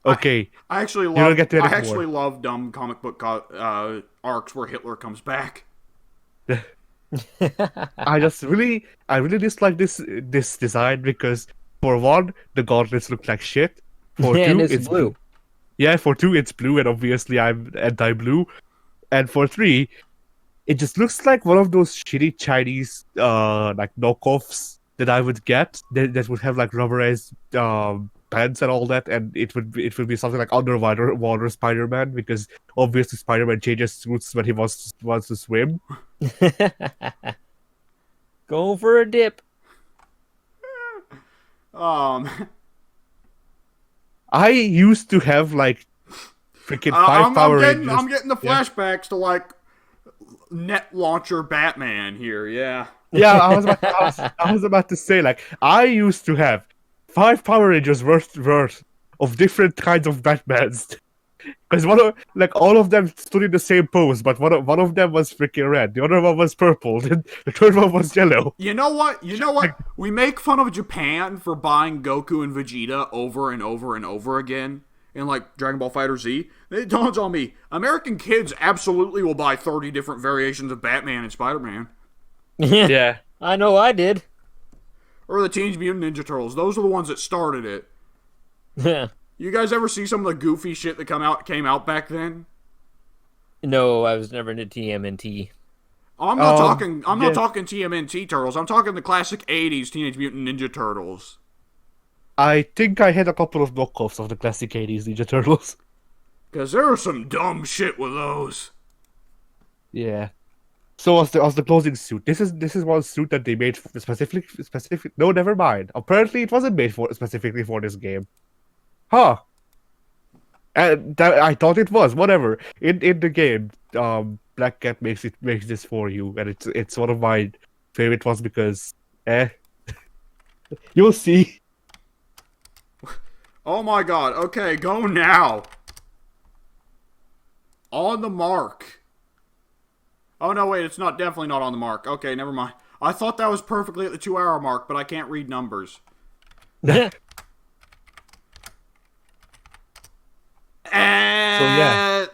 Okay. I actually don't love. get to I edit actually more. love dumb comic book arcs where Hitler comes back. I really dislike this design because for one, the gauntlets look like shit. For Yeah, two, and it's blue. Yeah, for two, it's blue, and obviously I'm anti-blue. And for three, it just looks like one of those shitty Chinese like knockoffs that I would get that would have like rubberized pants and all that, and it would be something like underwater Spider-Man, because obviously Spider-Man changes suits when he wants to swim. Go for a dip. I used to have like freaking 5 I'm Power getting, Rangers. I'm getting the flashbacks to like net launcher Batman here. Yeah. Yeah, I was about to say, like, I used to have 5 Power Rangers worth of different kinds of Batmans. Because all of them stood in the same pose, but one of them was freaking red, the other one was purple, and the third one was yellow. You know what? We make fun of Japan for buying Goku and Vegeta over and over and over again in like Dragon Ball Fighter Z. It dawns on me, American kids absolutely will buy 30 different variations of Batman and Spider-Man. Yeah. I know I did. Or the Teenage Mutant Ninja Turtles. Those are the ones that started it. Yeah. You guys ever see some of the goofy shit that came out back then? No, I was never into TMNT. I'm not talking yeah. TMNT Turtles. I'm talking the classic 80s Teenage Mutant Ninja Turtles. I think I had a couple of knockoffs of the classic 80s Ninja Turtles. Cause there was some dumb shit with those. Yeah. So as the closing suit, this is one suit that they made specific. No, never mind. Apparently, it wasn't made specifically for this game. Huh. And I thought it was. Whatever. In the game, Black Cat makes this for you, and it's one of my favorite ones because, You'll see. Oh my god. Okay, go now. On the mark. Oh no, wait, it's not definitely not on the mark. Okay, never mind. I thought that was perfectly at the 2-hour mark, but I can't read numbers. Yeah. And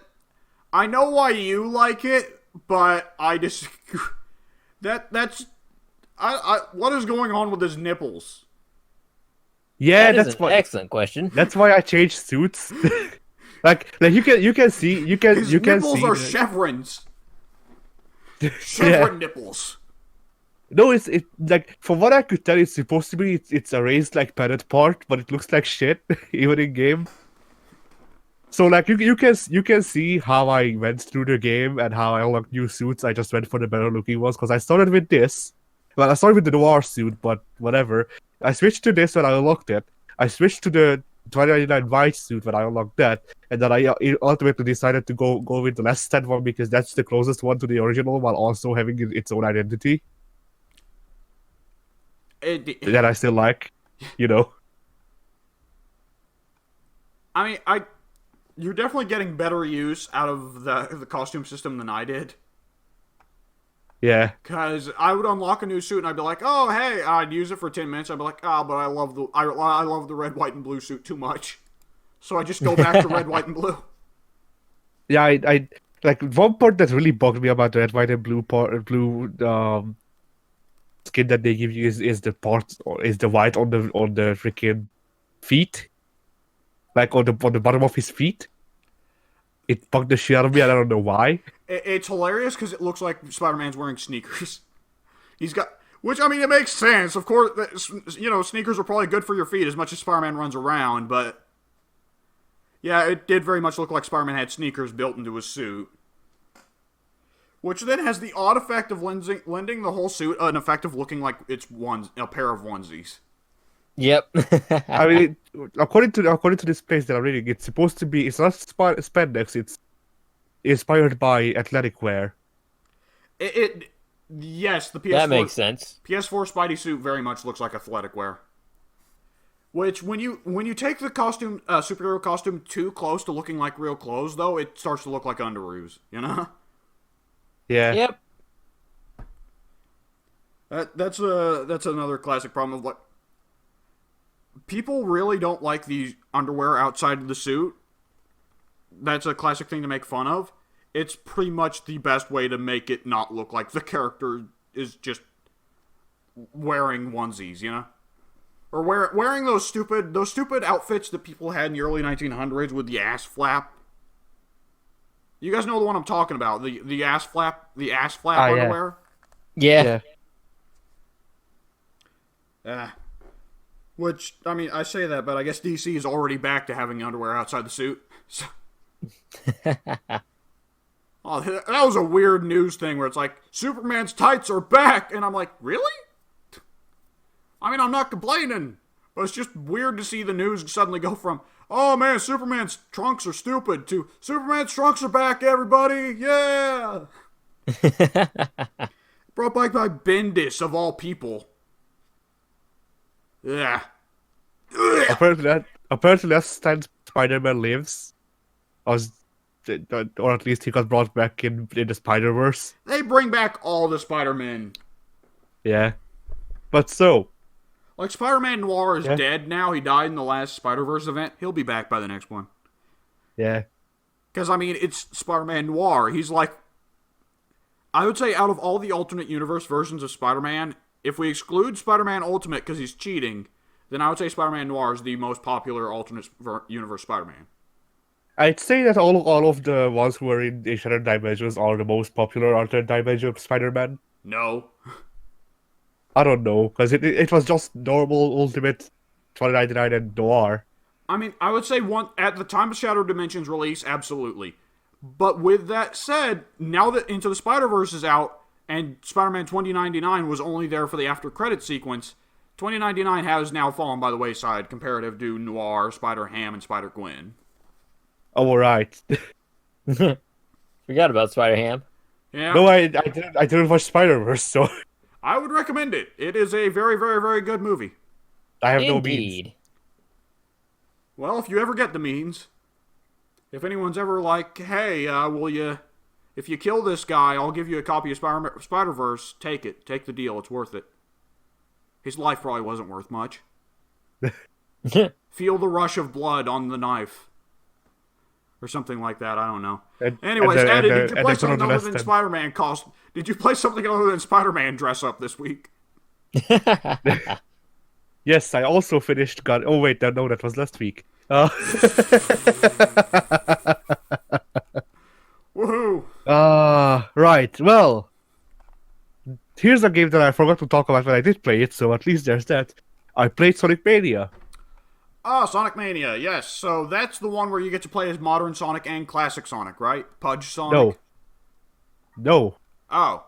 I know why you like it, but I just that's I what is going on with his nipples? Yeah, That is that's an why. excellent question. That's why I changed suits. like you can see His you can nipples see are the- chevrons. yeah. Chevron nipples. No, it like from what I could tell, it's supposed to be it's a raised like padded part, but it looks like shit even in game. So like you can see how I went through the game and how I unlocked new suits. I just went for the better looking ones because I started with this. Well, I started with the noir suit, but whatever. I switched to this when I unlocked it. I switched to the 2099 white suit when I unlocked that, and then I ultimately decided to go with the less stat one because that's the closest one to the original, while also having its own identity that I still like. You know. I mean, you're definitely getting better use out of the costume system than I did. Yeah. Cause I would unlock a new suit and I'd be like, oh hey, I'd use it for 10 minutes. I'd be like, but I love the red, white, and blue suit too much, so I just go back to red, white, and blue. Yeah, I like one part that really bugged me about the red, white, and blue skin that they give you is the part or is the white on the freaking feet, like on the bottom of his feet. It bugged the shit out of me, and I don't know why. It's hilarious because it looks like Spider-Man's wearing sneakers. He's got, which I mean, it makes sense. Of course, sneakers are probably good for your feet as much as Spider-Man runs around, but yeah, it did very much look like Spider-Man had sneakers built into his suit. Which then has the odd effect of lending the whole suit an effect of looking like it's a pair of onesies. Yep. I mean, according to this place that I'm reading, it's supposed to be. It's not spandex. It's inspired by athletic wear. Yes, the PS4 That makes sense. PS4 Spidey suit very much looks like athletic wear. Which when you take the costume superhero costume too close to looking like real clothes, though, it starts to look like underoos. You know. Yeah. Yep. That's another classic problem of what people really don't like the underwear outside of the suit. That's a classic thing to make fun of. It's pretty much the best way to make it not look like the character is just wearing onesies, you know? Or wearing those stupid outfits that people had in the early 1900s with the ass flap. You guys know the one I'm talking about, the ass flap underwear? Yeah. Which, I mean, I say that, but I guess DC is already back to having underwear outside the suit. So. Oh, that was a weird news thing where it's like, Superman's tights are back! And I'm like, really? I mean, I'm not complaining, but it's just weird to see the news suddenly go from, oh man, Superman's trunks are stupid, to Superman's trunks are back, everybody! Yeah! Brought back by Bendis, of all people. Yeah. Apparently that's time Spider-Man lives. Or at least he got brought back in the Spider-Verse. They bring back all the Spider-Men. Yeah. But so. Like, Spider-Man Noir is Yeah. dead now. He died in the last Spider-Verse event. He'll be back by the next one. Yeah. Because, I mean, it's Spider-Man Noir. He's like, I would say out of all the alternate universe versions of Spider-Man, if we exclude Spider-Man Ultimate because he's cheating, then I would say Spider-Man Noir is the most popular alternate universe Spider-Man. I'd say that all of the ones who are in Shattered Dimensions are the most popular alternate dimension Spider-Man. No. I don't know, because it was just normal Ultimate 2099 and Noir. I mean, I would say at the time of Shadow Dimensions release, absolutely. But with that said, now that Into the Spider-Verse is out, and Spider-Man 2099 was only there for the after-credit sequence, 2099 has now fallen by the wayside comparative to Noir, Spider-Ham, and Spider-Gwen. Oh, alright. Forgot about Spider-Ham. Yeah. No, I didn't watch Spider-Verse, so... I would recommend it. It is a very, very, very good movie. I have no means. Indeed. Well, if you ever get the means, if anyone's ever like, hey, if you kill this guy, I'll give you a copy of Spider-Verse, take it. Take the deal. It's worth it. His life probably wasn't worth much. Feel the rush of blood on the knife. Or something like that, I don't know. Anyways, Eddie, did you play something other than Spider-Man Did you play something other than Spider-Man dress up this week? Yes, I also finished God. Oh wait, no, that was last week. Woohoo! Right. Well, here's a game that I forgot to talk about when I did play it, so at least there's that. I played Sonic Mania. Oh, Sonic Mania, yes. So that's the one where you get to play as modern Sonic and classic Sonic, right? Pudge Sonic? No. Oh.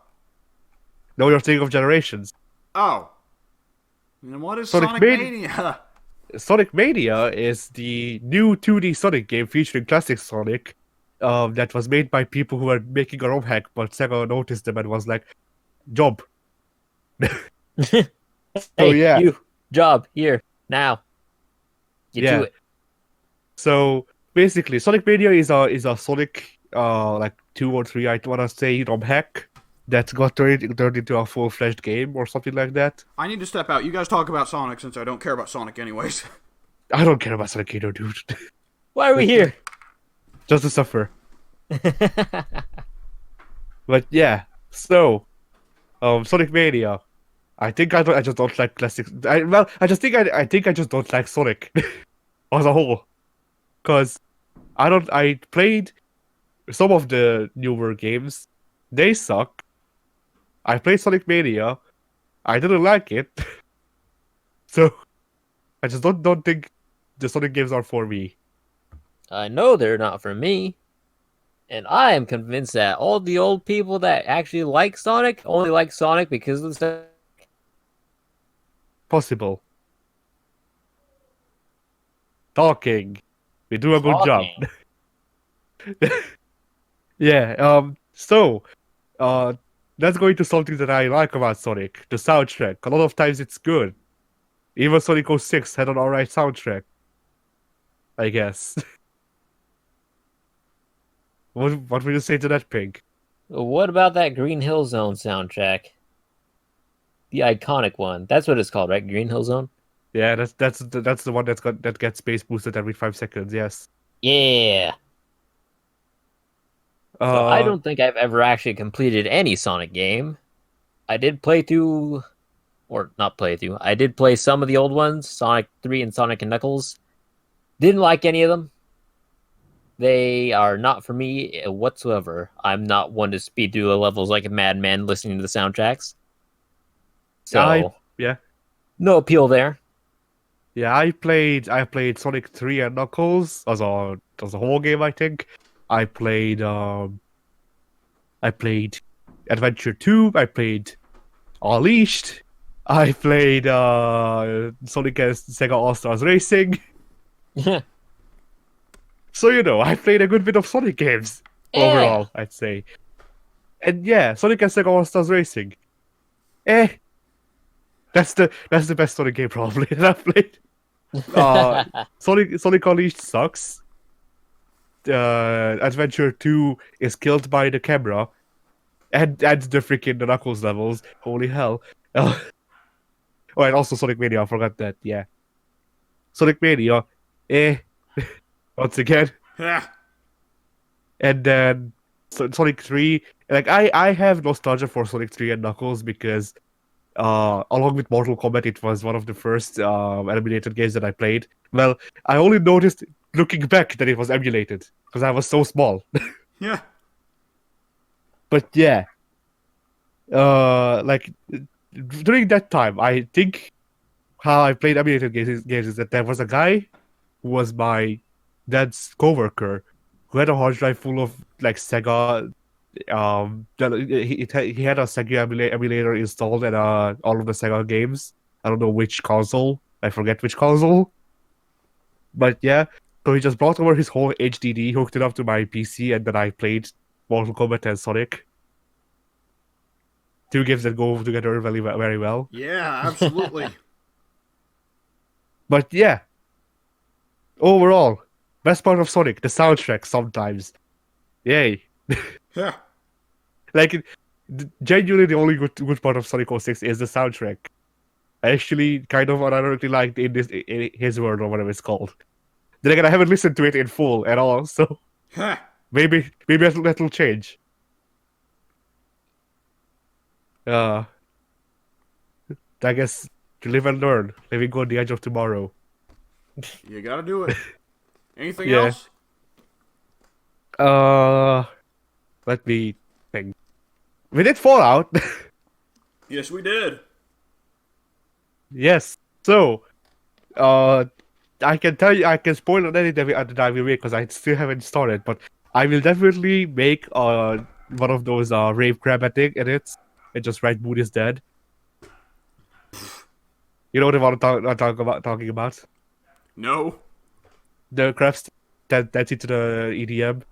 No, you're thinking of Generations. Oh. And what is Sonic Mania? Sonic Mania is the new 2D Sonic game featuring classic Sonic that was made by people who were making a ROM hack, but Sega noticed them and was like, job. Hey, yeah. you. Job, here, now. Get to it. So basically, Sonic Mania is a Sonic like 2 or 3, I wanna say, ROM hack that got turned into a full-fledged game or something like that. I need to step out. You guys talk about Sonic since I don't care about Sonic anyways. I don't care about Sonic either, dude. Why are we here? Just to suffer. But yeah, so Sonic Mania. I think I just don't like classic. I think I just don't like Sonic as a whole, cause I played some of the newer games. They suck. I played Sonic Mania. I didn't like it. So I just don't think the Sonic games are for me. I know they're not for me. And I am convinced that all the old people that actually like Sonic only like Sonic because of the stuff. Possible. Talking. We do a good job. Yeah, so let's go into something that I like about Sonic, the soundtrack. A lot of times it's good. Even Sonic 06 had an alright soundtrack, I guess. What would you say to that, Pink? What about that Green Hill Zone soundtrack? The iconic one. That's what it's called, right? Green Hill Zone? Yeah, that's the one that gets space boosted every 5 seconds, yes. Yeah. So I don't think I've ever actually completed any Sonic game. I did play through, or not play through, I did play some of the old ones, Sonic 3 and Sonic and Knuckles. Didn't like any of them. They are not for me whatsoever. I'm not one to speed through the levels like a madman listening to the soundtracks. So, yeah. No appeal there. Yeah, I played Sonic 3 and Knuckles as a whole game, I think. I played Adventure 2, I played Unleashed, I played Sonic and Sega All-Stars Racing. So I played a good bit of Sonic games overall, I'd say. And yeah, Sonic and Sega All-Stars Racing. That's the best Sonic game probably that I've played. Sonic Unleashed sucks. Adventure 2 is killed by the camera. And the freaking Knuckles levels. Holy hell. Oh, and also Sonic Mania, I forgot that, yeah. Sonic Mania, once again. Yeah. And then Sonic 3, like I have nostalgia for Sonic 3 and Knuckles because along with Mortal Kombat, it was one of the first emulated games that I played. Well, I only noticed looking back that it was emulated because I was so small. Yeah. But yeah, like during that time, I think how I played emulated games is that there was a guy who was my dad's coworker who had a hard drive full of like Sega. He had a Sega emulator installed and all of the Sega games. I don't know which console. I forget which console. But yeah, so he just brought over his whole HDD, hooked it up to my PC, and then I played Mortal Kombat and Sonic. Two games that go together very well. Yeah, absolutely. But yeah, overall, best part of Sonic, the soundtrack sometimes. Yay. Yeah. Like, genuinely the only good part of Sonic 06 is the soundtrack. I actually kind of unironically liked in his world or whatever it's called. Then again, I haven't listened to it in full at all, so Huh. maybe that'll change. Uh, I guess to live and learn, living on the edge of tomorrow. You gotta do it. Anything Yeah. else? Uh, Let me think. We did Fallout. Yes, we did. Yes. So, uh, I can tell you, I can spoil on anything that we make because I still haven't started, but I will definitely make one of those rave crab edits and just write Moon is dead. You know what I'm talking about? No. The crabs that's into the EDM.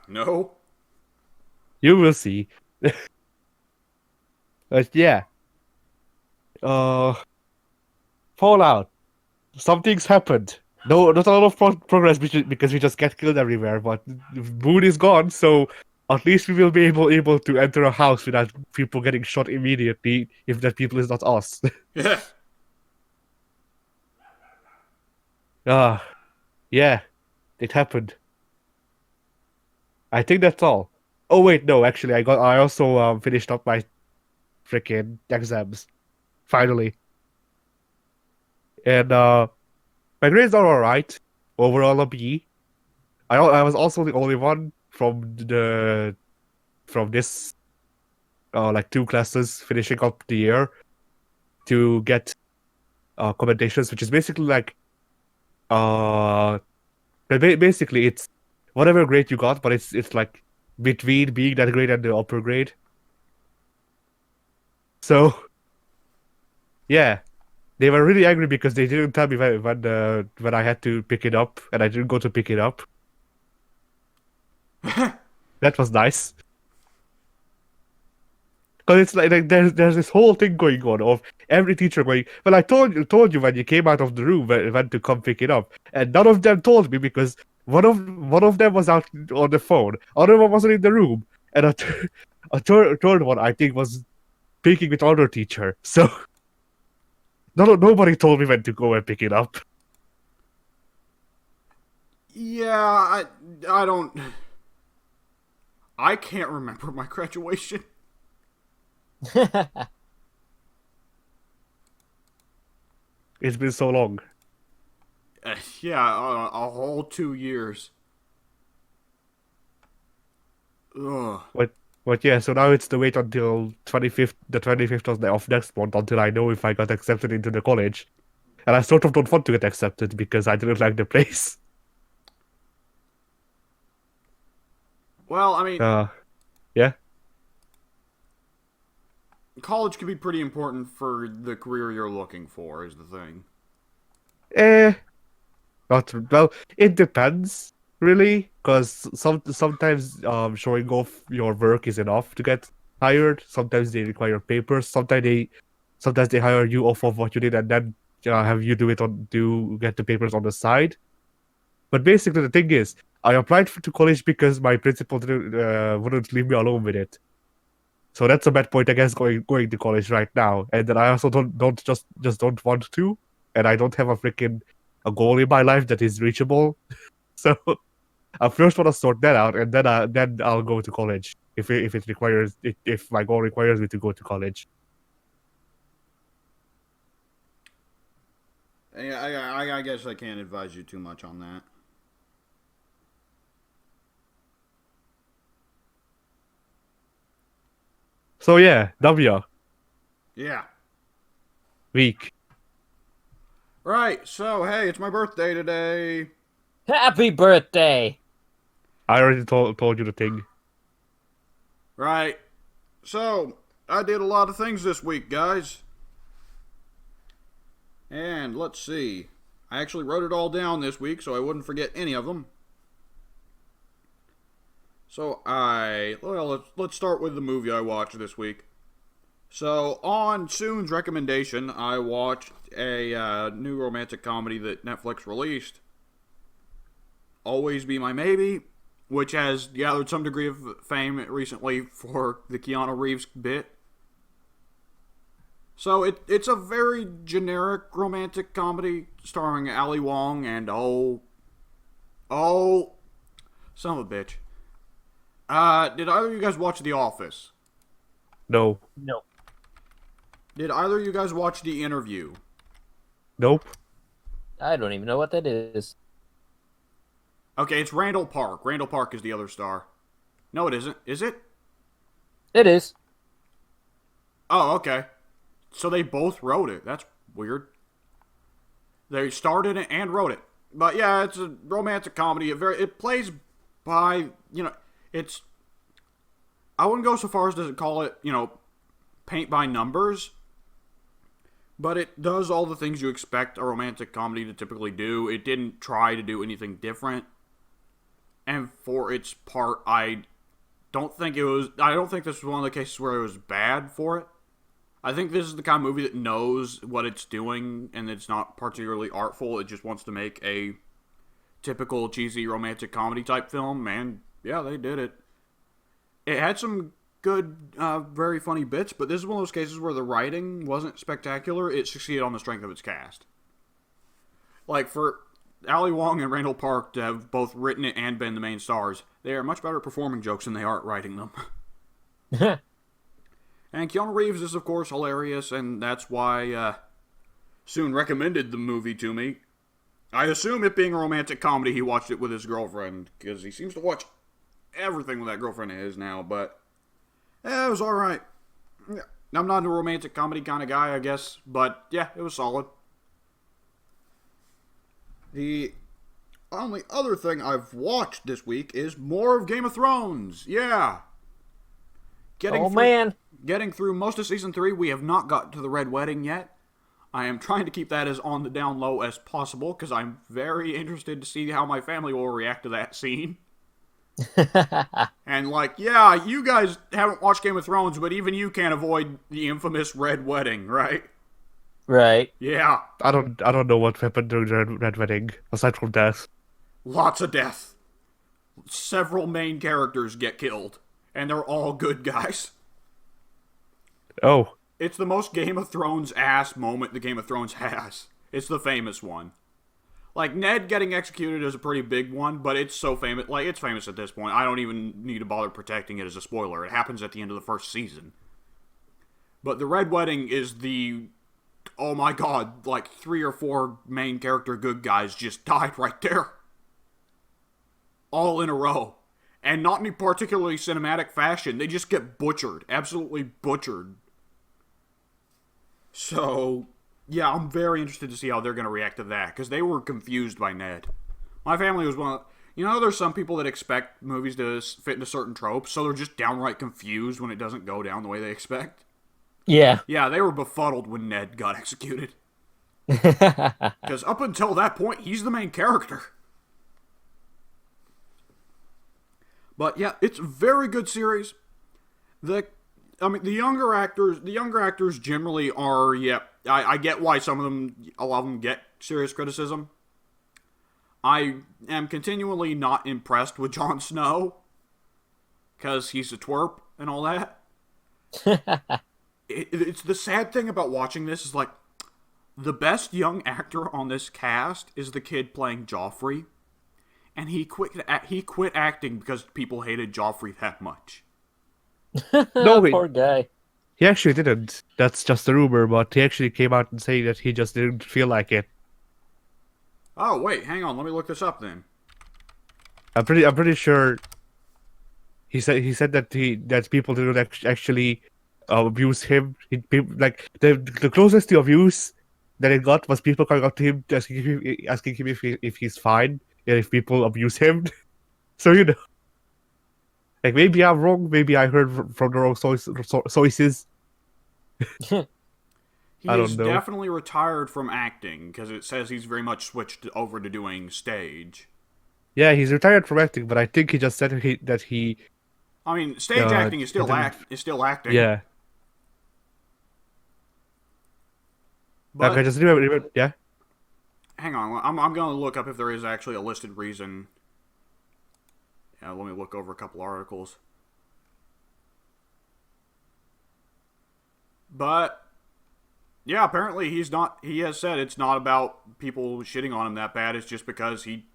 No. You will see. But yeah. Uh, Fallout. Some things happened. No, not a lot of progress because we just get killed everywhere. But Moon is gone, so at least we will be able to enter a house without people getting shot immediately. If that people is not us. Yeah. Ah, yeah, it happened. I think that's all. Oh wait, no, actually, I also finished up my freaking exams finally, and my grades are alright. Overall, a B. I was also the only one from this like two classes finishing up the year to get commendations, which is basically like uh basically it's whatever grade you got, but it's like between being that grade and the upper grade. So yeah, they were really angry because they didn't tell me when I had to pick it up, and I didn't go to pick it up. That was nice. Because it's like there's this whole thing going on of every teacher going, well, I told you when you came out of the room when to come pick it up, and none of them told me because one of them was out on the phone, other one wasn't in the room, and third one I think was speaking with other teacher. So nobody told me when to go and pick it up. Yeah, I don't. I can't remember my graduation. It's been so long. Yeah, a whole 2 years. Ugh. But yeah, so now it's the wait until the 25th of next month until I know if I got accepted into the college. And I sort of don't want to get accepted because I didn't like the place. Well, I mean, Yeah. college can be pretty important for the career you're looking for, is the thing. Eh, not well. It depends, really, because sometimes showing off your work is enough to get hired. Sometimes they require papers. Sometimes they hire you off of what you did and then have you do get the papers on the side. But basically, the thing is, I applied to college because my principal wouldn't leave me alone with it. So that's a bad point, I guess, going to college right now. And then I also don't just don't want to, and I don't have a goal in my life that is reachable. So I first want to sort that out, and then I'll go to college if my goal requires me to go to college. I guess I can't advise you too much on that. So yeah, W Yeah. week. Right, so hey, it's my birthday today. Happy birthday! I already told you the thing. Right. So, I did a lot of things this week, guys. And let's see. I actually wrote it all down this week so I wouldn't forget any of them. So let's start with the movie I watched this week. So, on Soon's recommendation, I watched a new romantic comedy that Netflix released, Always Be My Maybe, which has gathered some degree of fame recently for the Keanu Reeves bit. So, it's a very generic romantic comedy starring Ali Wong and son of a bitch. Did either of you guys watch The Office? No. No. Did either of you guys watch The Interview? Nope. I don't even know what that is. Okay, it's Randall Park. Randall Park is the other star. No, it isn't. Is it? It is. Oh, okay. So they both wrote it. That's weird. They starred in it and wrote it. But yeah, it's a romantic comedy. It plays by, it's, I wouldn't go so far as to call it, paint by numbers. But it does all the things you expect a romantic comedy to typically do. It didn't try to do anything different. And for its part, I don't think this was one of the cases where it was bad for it. I think this is the kind of movie that knows what it's doing, and it's not particularly artful. It just wants to make a typical cheesy romantic comedy type film, and yeah, they did it. It had some good, very funny bits, but this is one of those cases where the writing wasn't spectacular. It succeeded on the strength of its cast. Like, for Ali Wong and Randall Park to have both written it and been the main stars, they are much better at performing jokes than they are at writing them. And Keanu Reeves is, of course, hilarious, and that's why Soon recommended the movie to me. I assume it being a romantic comedy, he watched it with his girlfriend, because he seems to watch everything with that girlfriend of his now, but it was alright. I'm not a romantic comedy kind of guy, I guess, but yeah, it was solid. The only other thing I've watched this week is more of Game of Thrones. Yeah. Man. Getting through most of Season 3, we have not got to the Red Wedding yet. I am trying to keep that as on the down low as possible, because I'm very interested to see how my family will react to that scene. And yeah, you guys haven't watched Game of Thrones, but even you can't avoid the infamous Red Wedding, right? Right. Yeah. I don't know what happened during the Red Wedding, aside from death. Lots of death. Several main characters get killed, and they're all good guys. Oh. It's the most Game of Thrones ass moment the Game of Thrones has. It's the famous one. Ned getting executed is a pretty big one, but it's so famous. It's famous at this point. I don't even need to bother protecting it as a spoiler. It happens at the end of the first season. But the Red Wedding is the, oh my god, 3 or 4 main character good guys just died right there. All in a row. And not in a particularly cinematic fashion. They just get butchered. Absolutely butchered. So, yeah, I'm very interested to see how they're going to react to that, because they were confused by Ned. My family was one of... there's some people that expect movies to fit into certain tropes, so they're just downright confused when it doesn't go down the way they expect. Yeah. Yeah, they were befuddled when Ned got executed. Because up until that point, he's the main character. But yeah, it's a very good series. The younger actors generally are, I get why a lot of them get serious criticism. I am continually not impressed with Jon Snow, because he's a twerp and all that. It's the sad thing about watching this is, the best young actor on this cast is the kid playing Joffrey, and he quit acting because people hated Joffrey that much. No, Poor guy. he actually didn't. That's just a rumor, but he actually came out and said that he just didn't feel like it. Oh wait, hang on, let me look this up then. I'm pretty sure he said that people didn't actually abuse him. The closest to abuse that it got was people coming up to him asking him if he's fine and if people abuse him. So maybe I'm wrong. Maybe I heard from the wrong sources. He I don't is know. definitely retired from acting, because it says he's very much switched over to doing stage. Yeah, he's retired from acting, but I think he just said that he. I mean, stage acting is still didn't- is still acting. Yeah. Like, I But just remember, yeah. hang on, I'm going to look up if there is actually a listed reason. Yeah, let me look over a couple articles. But yeah, apparently he has said it's not about people shitting on him that bad. It's just because he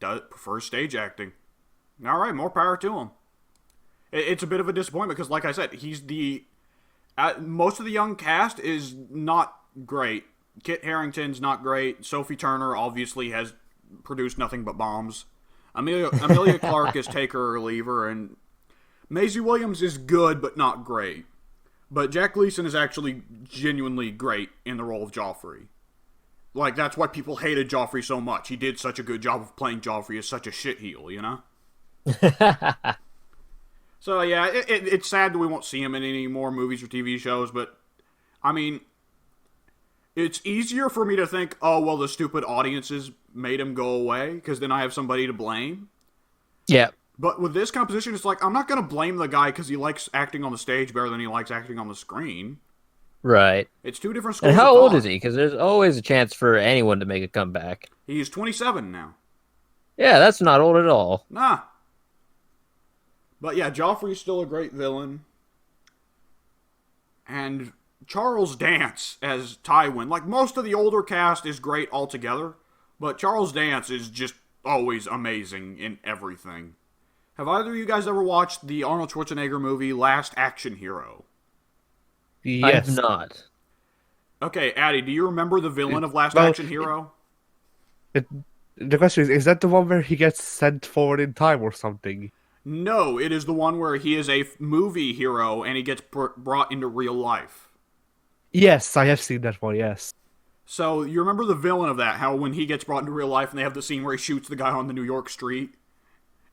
prefers stage acting. All right, more power to him. It's a bit of a disappointment because, like I said, most of the young cast is not great. Kit Harington's not great. Sophie Turner obviously has produced nothing but bombs. Amelia Clark is take her or leave her, and Maisie Williams is good but not great. But Jack Gleason is actually genuinely great in the role of Joffrey. Like, that's why people hated Joffrey so much. He did such a good job of playing Joffrey as such a shitheel, you know? So, yeah, it's sad that we won't see him in any more movies or TV shows, but, I mean, it's easier for me to think, oh, well, the stupid audiences made him go away, because then I have somebody to blame. Yeah. But with this composition, it's like, I'm not going to blame the guy because he likes acting on the stage better than he likes acting on the screen. Right. It's two different schools And of how old thought. is he? Because there's always a chance for anyone to make a comeback. He's 27 now. Yeah, that's not old at all. Nah. But yeah, Joffrey's still a great villain. And Charles Dance as Tywin. Like, most of the older cast is great altogether, but Charles Dance is just always amazing in everything. Have either of you guys ever watched the Arnold Schwarzenegger movie Last Action Hero? I have Yes. not. Okay, Addy, do you remember the villain of Last Well, Action Hero? The question is that the one where he gets sent forward in time or something? No, it is the one where he is a movie hero and he gets brought into real life. Yes, I have seen that one, yes. So, you remember the villain of that, how when he gets brought into real life and they have the scene where he shoots the guy on the New York street?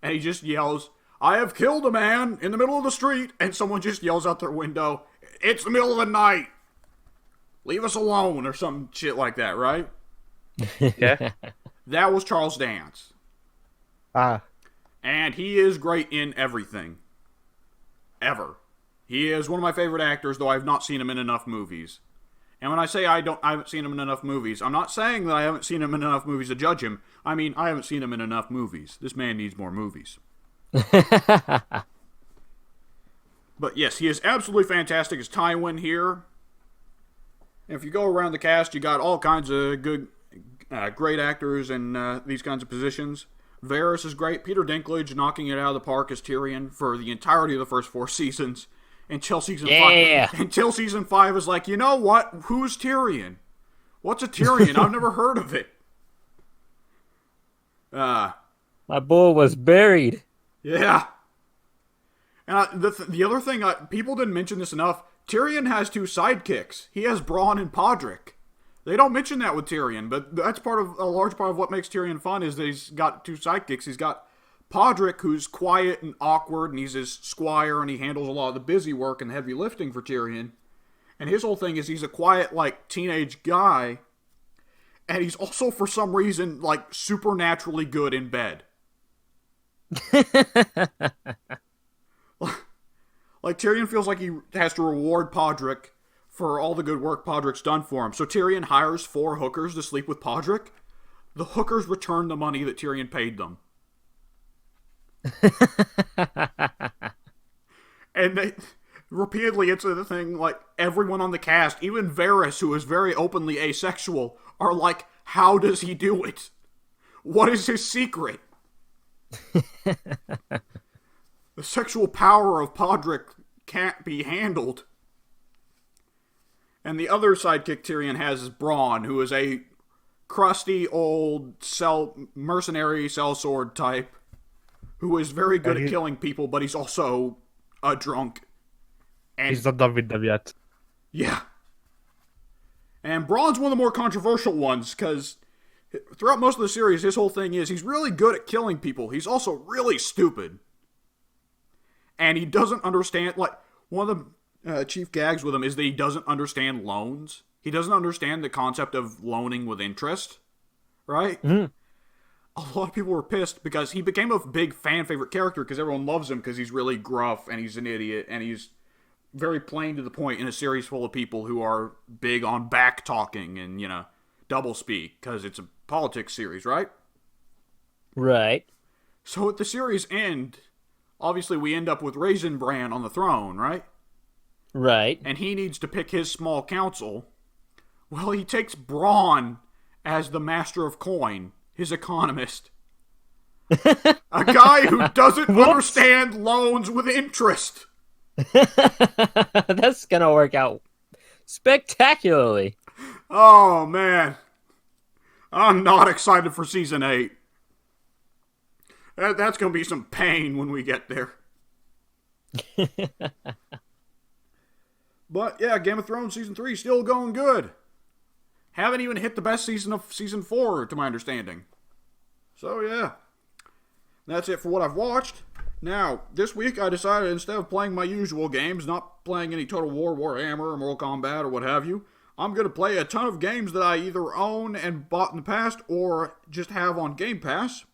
And he just yells, I have killed a man in the middle of the street, and someone just yells out their window, it's the middle of the night! Leave us alone, or some shit like that, right? Yeah. That was Charles Dance. Ah. And he is great in everything. Ever. He is one of my favorite actors, though I have not seen him in enough movies. And when I say I haven't seen him in enough movies, I'm not saying that I haven't seen him in enough movies to judge him. I mean, I haven't seen him in enough movies. This man needs more movies. But yes, he is absolutely fantastic as Tywin here. And if you go around the cast, you got all kinds of good, great actors in these kinds of positions. Varys is great. Peter Dinklage knocking it out of the park as Tyrion for the entirety of the first 4 seasons. Until season 5. Until season 5 is like, you know what? Who's Tyrion? What's a Tyrion? I've never heard of it. My boy was buried. Yeah. And the other thing, people didn't mention this enough, Tyrion has 2 sidekicks. He has Bronn and Podrick. They don't mention that with Tyrion, but that's a large part of what makes Tyrion fun is that he's got 2 sidekicks. He's got Podrick, who's quiet and awkward, and he's his squire, and he handles a lot of the busy work and heavy lifting for Tyrion. And his whole thing is he's a quiet, like, teenage guy, and he's also, for some reason, like, supernaturally good in bed. Like, Tyrion feels like he has to reward Podrick for all the good work Podrick's done for him. So Tyrion hires 4 hookers to sleep with Podrick. The hookers return the money that Tyrion paid them. And they repeatedly, it's the thing, like, everyone on the cast, even Varys, who is very openly asexual, are like, how does he do it? What is his secret? The sexual power of Podrick can't be handled. And the other sidekick Tyrion has is Bronn, who is a crusty old mercenary sellsword type who is very good at killing people, but he's also a drunk. And He's not done with them yet. yeah. And Bronn's one of the more controversial ones, because throughout most of the series, his whole thing is he's really good at killing people. He's also really stupid. And he doesn't understand, like, one of the chief gags with him is that he doesn't understand loans. He doesn't understand the concept of loaning with interest, right? Mm-hmm. A lot of people were pissed because he became a big fan favorite character because everyone loves him because he's really gruff and he's an idiot and he's very plain to the point in a series full of people who are big on back talking and, double speak, because it's a politics series, right? Right. So at the series end, obviously we end up with Raisin Bran on the throne, right? Right. And he needs to pick his small council. Well, he takes Braun as the master of coin, his economist. A guy who doesn't understand loans with interest. That's gonna work out spectacularly. Oh, man. I'm not excited for Season 8. That's going to be some pain when we get there. But, yeah, Game of Thrones Season 3 still going good. Haven't even hit the best season of Season 4, to my understanding. So, yeah. That's it for what I've watched. Now, this week I decided instead of playing my usual games, not playing any Total War, Warhammer, or Mortal Kombat, or what have you, I'm going to play a ton of games that I either own and bought in the past or just have on Game Pass.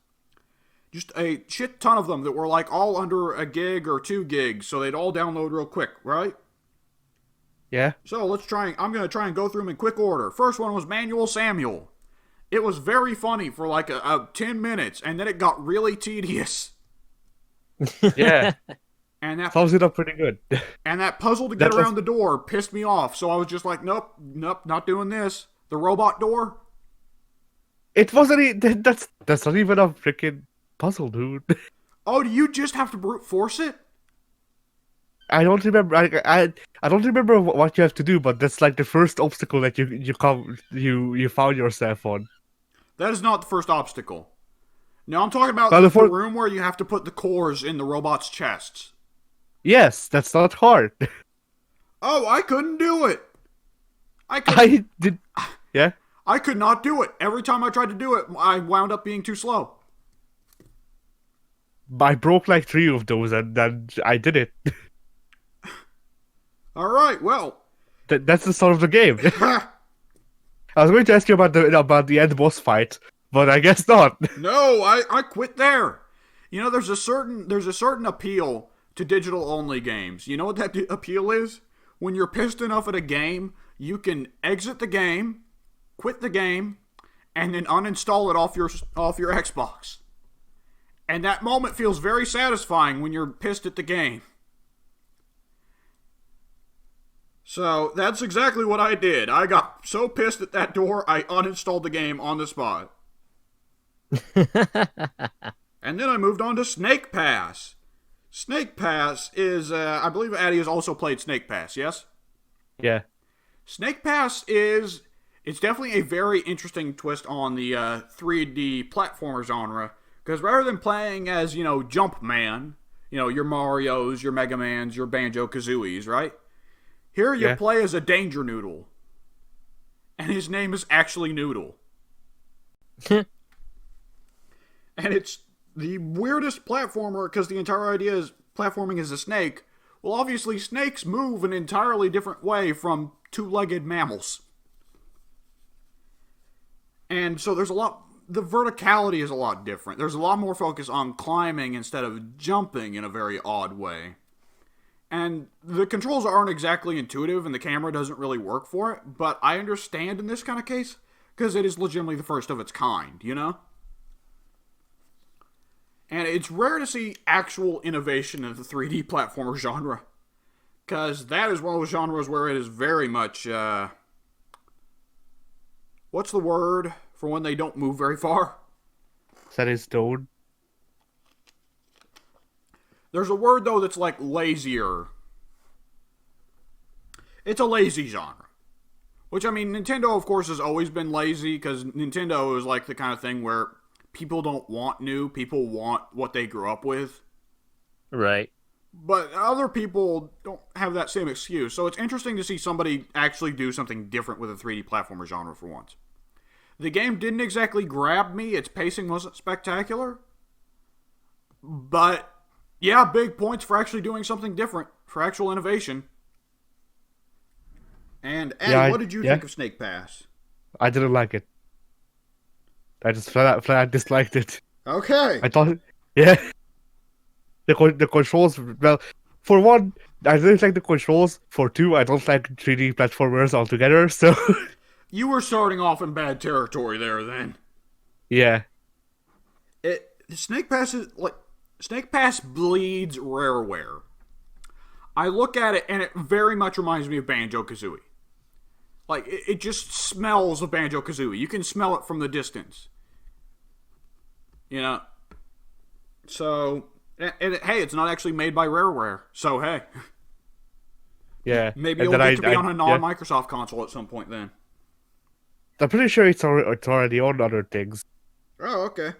Just a shit ton of them that were like all under a gig or 2 gigs, so they'd all download real quick, right? Yeah. So I'm going to try and go through them in quick order. First one was Manual Samuel. It was very funny for like a 10 minutes, and then it got really tedious. Yeah. And that Sums it up pretty good. And that puzzle to get around the door pissed me off, so I was just like, nope, not doing this. The robot door? It wasn't. That's not even a freaking puzzle, dude. Oh, do you just have to brute force it? I don't remember. I don't remember what you have to do, but that's like the first obstacle that you found yourself on. That is not the first obstacle. No, I'm talking about But the before- room where you have to put the cores in the robot's chests. Yes, that's not hard. Oh, I couldn't do it. I did. Yeah. I could not do it. Every time I tried to do it, I wound up being too slow. I broke like 3 of those, and then I did it. All right, well. That's the start of the game. I was going to ask you about the end boss fight, but I guess not. No, I quit there. You know, there's a certain appeal to digital-only games. You know what that appeal is? When you're pissed enough at a game, you can exit the game, quit the game, and then uninstall it off your Xbox. And that moment feels very satisfying when you're pissed at the game. So, that's exactly what I did. I got so pissed at that door, I uninstalled the game on the spot. And then I moved on to Snake Pass. Snake Pass is, I believe Addy has also played Snake Pass, yes? Yeah. Snake Pass it's definitely a very interesting twist on the 3D platformer genre. Because rather than playing as, Jumpman, your Marios, your Mega Mans, your Banjo-Kazooies, right? Here you play as a Danger Noodle. And his name is actually Noodle. And it's the weirdest platformer because the entire idea is platforming as a snake. Well, obviously, snakes move an entirely different way from 2-legged mammals. And so the verticality is a lot different. There's a lot more focus on climbing instead of jumping in a very odd way. And the controls aren't exactly intuitive and the camera doesn't really work for it, but I understand in this kind of case because it is legitimately the first of its kind, And it's rare to see actual innovation in the 3D platformer genre. Because that is one of those genres where it is very much, what's the word for when they don't move very far? Set in stone. There's a word, though, that's like lazier. It's a lazy genre. Which, I mean, Nintendo, of course, has always been lazy, because Nintendo is like the kind of thing where people don't want new, people want what they grew up with. Right. But other people don't have that same excuse, so it's interesting to see somebody actually do something different with a 3D platformer genre for once. The game didn't exactly grab me, its pacing wasn't spectacular, but yeah, big points for actually doing something different, for actual innovation. And Eddie, what did you think of Snake Pass? I didn't like it. I just flat out disliked it. Okay. I thought, yeah. The controls, well, For one, I don't like the controls. For two, I don't like 3D platformers altogether. So You were starting off in bad territory there. Then yeah, Snake Pass is like Snake Pass bleeds Rareware. I look at it and it very much reminds me of Banjo Kazooie. Like it just smells of Banjo Kazooie. You can smell it from the distance. You know. So, hey, it's not actually made by Rareware. So hey, yeah. maybe And it'll then get to be on a yeah. non-Microsoft console at some point. Then. I'm pretty sure it's already on other things. Oh, okay.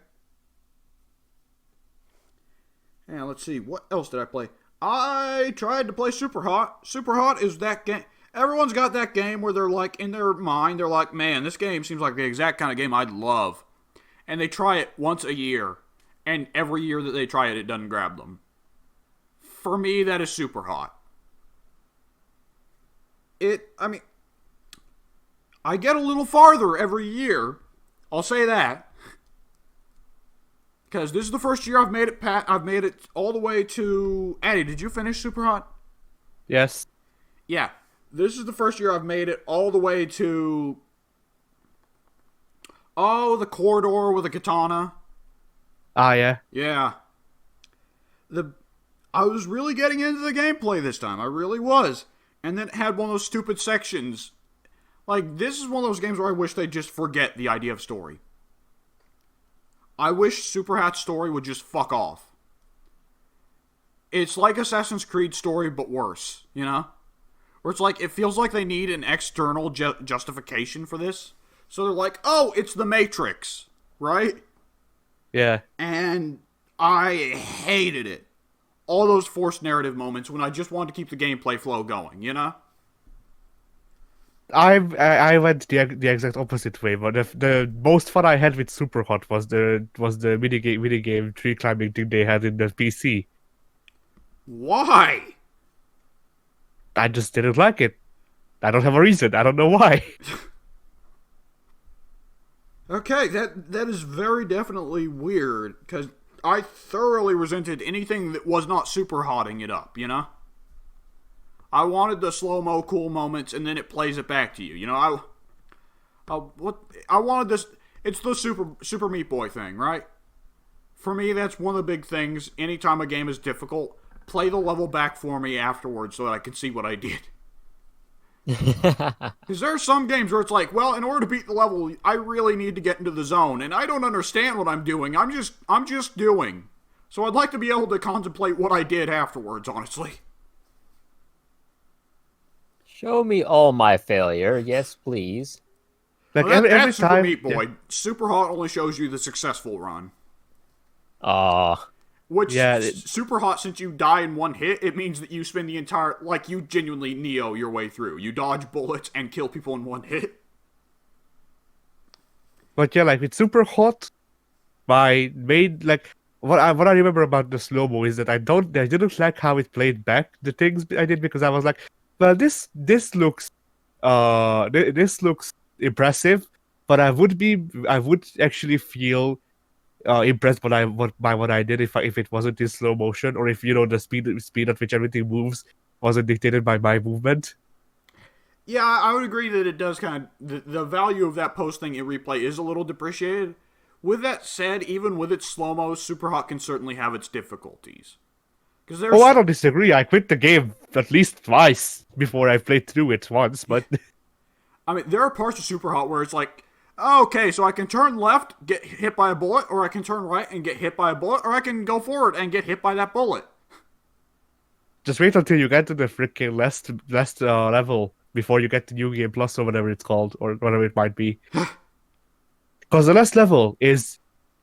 Yeah, let's see. What else did I play? I tried to play Super Hot. Super Hot is that game. Everyone's got that game where they're like, in their mind, they're like, man, this game seems like the exact kind of game I'd love. And they try it once a year. And every year that they try it, it doesn't grab them. For me, that is Super Hot. I get a little farther every year. I'll say that. Because this is the first year I've made it. I've made it all the way to. Addy, did you finish Super Hot? Yes. Yeah, this is the first year I've made it all the way to. Oh, the corridor with a katana. Ah, yeah. Yeah. I was really getting into the gameplay this time. I really was, and then it had one of those stupid sections. Like this is one of those games where I wish they'd just forget the idea of story. I wish Super Hot's story would just fuck off. It's like Assassin's Creed story, but worse, you know? Where it's like, it feels like they need an external justification for this. So they're like, oh, it's the Matrix, right? Yeah. And I hated it. All those forced narrative moments when I just wanted to keep the gameplay flow going, you know? I went the exact opposite way, but the most fun I had with Super Hot was the minigame tree climbing thing they had in the PC. Why? I just didn't like it. I don't have a reason. I don't know why. Okay, that is very definitely weird, because I thoroughly resented anything that was not super hotting it up, you know? I wanted the slow-mo cool moments, and then it plays it back to you. You know, I wanted this. It's the Super Meat Boy thing, right? For me, that's one of the big things. Anytime a game is difficult, play the level back for me afterwards so that I can see what I did. Because there are some games where it's like, well, in order to beat the level, I really need to get into the zone, and I don't understand what I'm doing. I'm just doing. So I'd like to be able to contemplate what I did afterwards, honestly. Show me all my failure. Yes, please. Like Well, every Super time, Meat Boy. yeah. Super Hot only shows you the successful run. Aw. Which, Yeah, Super Hot, since you die in one hit, it means that you spend the entire, like, you genuinely Neo your way through. You dodge bullets and kill people in one hit. But yeah, like with Super Hot, my main like what I remember about the slow mo is that I didn't like how it played back the things I did because I was like, well, this looks this looks impressive, but I would actually feel impressed by what I did if it wasn't in slow motion, or if the speed at which everything moves wasn't dictated by my movement. Yeah, I would agree that it does kind of, the value of that post thing in replay is a little depreciated. With that said, even with its slow-mo, Super Hot can certainly have its difficulties. Oh, I don't disagree. I quit the game at least twice before I played through it once, but I mean, there are parts of Super Hot where it's like, okay, so I can turn left, get hit by a bullet, or I can turn right and get hit by a bullet, or I can go forward and get hit by that bullet. just wait until you get to the freaking last level before you get to New Game Plus or whatever it's called, or whatever it might be. Because the last level is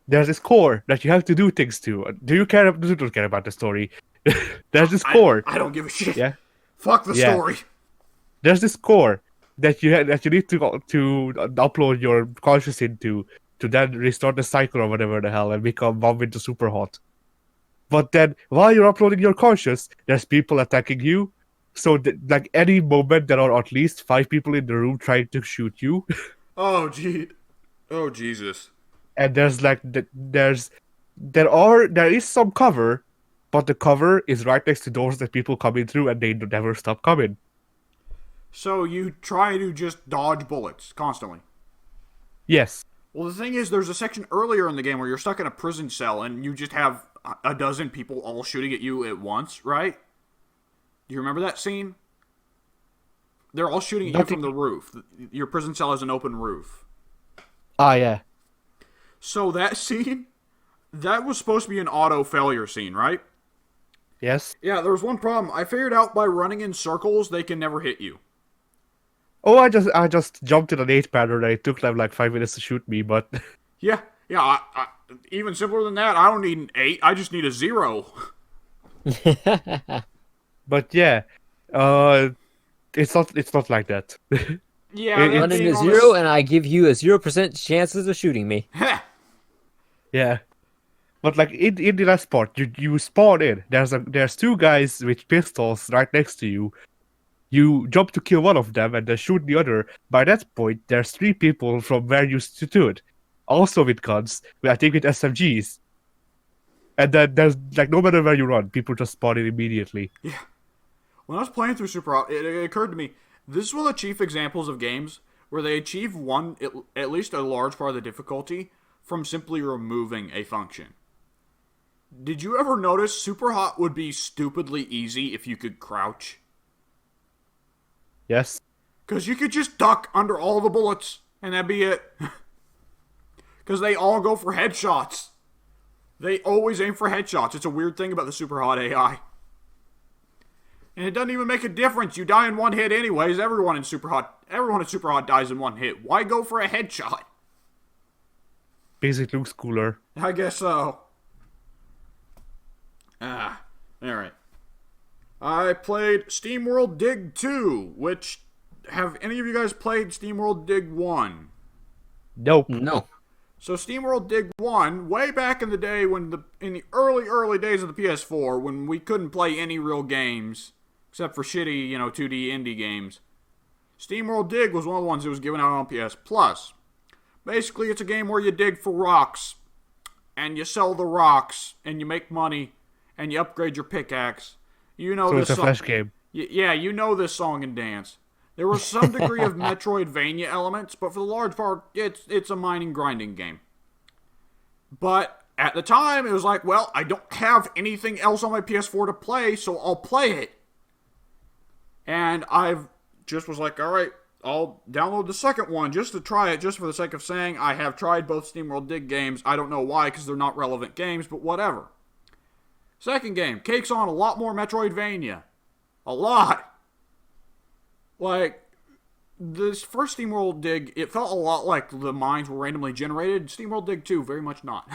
there's this core that you have to do things to. Do you care? You don't care about the story. There's this core. I don't give a shit. Yeah. Fuck the story. There's this core that you need to upload your conscious into to then restart the cycle or whatever the hell and become one with the Super Hot. But then while you're uploading your conscious, there's people attacking you. So like any moment there are at least 5 people in the room trying to shoot you. Oh gee. Oh Jesus. And there's like there is some cover, but the cover is right next to doors that people come in through, and they never stop coming. So you try to just dodge bullets constantly. Yes. Well, the thing is, there's a section earlier in the game where you're stuck in a prison cell and you just have a dozen people all shooting at you at once, right? Do you remember that scene? They're all shooting at you from the roof. Your prison cell has an open roof. Ah, yeah. So that scene, that was supposed to be an auto failure scene, right? Yes. Yeah, there was one problem. I figured out by running in circles, they can never hit you. Oh, I just jumped in an 8-pattern and it took them like 5 minutes to shoot me, but Yeah. Even simpler than that, I don't need an 8, I just need a 0. but yeah. It's not like that. Yeah, It- that Running being to honest- 0, and I give you a 0% chances of shooting me. Heh. Yeah. But like in the last part, you spawn in. There's 2 guys with pistols right next to you. You jump to kill one of them and then shoot the other. By that point, there's 3 people from where you stood, also with guns, I think with SMGs. And then there's like no matter where you run, people just spawn in immediately. Yeah. When I was playing through Super Hot, it occurred to me, this is one of the chief examples of games where they achieve at least a large part of the difficulty from simply removing a function. Did you ever notice Super Hot would be stupidly easy if you could crouch? Yes. Because you could just duck under all the bullets, and that'd be it. Because they all go for headshots. They always aim for headshots. It's a weird thing about the Super Hot AI. And it doesn't even make a difference. You die in one hit anyways. Everyone in Super Hot dies in one hit. Why go for a headshot? Basic looks cooler. I guess so. Alright. I played SteamWorld Dig 2, which... Have any of you guys played SteamWorld Dig 1? Nope. No. So SteamWorld Dig 1, way back in the day in the early days of the PS4, when we couldn't play any real games, except for shitty, 2D indie games, SteamWorld Dig was one of the ones that was given out on PS Plus. Basically, it's a game where you dig for rocks, and you sell the rocks, and you make money, and you upgrade your pickaxe. You know So this it's a song. flash game. Yeah, you know this song and dance. There was some degree of Metroidvania elements, but for the large part, it's a mining grinding game. But at the time, it was like, well, I don't have anything else on my PS4 to play, so I'll play it. And I've just was like, all right, I'll download the second one just to try it, just for the sake of saying I have tried both SteamWorld Dig games. I don't know why, because they're not relevant games, but whatever. Second game, cakes on a lot more Metroidvania. A lot. Like, this first SteamWorld Dig, it felt a lot like the mines were randomly generated. SteamWorld Dig 2, very much not.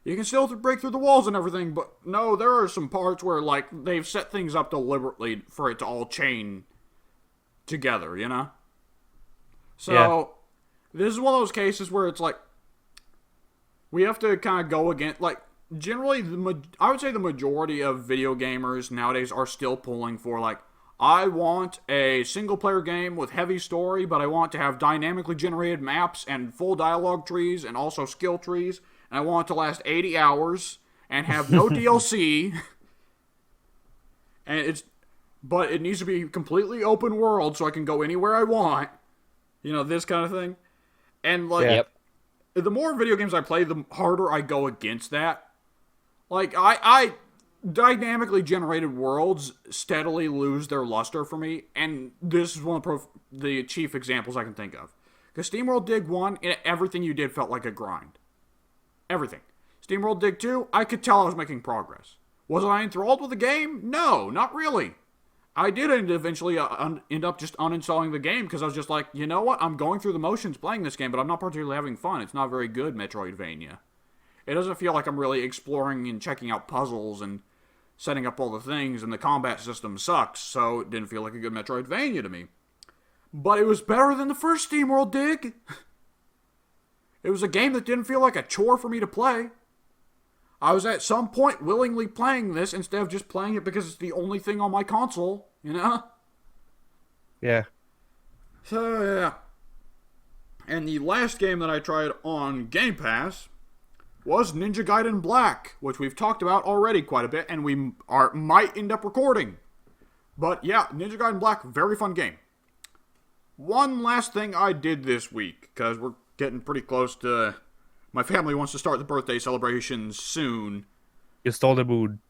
You can still break through the walls and everything, but no, there are some parts where, like, they've set things up deliberately for it to all chain together, you know? So, This is one of those cases where it's like, we have to kind of go against, like, generally, I would say the majority of video gamers nowadays are still pulling for, like, I want a single-player game with heavy story, but I want to have dynamically generated maps and full dialogue trees and also skill trees. And I want it to last 80 hours and have no DLC. But it needs to be completely open world so I can go anywhere I want. This kind of thing. And, like, Yep. the more video games I play, the harder I go against that. Like, I dynamically generated worlds steadily lose their luster for me, and this is one of the chief examples I can think of. Because SteamWorld Dig 1, everything you did felt like a grind. Everything. SteamWorld Dig 2, I could tell I was making progress. Was I enthralled with the game? No, not really. I did eventually end up just uninstalling the game because I was just like, you know what? I'm going through the motions playing this game, but I'm not particularly having fun. It's not very good Metroidvania. It doesn't feel like I'm really exploring and checking out puzzles and setting up all the things, and the combat system sucks, so it didn't feel like a good Metroidvania to me. But it was better than the first SteamWorld Dig. It was a game that didn't feel like a chore for me to play. I was at some point willingly playing this instead of just playing it because it's the only thing on my console, Yeah. So, yeah. And the last game that I tried on Game Pass was Ninja Gaiden Black, which we've talked about already quite a bit, and we might end up recording. But yeah, Ninja Gaiden Black, very fun game. One last thing I did this week, because we're getting pretty close to... My family wants to start the birthday celebrations soon. You stole the moon.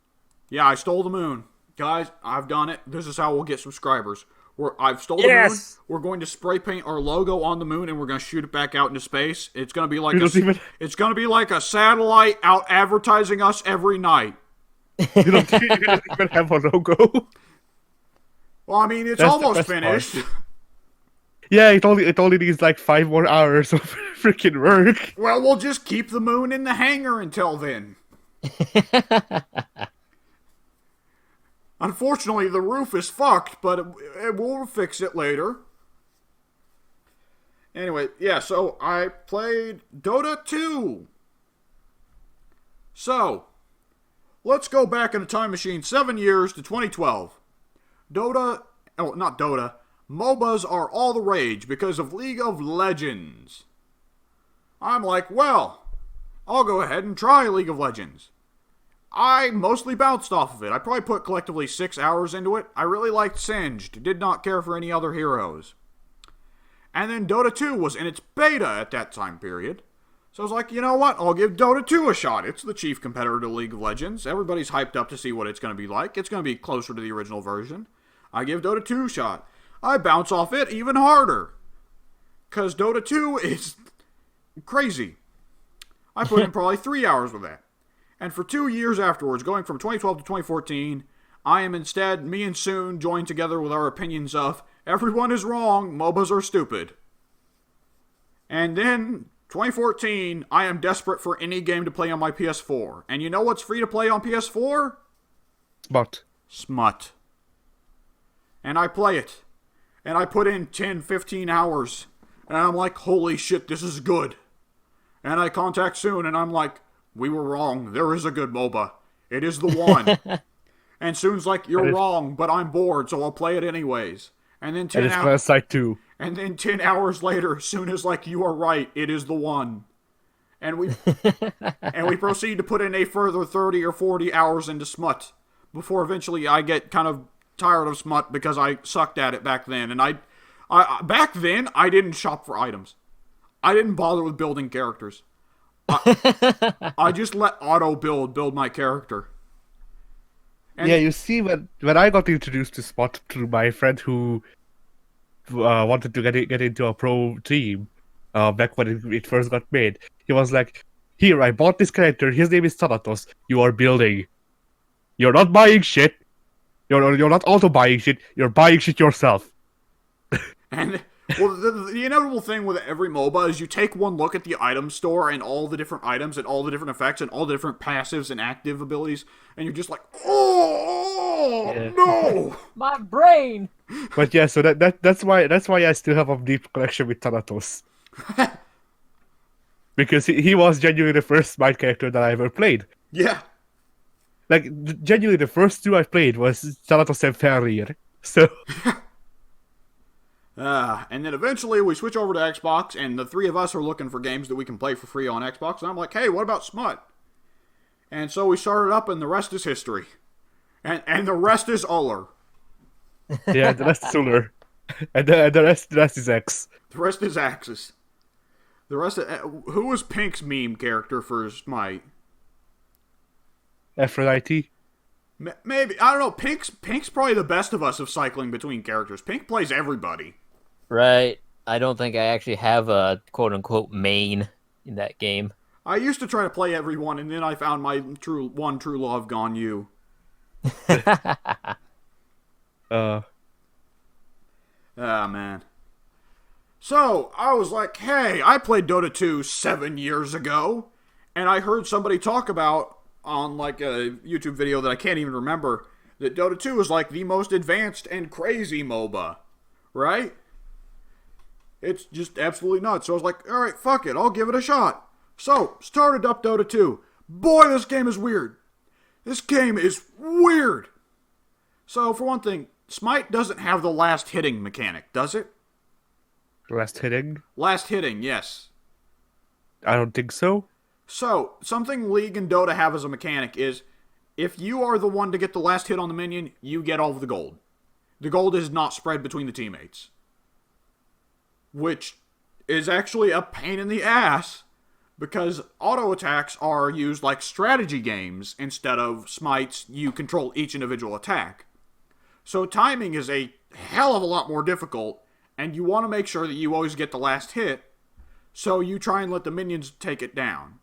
Yeah, I stole the moon. Guys, I've done it. This is how we'll get subscribers. I've stole the moon. We're going to spray paint our logo on the moon, and we're going to shoot it back out into space. It's going to be like it's going to be like a satellite out advertising us every night. You don't even have a logo. Well, I mean, it's almost finished. Yeah, it only needs like 5 more hours of freaking work. Well, we'll just keep the moon in the hangar until then. Unfortunately, the roof is fucked, but we'll fix it later. Anyway, yeah, so I played Dota 2. So, let's go back in a time machine 7 years to 2012. MOBAs are all the rage because of League of Legends. I'm like, well, I'll go ahead and try League of Legends. I mostly bounced off of it. I probably put collectively 6 hours into it. I really liked Singed. Did not care for any other heroes. And then Dota 2 was in its beta at that time period. So I was like, you know what? I'll give Dota 2 a shot. It's the chief competitor to League of Legends. Everybody's hyped up to see what it's going to be like. It's going to be closer to the original version. I give Dota 2 a shot. I bounce off it even harder. Because Dota 2 is crazy. I put in probably 3 hours with that. And for 2 years afterwards, going from 2012 to 2014, I am instead, me and Soon, joined together with our opinions of, everyone is wrong, MOBAs are stupid. And then, 2014, I am desperate for any game to play on my PS4. And you know what's free to play on PS4? Smut. And I play it. And I put in 10, 15 hours. And I'm like, holy shit, this is good. And I contact Soon, and I'm like, we were wrong. There is a good MOBA. It is the one. And Soon's like, you're wrong, but I'm bored, so I'll play it anyways. And then 10 hours. And then 10 hours later, Soon is like, you are right. It is the one. And we proceed to put in a further 30 or 40 hours into Smut before eventually I get kind of tired of Smut because I sucked at it back then. And I back then I didn't shop for items. I didn't bother with building characters. I just let auto build my character. And yeah, you see, when I got introduced to Smut through my friend who wanted to get into a pro team back when it first got made, he was like, here, I bought this character, his name is Thanatos, you are building. You're not buying shit. You're not auto buying shit, you're buying shit yourself. And well, the inevitable thing with every MOBA is you take one look at the item store and all the different items and all the different effects and all the different passives and active abilities, and you're just like, no! My brain! But yeah, so that's why I still have a deep connection with Thanatos. Because he was genuinely the first Smite character that I ever played. Yeah. Like, genuinely the first two I played was Thanatos and Ferrier. So... and then eventually we switch over to Xbox, and the three of us are looking for games that we can play for free on Xbox, and I'm like, hey, what about Smut? And so we started up, and the rest is history. And the rest is Uller. Yeah, the rest is Uller. And the rest is X. The rest is Axis. The rest of... who was Pink's meme character for Smite? Aphrodite? Maybe. I don't know. Pink's probably the best of us of cycling between characters. Pink plays everybody. Right. I don't think I actually have a quote-unquote main in that game. I used to try to play everyone, and then I found my true love, Gone You. Oh, man. So, I was like, hey, I played Dota 2 7 years ago, and I heard somebody talk about, on like a YouTube video that I can't even remember, that Dota 2 is like the most advanced and crazy MOBA, right? It's just absolutely nuts. So I was like, alright, fuck it, I'll give it a shot. So, started up Dota 2. Boy, this game is weird. This game is weird. So, for one thing, Smite doesn't have the last hitting mechanic, does it? last hitting? Last hitting, yes. I don't think so. So, something League and Dota have as a mechanic is if you are the one to get the last hit on the minion, you get all of the gold. The gold is not spread between the teammates. Which is actually a pain in the ass because auto attacks are used like strategy games instead of smites. You control each individual attack. So timing is a hell of a lot more difficult, and you want to make sure that you always get the last hit, so you try and let the minions take it down.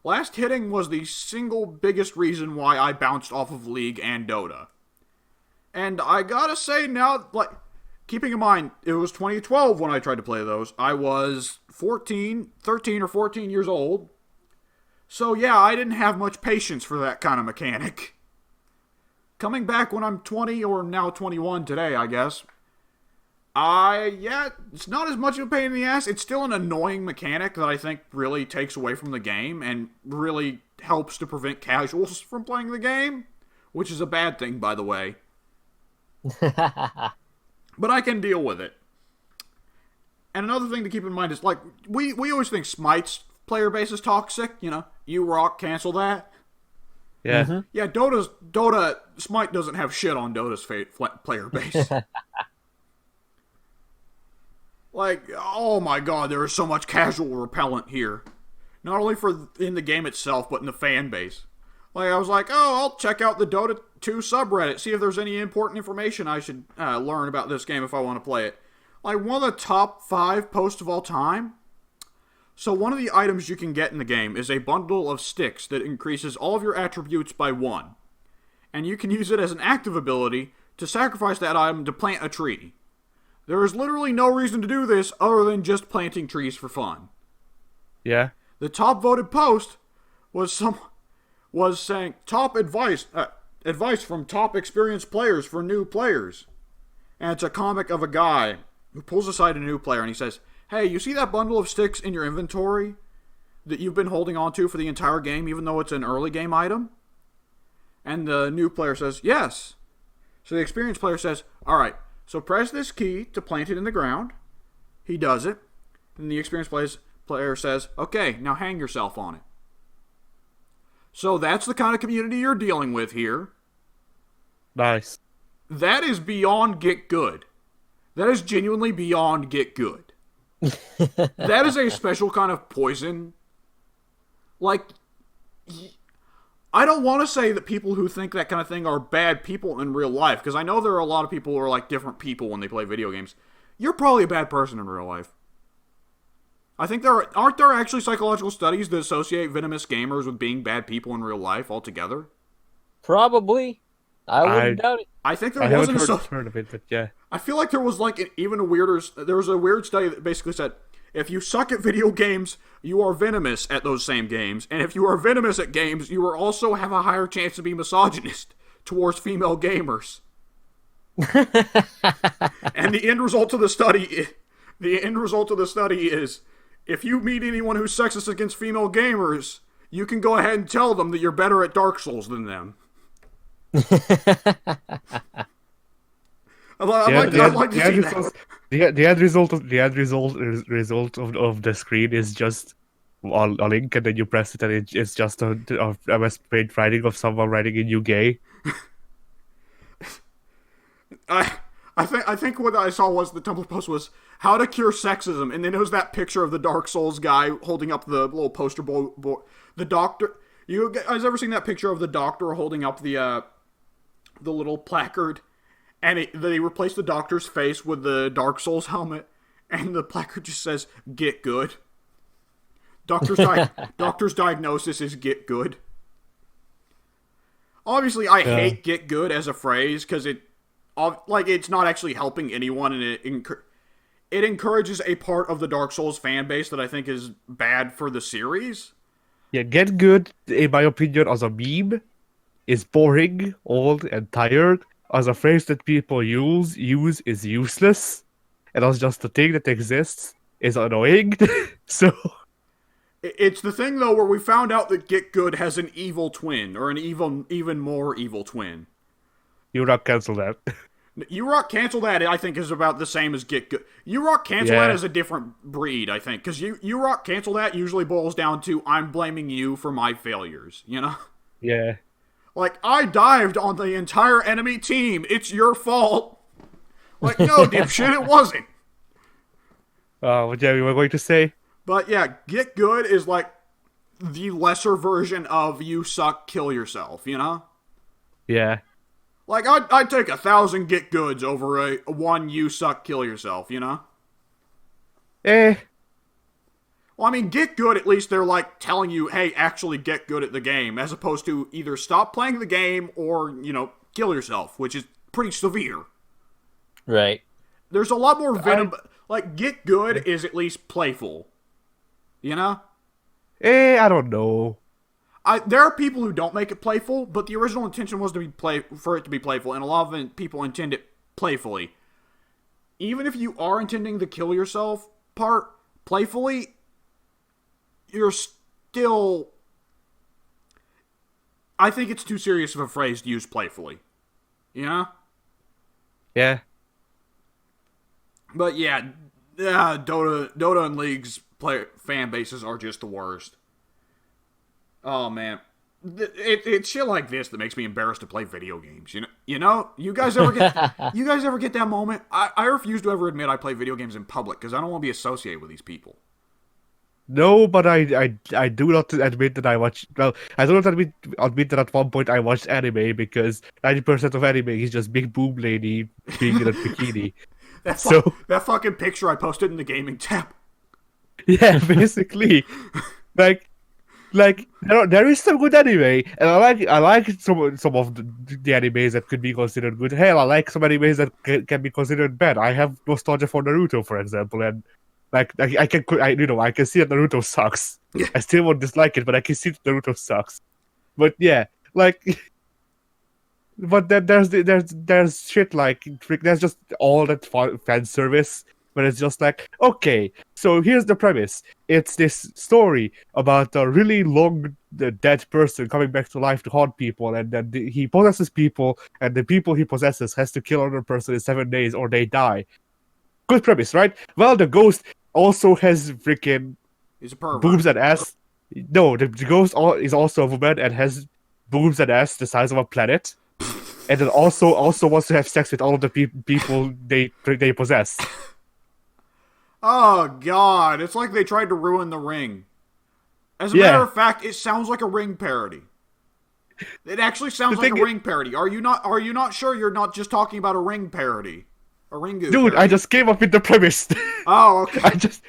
Last hitting was the single biggest reason why I bounced off of League and Dota. And I gotta say now, like, keeping in mind, it was 2012 when I tried to play those. I was 13 or 14 years old. So yeah, I didn't have much patience for that kind of mechanic. Coming back when I'm 20, or now 21 today, I guess. It's not as much of a pain in the ass. It's still an annoying mechanic that I think really takes away from the game and really helps to prevent casuals from playing the game, which is a bad thing, by the way. But I can deal with it. And another thing to keep in mind is, like, we always think Smite's player base is toxic, you know, you rock, cancel that. Yeah. Mm-hmm. Yeah, Smite doesn't have shit on Dota's player base. Like, oh my god, there is so much casual repellent here. Not only for in the game itself, but in the fan base. Like, I was like, oh, I'll check out the Dota 2 subreddit, see if there's any important information I should learn about this game if I want to play it. Like, one of the top 5 posts of all time. So one of the items you can get in the game is a bundle of sticks that increases all of your attributes by 1. And you can use it as an active ability to sacrifice that item to plant a tree. There is literally no reason to do this other than just planting trees for fun. Yeah. The top voted post was saying top advice from top experienced players for new players. And it's a comic of a guy who pulls aside a new player and he says, "Hey, you see that bundle of sticks in your inventory that you've been holding on to for the entire game, even though it's an early game item?" And the new player says, "Yes." So the experienced player says, "Alright, so press this key to plant it in the ground." He does it. And the experienced player says, "Okay, now hang yourself on it." So that's the kind of community you're dealing with here. Nice. That is beyond get good. That is genuinely beyond get good. That is a special kind of poison. Like, I don't want to say that people who think that kind of thing are bad people in real life, because I know there are a lot of people who are like different people when they play video games. You're probably a bad person in real life. I think aren't there actually psychological studies that associate venomous gamers with being bad people in real life altogether? Probably. I wouldn't doubt it. I think there I wasn't haven't heard of it, but yeah. I feel like there was like there was a weird study that basically said, if you suck at video games, you are venomous at those same games. And if you are venomous at games, you are also have a higher chance to be misogynist towards female gamers. And the end result of the study is, if you meet anyone who's sexist against female gamers, you can go ahead and tell them that you're better at Dark Souls than them. The end result of the screen is just a link, and then you press it, and it's just a MS-Paint writing of someone writing in you gay. I think what I saw was the Tumblr post was how to cure sexism, and then it was that picture of the Dark Souls guy holding up the little poster board. The doctor. You guys ever seen that picture of the doctor holding up the little placard, and they replaced the doctor's face with the Dark Souls helmet, and the placard just says "Get good." Doctor's diagnosis is "Get good." Obviously, I hate "Get good" as a phrase because it's not actually helping anyone, and it encourages a part of the Dark Souls fan base that I think is bad for the series. Yeah, "Get good," in my opinion, as a meme, is boring, old, and tired. As a phrase that people use is useless, and as just a thing that exists is annoying. So it's the thing though where we found out that "Get good" has an evil twin, or an even more evil twin. You not cancel that. You Rock Cancel That, I think, is about the same as Get Good. You Rock Cancel That Yeah. is a different breed, I think, because you Rock Cancel That usually boils down to I'm blaming you for my failures, you know? Yeah. Like, I dived on the entire enemy team. It's your fault. Like, no, dipshit, it wasn't. What yeah, we were going to say? But yeah, Get Good is like the lesser version of you suck, kill yourself, you know? Yeah. Like, I'd take 1,000 Get Goods over a one you suck, kill yourself, you know? Eh. Well, I mean, Get Good, at least they're like telling you, hey, actually get good at the game, as opposed to either stop playing the game or, you know, kill yourself, which is pretty severe. Right. There's a lot more venom. Like, Get Good is at least playful. You know? I don't know. There are people who don't make it playful, but the original intention was for it to be playful, and a lot of people intend it playfully. Even if you are intending the kill yourself part playfully, you're still... I think it's too serious of a phrase to use playfully. You know? Yeah. But yeah, Dota and League's fan bases are just the worst. Oh man, it's shit like this that makes me embarrassed to play video games. You guys ever get that moment? I refuse to ever admit I play video games in public because I don't want to be associated with these people. No, but I do not admit that I watch. Well, I do not admit that at one point I watched anime because 90% of anime is just big boob lady being in a bikini. That fucking picture I posted in the gaming tab. Yeah, basically, like there is some good anime, and I like some of the animes that could be considered good. Hell, I like some animes that can be considered bad. I have nostalgia for Naruto, for example, and like I can see that Naruto sucks. Yeah. I still won't dislike it, but I can see that Naruto sucks. But yeah, like. But then there's shit like there's just all that fan service, but it's just like, okay, so here's the premise. It's this story about a really long dead person coming back to life to haunt people, and then he possesses people, and the people he possesses has to kill another person in 7 days or they die. Good premise, right? Well, the ghost also has freaking He's a pervert. boobs and ass. No, the ghost is also a woman and has boobs and ass the size of a planet. And then also wants to have sex with all of the people they possess. Oh god, it's like they tried to ruin the Ring. As a matter of fact, it sounds like a Ring parody. It actually sounds like a Ring parody. Are you not sure you're not just talking about a Ring parody? A Ringu Dude, parody? I just came up with the premise. Oh, okay. I just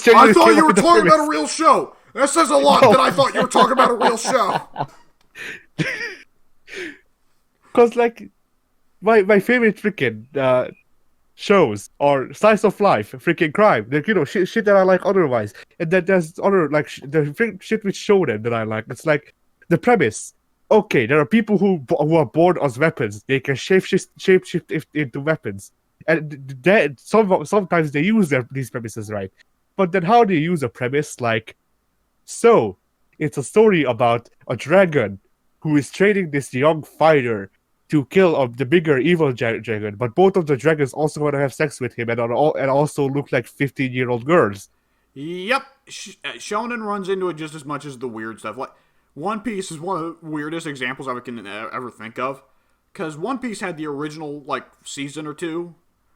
I thought you were talking about a real show. That says a lot that I thought you were talking about a real show. Because, like, my favorite freaking shows are Slice of Life, freaking crime, like, shit that I like otherwise. And then there's other, like, the shit with shonen that I like. It's like, the premise. Okay, there are people who are born as weapons. They can shapeshift into weapons. And sometimes they use these premises right. But then how do you use a premise like, so, it's a story about a dragon who is training this young fighter to kill the bigger evil dragon, but both of the dragons also want to have sex with him and also look like 15-year-old girls. Yep, Shonen runs into it just as much as the weird stuff. Like, One Piece is one of the weirdest examples I can ever think of, because One Piece had the original like season or two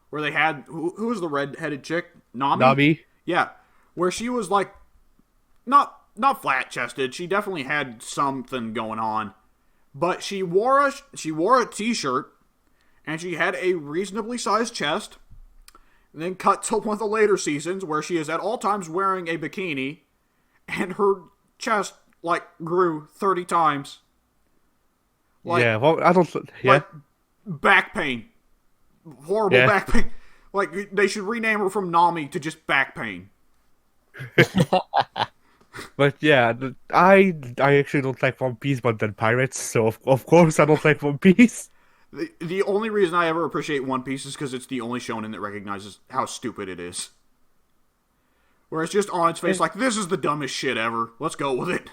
where they had who was the red-headed chick, Nami? Yeah, where she was like not flat-chested. She definitely had something going on. But she wore a t-shirt, and she had a reasonably sized chest. And then cut to one of the later seasons where she is at all times wearing a bikini, and her chest like grew 30 times. Like, yeah, well, I don't. Yeah, like back pain, horrible back pain. Like they should rename her from Nami to just back pain. But yeah, I actually don't like One Piece more than Pirates, so of course I don't like One Piece. The only reason I ever appreciate One Piece is because it's the only shonen that recognizes how stupid it is. Where it's just on its face like, this is the dumbest shit ever. Let's go with it.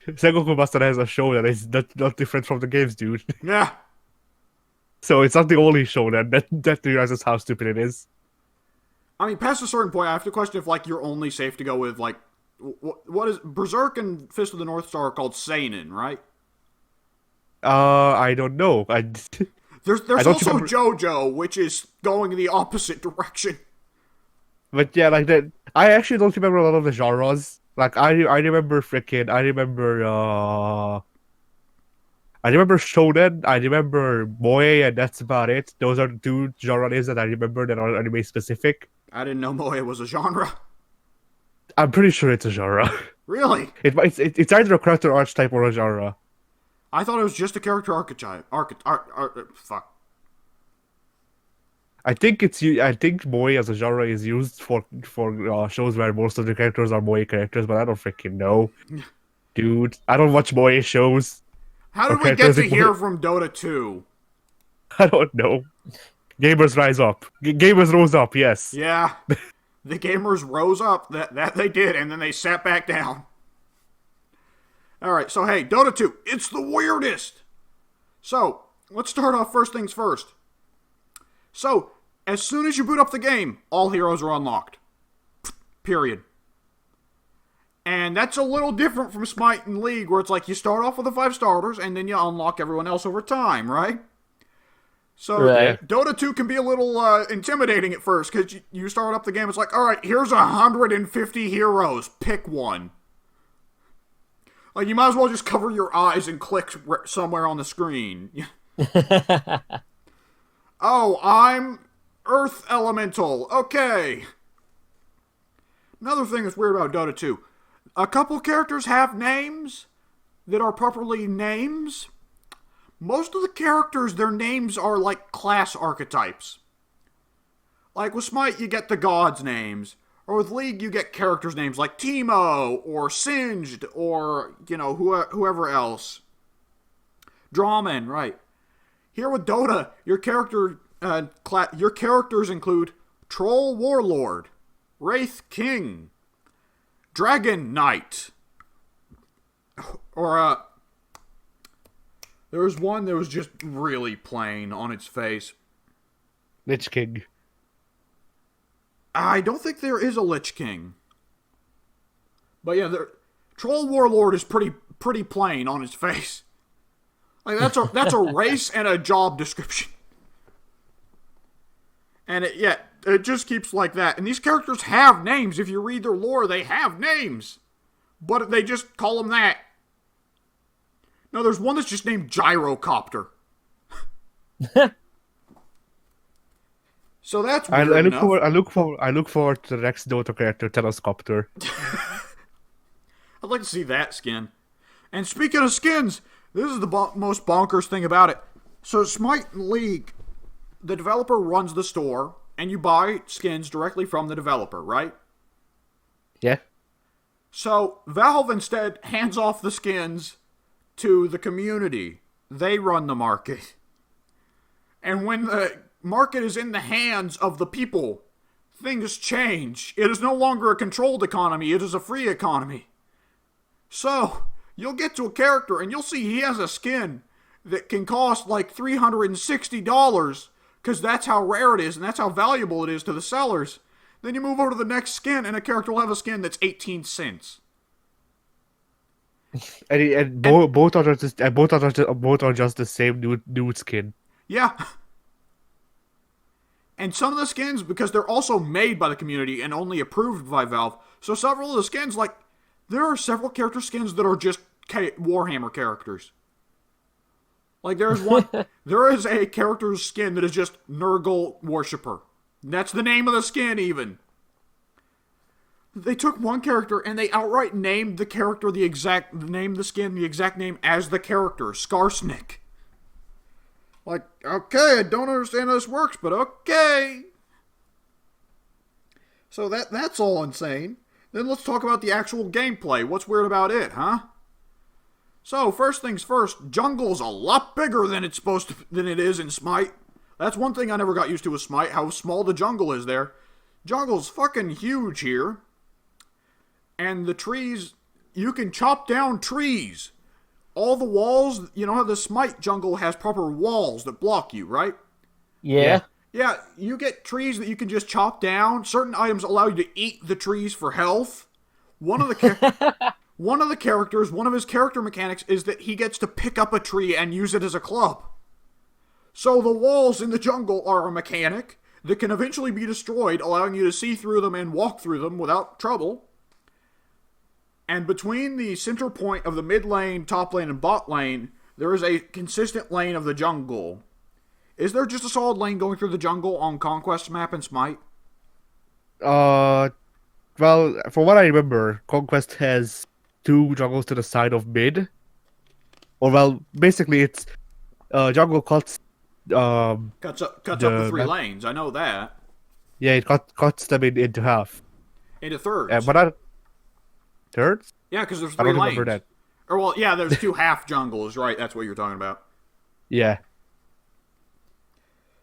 Sengoku Master has a show that is not different from the games, dude. Yeah. So it's not the only shonen that realizes how stupid it is. I mean, past a certain point, I have to question if like you're only safe to go with like what is Berserk and Fist of the North Star are called seinen, right? I don't know. There's I don't also remember. JoJo, which is going in the opposite direction. But yeah, like that. I actually don't remember a lot of the genres. Like I remember freaking. I remember shonen. I remember moe, and that's about it. Those are the two genres that I remember that are anime specific. I didn't know moe was a genre. I'm pretty sure it's a genre. Really? It's either a character archetype or a genre. I thought it was just a character archetype. Fuck. I think moe as a genre is used for shows where most of the characters are moe characters, but I don't freaking know, dude. I don't watch moe shows How or did we get characters to in here moe. from Dota 2? I don't know. Gamers rise up. Gamers rose up. Yes. Yeah. The gamers rose up. That they did, and then they sat back down. Alright, so hey, Dota 2, it's the weirdest! So, let's start off first things first. So, as soon as you boot up the game, all heroes are unlocked. Period. And that's a little different from Smite and League, where it's like you start off with the 5 starters, and then you unlock everyone else over time, right? So, Right. Dota 2 can be a little intimidating at first, because you start up the game, it's like, alright, here's 150 heroes, pick one. Like, you might as well just cover your eyes and click somewhere on the screen. Oh, I'm Earth Elemental. Okay. Another thing that's weird about Dota 2. A couple characters have names that are properly names. Most of the characters, their names are like class archetypes. Like with Smite, you get the gods' names. Or with League, you get characters' names like Teemo, or Singed, or, you know, whoever else. Drawman, right. Here with Dota, your characters include Troll Warlord, Wraith King, Dragon Knight, or there was one that was just really plain on its face. Lich King. I don't think there is a Lich King, but yeah, Troll Warlord is pretty plain on its face. Like that's a race and a job description. And it just keeps like that. And these characters have names. If you read their lore, they have names. But they just call them that. No, there's one that's just named Gyrocopter. So that's weird enough. I look forward to the next Dota character, Telescopter. I'd like to see that skin. And speaking of skins, this is the most bonkers thing about it. So Smite League, the developer runs the store, and you buy skins directly from the developer, right? Yeah. So Valve instead hands off the skins to the community. They run the market. And when the market is in the hands of the people, things change. It is no longer a controlled economy, it is a free economy. So, you'll get to a character and you'll see he has a skin that can cost like $360 because that's how rare it is and that's how valuable it is to the sellers. Then you move over to the next skin and a character will have a skin that's 18 cents. And both are just the same nude skin. Yeah. And some of the skins, because they're also made by the community and only approved by Valve, so several of the skins, like, there are several character skins that are just Warhammer characters. Like, there is a character's skin that is just Nurgle Worshipper. That's the name of the skin, even. They took one character and they outright named the character the exact name as the character, Skarsnik. Like, okay, I don't understand how this works, but okay. So that's all insane. Then let's talk about the actual gameplay. What's weird about it, huh? So, first things first, jungle's a lot bigger than than it is in Smite. That's one thing I never got used to with Smite, how small the jungle is there. Jungle's fucking huge here. And the trees, you can chop down trees all the walls, you know how the Smite jungle has proper walls that block you, right? Yeah. Yeah, you get trees that you can just chop down. Certain items allow you to eat the trees for health. One of the characters, one of his character mechanics is that he gets to pick up a tree and use it as a club. So the walls in the jungle are a mechanic that can eventually be destroyed, allowing you to see through them and walk through them without trouble. And between the center point of the mid lane, top lane, and bot lane, there is a consistent lane of the jungle. Is there just a solid lane going through the jungle on Conquest map and Smite? Well, from what I remember, Conquest has 2 jungles to the side of mid. Or well, basically it's jungle cuts Cuts up the 3 lanes. I know that. Yeah, it cuts them into half. Into thirds. Thirds? Yeah, because there's 3 I don't lanes. remember that. Or well, yeah, there's 2 half jungles, right? That's what you're talking about. Yeah.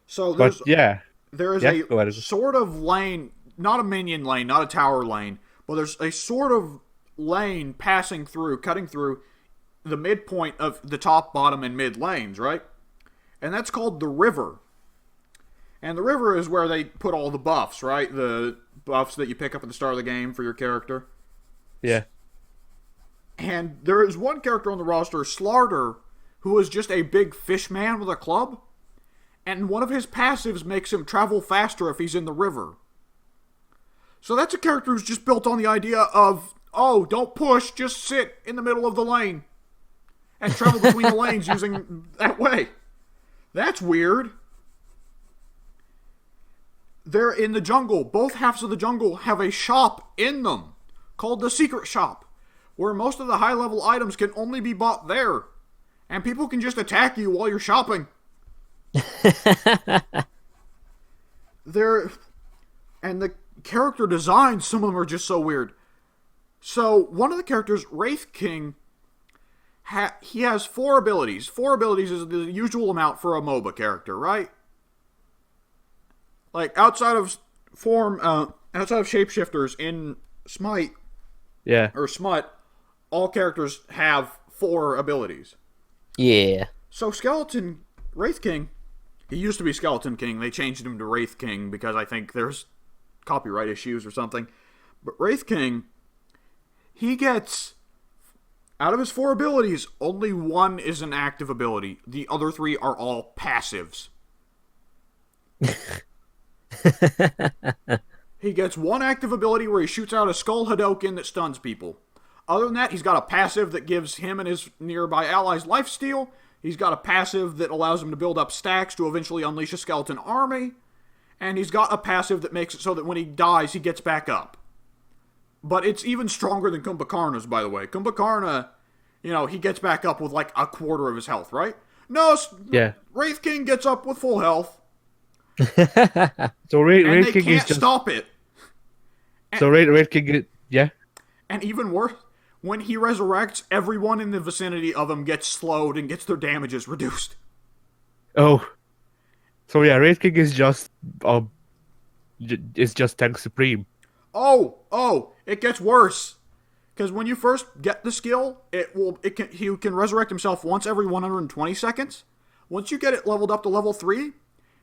So But yeah. there is Yeah, go a ahead. sort of lane, not a minion lane, not a tower lane, but there's a sort of lane passing through, cutting through the midpoint of the top, bottom, and mid lanes, right? And that's called the river. And the river is where they put all the buffs, right? The buffs that you pick up at the start of the game for your character. Yeah. And there is one character on the roster, Slarter, who is just a big fish man with a club. And one of his passives makes him travel faster if he's in the river. So that's a character who's just built on the idea of, oh, don't push, just sit in the middle of the lane. And travel between the lanes using that way. That's weird. They're in the jungle. Both halves of the jungle have a shop in them called the Secret Shop, where most of the high-level items can only be bought there. And people can just attack you while you're shopping. And the character designs, some of them are just so weird. So, one of the characters, Wraith King, he has 4 abilities. 4 abilities is the usual amount for a MOBA character, right? Like, outside of shapeshifters in Smite, or Smut, all characters have 4 abilities. Yeah. So, Wraith King, he used to be Skeleton King. They changed him to Wraith King because I think there's copyright issues or something. But Wraith King, he gets, out of his 4 abilities, only 1 is an active ability. The other 3 are all passives. He gets 1 active ability where he shoots out a Skull Hadoken that stuns people. Other than that, he's got a passive that gives him and his nearby allies lifesteal. He's got a passive that allows him to build up stacks to eventually unleash a skeleton army. And he's got a passive that makes it so that when he dies, he gets back up. But it's even stronger than Kumbhakarna's, by the way. Kumbhakarna, he gets back up with like a quarter of his health, right? No, Yeah. Wraith King gets up with full health. So Wraith King can't is just... stop it. So Wraith King is... Yeah. And even worse, when he resurrects, everyone in the vicinity of him gets slowed and gets their damages reduced. Oh. So yeah, Wraith King is just... Tank Supreme. Oh, it gets worse. Because when you first get the skill, he can resurrect himself once every 120 seconds. Once you get it leveled up to level 3,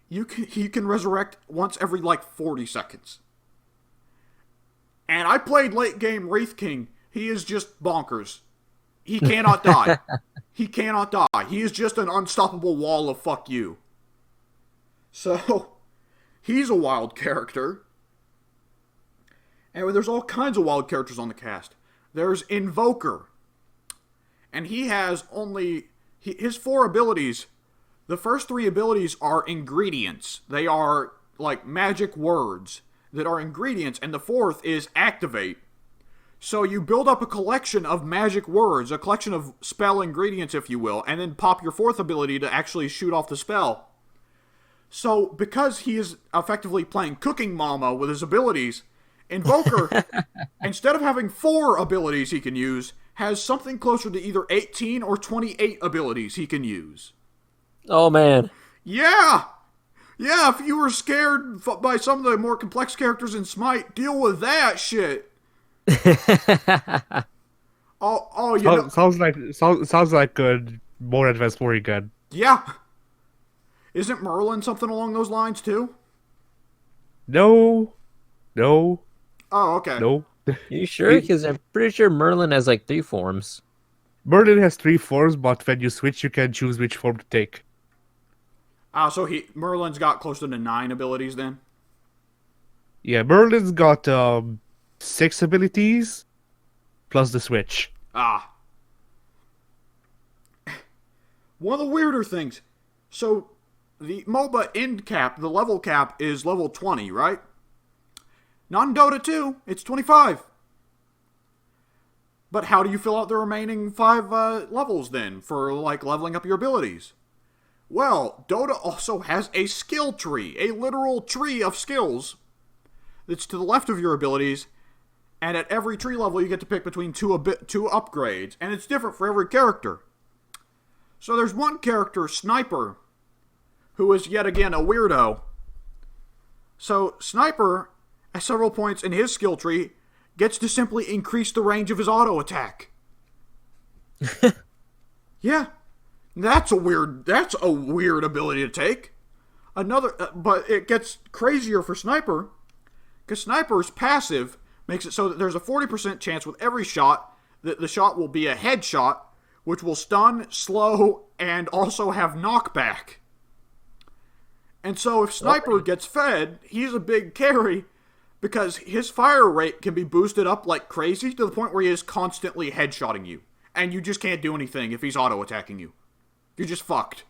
he can resurrect once every 40 seconds. And I played late game Wraith King. He is just bonkers. He cannot die. He cannot die. He is just an unstoppable wall of fuck you. So, he's a wild character. And there's all kinds of wild characters on the cast. There's Invoker. And he has his 4 abilities. The first 3 abilities are ingredients. They are like magic words that are ingredients. And the 4th is Activate. So you build up a collection of magic words, a collection of spell ingredients, if you will, and then pop your 4th ability to actually shoot off the spell. So, because he is effectively playing Cooking Mama with his abilities, Invoker, instead of having 4 abilities he can use, has something closer to either 18 or 28 abilities he can use. Oh, man. Yeah! Yeah, if you were scared by some of the more complex characters in Smite, deal with that shit. Oh, you know, Sounds like a more advanced Morrigan. yeah. Isn't Merlin something along those lines too? No, no, Oh, okay. no. You sure? Because I'm pretty sure Merlin has like 3 forms. Merlin has 3 forms, but when you switch, you can choose which form to take. So Merlin's got closer to 9 abilities then. Yeah, Merlin's got 6 abilities plus the switch. Ah, one of the weirder things. So the MOBA end cap, the level cap is level 20, right? Not in Dota 2, it's 25. But how do you fill out the remaining 5 levels then for like leveling up your abilities? Well, Dota also has a skill tree, a literal tree of skills that's to the left of your abilities, and at every tree level you get to pick between two upgrades, and it's different for every character. So there's one character, Sniper, who is yet again a weirdo. So Sniper, at several points in his skill tree, gets to simply increase the range of his auto attack. Yeah, that's a weird ability to take. But it gets crazier for Sniper, because Sniper's passive makes it so that there's a 40% chance with every shot that the shot will be a headshot, which will stun, slow, and also have knockback. And so if Sniper gets fed, he's a big carry, because his fire rate can be boosted up like crazy to the point where he is constantly headshotting you. And you just can't do anything if he's auto-attacking you. You're just fucked.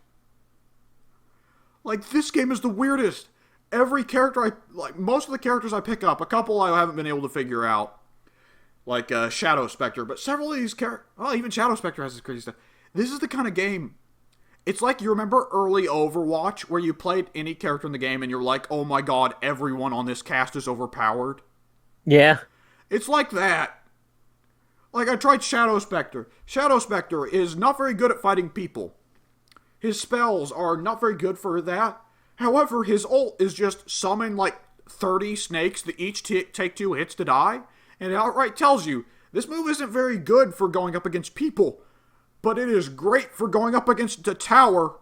Like, this game is the weirdest. Every character most of the characters I pick up, a couple I haven't been able to figure out. Like Shadow Spectre, but several of these characters, even Shadow Spectre has this crazy stuff. This is the kind of game, it's like you remember early Overwatch where you played any character in the game and you're like, oh my god, everyone on this cast is overpowered. Yeah. It's like that. Like, I tried Shadow Spectre. Shadow Spectre is not very good at fighting people. His spells are not very good for that. However, his ult is just summon like 30 snakes that each take 2 hits to die, and it outright tells you, this move isn't very good for going up against people, but it is great for going up against a tower.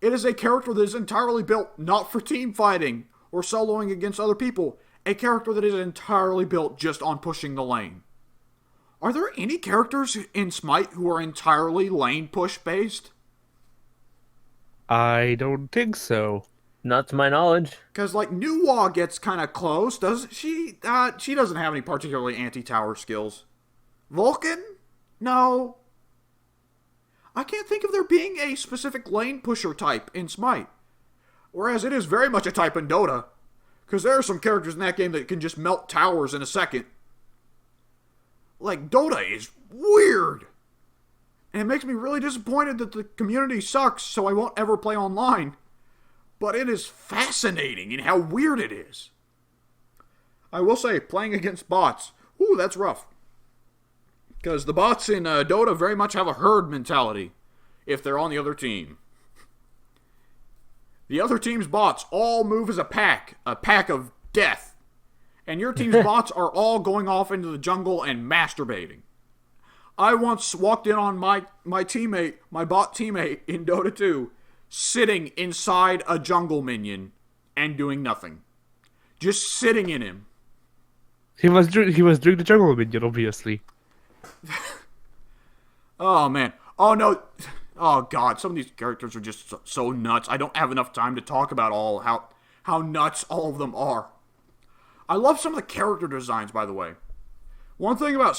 It is a character that is entirely built not for team fighting or soloing against other people, a character that is entirely built just on pushing the lane. Are there any characters in Smite who are entirely lane push based? I don't think so. Not to my knowledge. Because, like, Nuwa gets kind of close, doesn't she? She doesn't have any particularly anti-tower skills. Vulcan? No. I can't think of there being a specific lane pusher type in Smite. Whereas it is very much a type in Dota. Because there are some characters in that game that can just melt towers in a second. Like, Dota is weird. And it makes me really disappointed that the community sucks, so I won't ever play online. But it is fascinating in how weird it is. I will say, playing against bots, ooh, that's rough. Because the bots in Dota very much have a herd mentality if they're on the other team. The other team's bots all move as a pack of death. And your team's bots are all going off into the jungle and masturbating. I once walked in on my bot teammate in Dota 2, sitting inside a jungle minion and doing nothing. Just sitting in him. He was doing the jungle minion, obviously. Oh, man. Oh, no. Oh, God. Some of these characters are just so nuts. I don't have enough time to talk about how nuts all of them are. I love some of the character designs, by the way. One thing about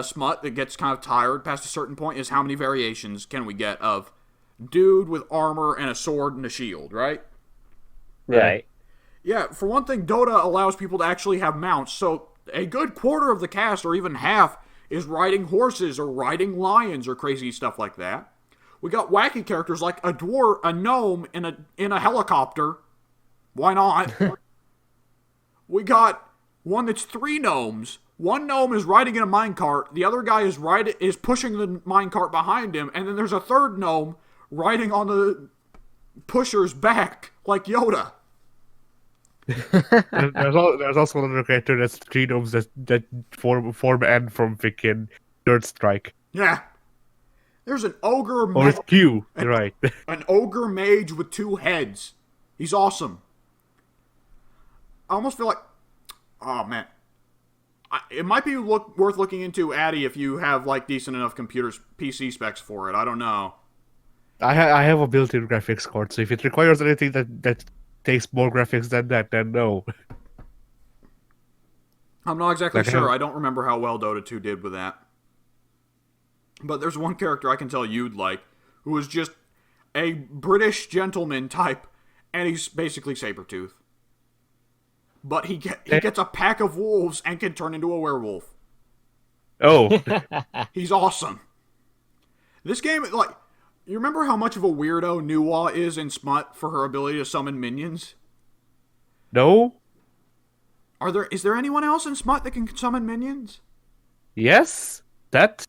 Smut that gets kind of tired past a certain point is how many variations can we get of dude with armor and a sword and a shield, right? Right. Yeah, for one thing, Dota allows people to actually have mounts, so a good quarter of the cast, or even half, is riding horses or riding lions or crazy stuff like that. We got wacky characters like a dwarf, a gnome in a helicopter. Why not? We got one that's 3 gnomes. One gnome is riding in a minecart, the other guy is pushing the minecart behind him, and then there's a third gnome riding on the pusher's back, like Yoda. There's also another character that's 3 gnomes that form N from freaking Third Strike. Yeah. There's an ogre Or Q, an, right. an ogre mage with 2 heads. He's awesome. I almost feel like... Oh, man. It might be worth looking into, Addy, if you have, like, decent enough PC specs for it. I don't know. I have a built-in graphics card, so if it requires anything that takes more graphics than that, then no. I'm not exactly Like, sure. I don't remember how well Dota 2 did with that. But there's one character I can tell you'd like, who is just a British gentleman type, and he's basically Sabretooth. But he gets a pack of wolves and can turn into a werewolf. Oh. He's awesome. This game, like, you remember how much of a weirdo Nuwa is in Smut for her ability to summon minions? No? Is there anyone else in Smut that can summon minions? Yes? That?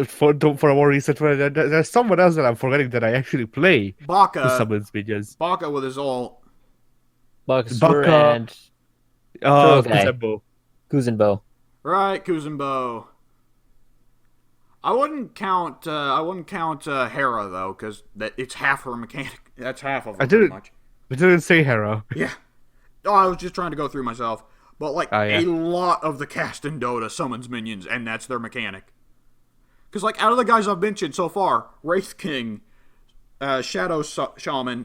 For a more recent one, there's someone else that I'm forgetting that I actually play who Baka. summons minions. Baka with his ult. Buxter Baka. and Kuzenbo. Kuzenbo. Right, Kuzenbo. I wouldn't count Hera though, because it's half her mechanic. That's half of her. Pretty much. I didn't say Hera. Yeah. Oh, I was just trying to go through myself. But like a lot of the cast in Dota summons minions, and that's their mechanic. Because like out of the guys I've mentioned so far, Wraith King, Shadow Shaman,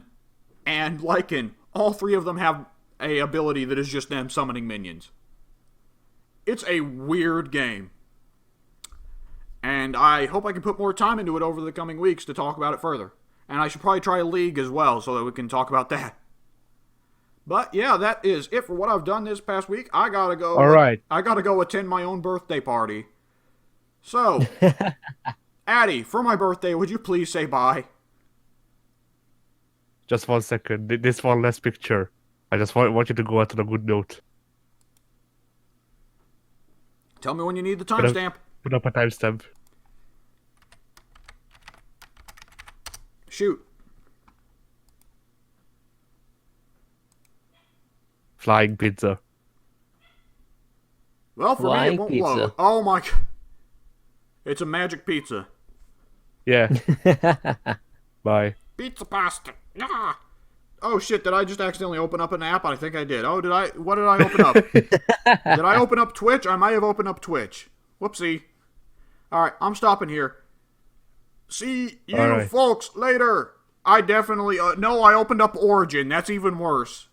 and Lycan, all 3 of them have a ability that is just them summoning minions. It's a weird game. And I hope I can put more time into it over the coming weeks to talk about it further. And I should probably try League as well so that we can talk about that. But yeah, that is it for what I've done this past week. I gotta go. All right. I gotta go attend my own birthday party. So, Addy, for my birthday, would you please say bye? Just 1 second. This one last picture. I just want you to go out on a good note. Tell me when you need the timestamp. Put up a timestamp. Shoot. Flying pizza. Well, for me, it won't load. Oh my... It's a magic pizza. Yeah. Bye. Pizza pasta. Ah. Oh shit, did I just accidentally open up an app? I think I did. Oh, what did I open up? Did I open up Twitch? I might have opened up Twitch. Whoopsie. Alright, I'm stopping here. See you folks later. I definitely... no, I opened up Origin. That's even worse.